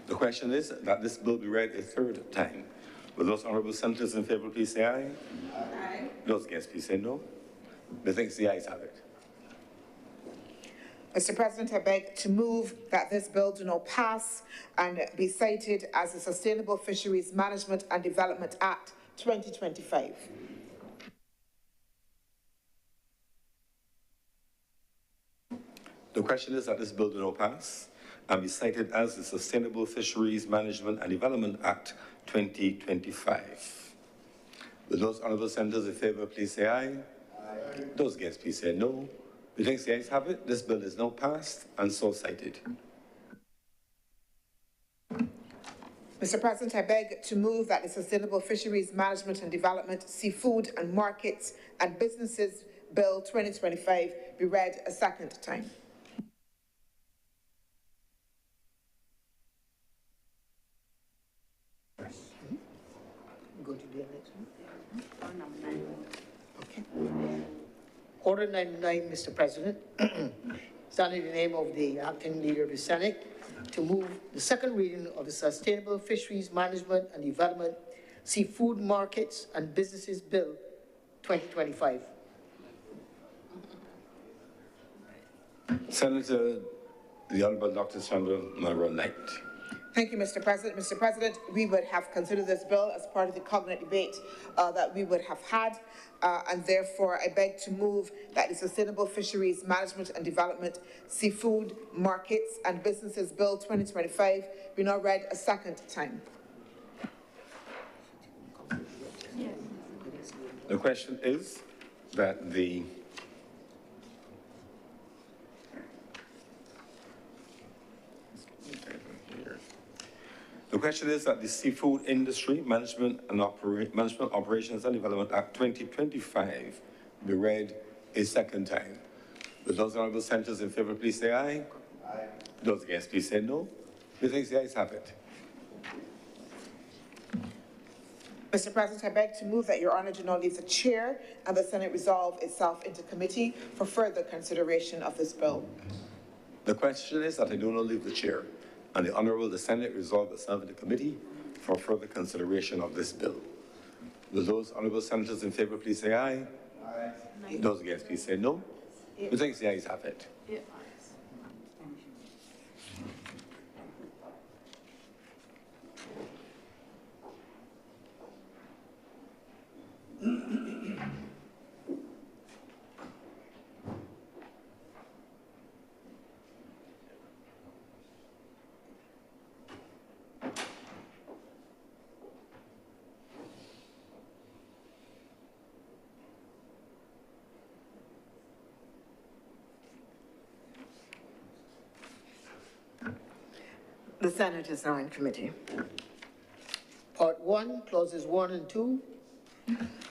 The question is that this bill be read a third time. Will those honorable senators in favor please say aye? Aye. Those against please say no. Methinks the ayes have it. Mr. President, I beg to move that this bill do not pass and be cited as the Sustainable Fisheries Management and Development Act 2025. The question is that this bill do not pass and be cited as the Sustainable Fisheries Management and Development Act 2025. Will those honorable senators in favor please say aye? Aye. Those against please say no. Methinks the ayes have it. This bill is now passed and so cited. Mr. President, I beg to move that the Sustainable Fisheries Management and Development, Seafood and Markets and Businesses Bill 2025 be read a second time. Go to the next one. Okay. Order 99, Mr. President, standing in the name of the acting leader of the Senate, to move the second reading of the Sustainable Fisheries Management and Development, Seafood Markets and Businesses Bill 2025. Senator, the Honorable Dr. Sandra Monroe Knight. Thank you, Mr. President. Mr. President, we would have considered this bill as part of the covenant debate that we would have had, and therefore I beg to move that the Sustainable Fisheries Management and Development, Seafood Markets and Businesses Bill 2025 be now read a second time. The question is that the Seafood Industry Management Operations and Development Act 2025 be read a second time. Will those honorable senators in favor please say aye? Aye. Those against please say no. Methinks the ayes have it. Mr. President, I beg to move that Your Honour do not leave the chair and the Senate resolve itself into committee for further consideration of this bill. The question is that I do not leave the chair and the Honourable the Senate resolve itself into committee for further consideration of this bill. Will those honourable senators in favour please say aye? Aye. Those against please say no. Methinks the ayes have it. The Senate is now in committee. Part 1, clauses 1 and 2.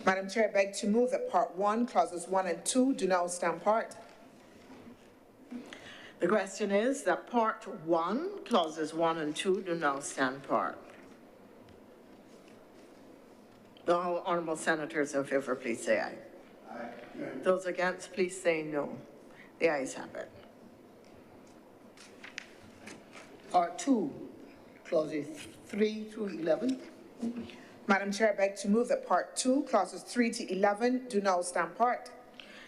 Madam Chair, I beg to move that Part 1, Clauses 1 and 2 do now stand part. The question is that Part 1, clauses 1 and 2 do now stand part. All honourable senators in favour, please say aye. Aye. Those against, please say no. The ayes have it. Part 2, clauses 3 through 11. Madam Chair, I beg to move that Part 2, Clauses 3 to 11 do now stand part.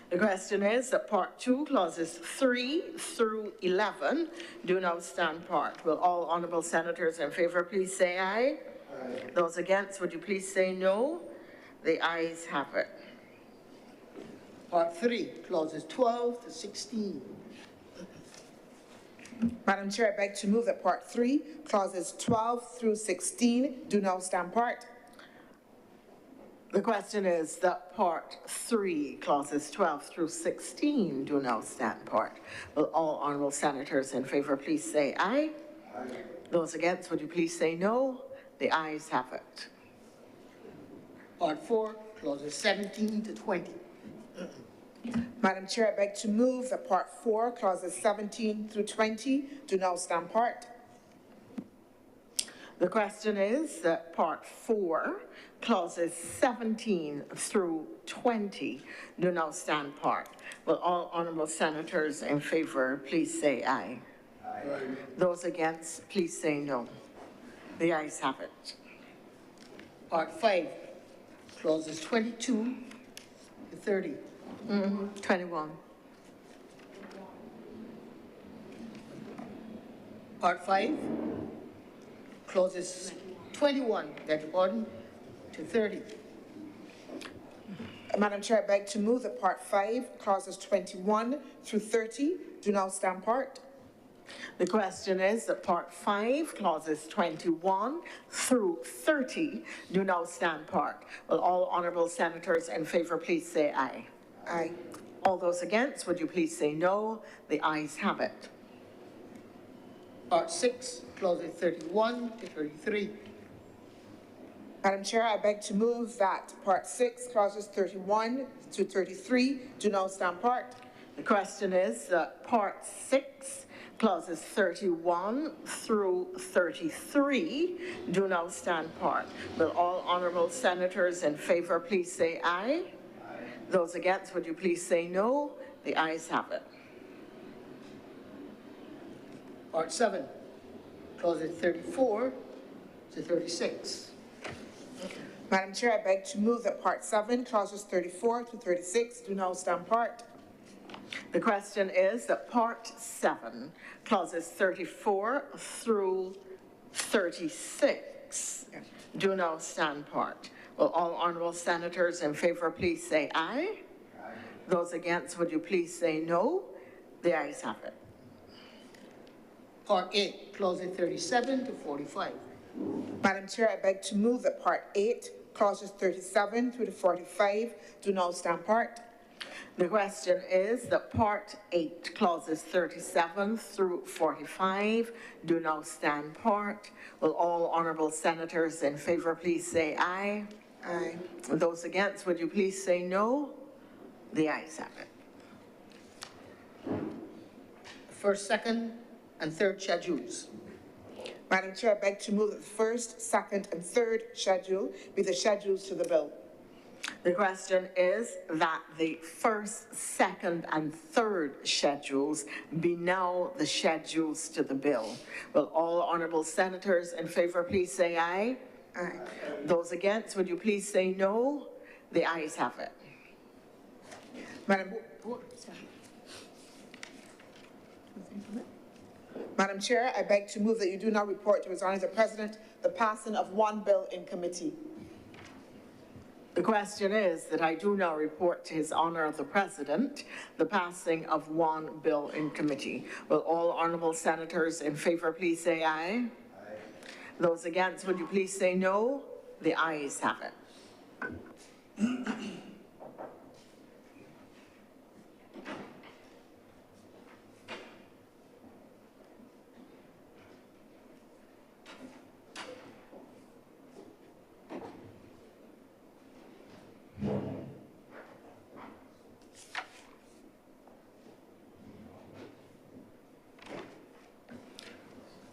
The question is that Part 2, clauses 3 through 11 do now stand part. Will all honourable senators in favour please say aye? Aye. Those against, would you please say no? The ayes have it. Part 3, clauses 12 to 16. Madam Chair, I beg to move that Part 3, Clauses 12 through 16 do now stand part. The question is that Part 3, clauses 12 through 16 do now stand part. Will all honourable senators in favour please say aye? Aye. Those against, would you please say no? The ayes have it. Part 4, clauses 17 to 20. Madam Chair, I beg to move that Part 4, Clauses 17 through 20 do now stand part. The question is that Part 4, clauses 17 through 20 do now stand part. Will all honourable senators in favour please say aye? Aye. Those against, please say no. The ayes have it. Part 5, clauses 22 to 30. 21. Part 5, clauses 21, beg your pardon, to 30. Madam Chair, I beg to move that Part 5, clauses 21 through 30 do now stand part. The question is that Part 5, clauses 21 through 30 do now stand part. Will all honourable senators in favour please say aye? Aye. All those against, would you please say no? The ayes have it. Part 6, clauses 31 to 33. Madam Chair, I beg to move that Part 6, clauses 31 to 33 do now stand part. The question is that Part 6, clauses 31 through 33 do now stand part. Will all honourable senators in favour please say aye? Aye. Those against, would you please say no? The ayes have it. Part 7, clauses 34 to 36. Madam Chair, I beg to move that Part 7, clauses 34 to 36 do now stand part. The question is that Part 7, clauses 34 through 36 do now stand part. Will all honourable senators in favour please say aye? Aye. Those against, would you please say no? The ayes have it. Part 8, clauses 37 to 45. Madam Chair, I beg to move that Part 8, clauses 37 through to 45 do now stand part. The question is that Part 8, clauses 37 through 45 do now stand part. Will all honourable senators in favour please say aye? Aye. Those against, would you please say no? The ayes have it. The first, second, and third schedules. Madam Chair, I beg to move that the first, second, and third schedule be the schedules to the bill. The question is that the first, second, and third schedules be now the schedules to the bill. Will all honourable senators in favour please say aye? Aye. Those against, would you please say no? The ayes have it. Madam Chair, I beg to move that you do now report to His Honour the President the passing of one bill in committee. The question is that I do now report to His Honour the President the passing of one bill in committee. Will all honourable senators in favour please say aye? Aye. Those against, would you please say no? The ayes have it.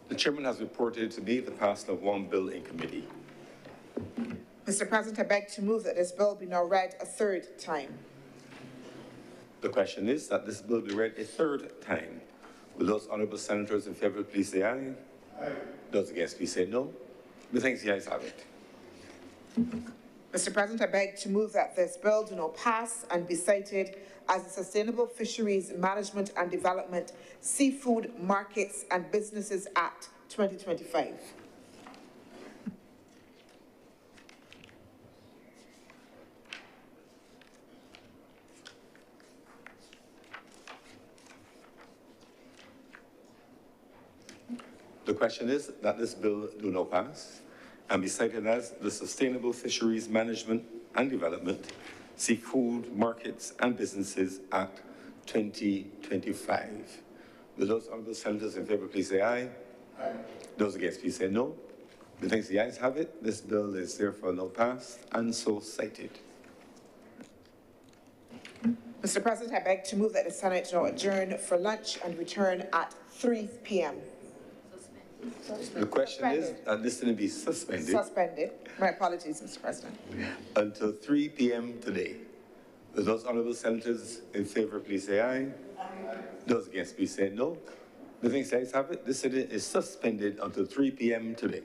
The chairman has reported to me the passing of one bill in committee. Mr. President, I beg to move that this bill be now read a third time. The question is that this bill be read a third time. Will those honourable senators in favour please say aye? Aye. Those against please say no. Methinks the ayes have it. Mr. President, I beg to move that this bill do not pass and be cited as the Sustainable Fisheries Management and Development Seafood Markets and Businesses Act 2025. The question is that this bill do not pass and be cited as the Sustainable Fisheries Management and Development Seafood Markets and Businesses Act 2025. Will those honourable senators in favour please say aye? Aye. Those against please say no. Methinks the ayes have it. This bill is therefore now passed and so cited. Mr. President, I beg to move that the Senate now adjourn for lunch and return at 3 p.m. The question is that this thing be suspended. Suspended. My apologies, Mr. President. Until 3 p.m. today. Will those honourable senators in favour please say aye? Aye. Those against please say no. Methinks the ayes have it. This sitting is suspended until 3 p.m. today.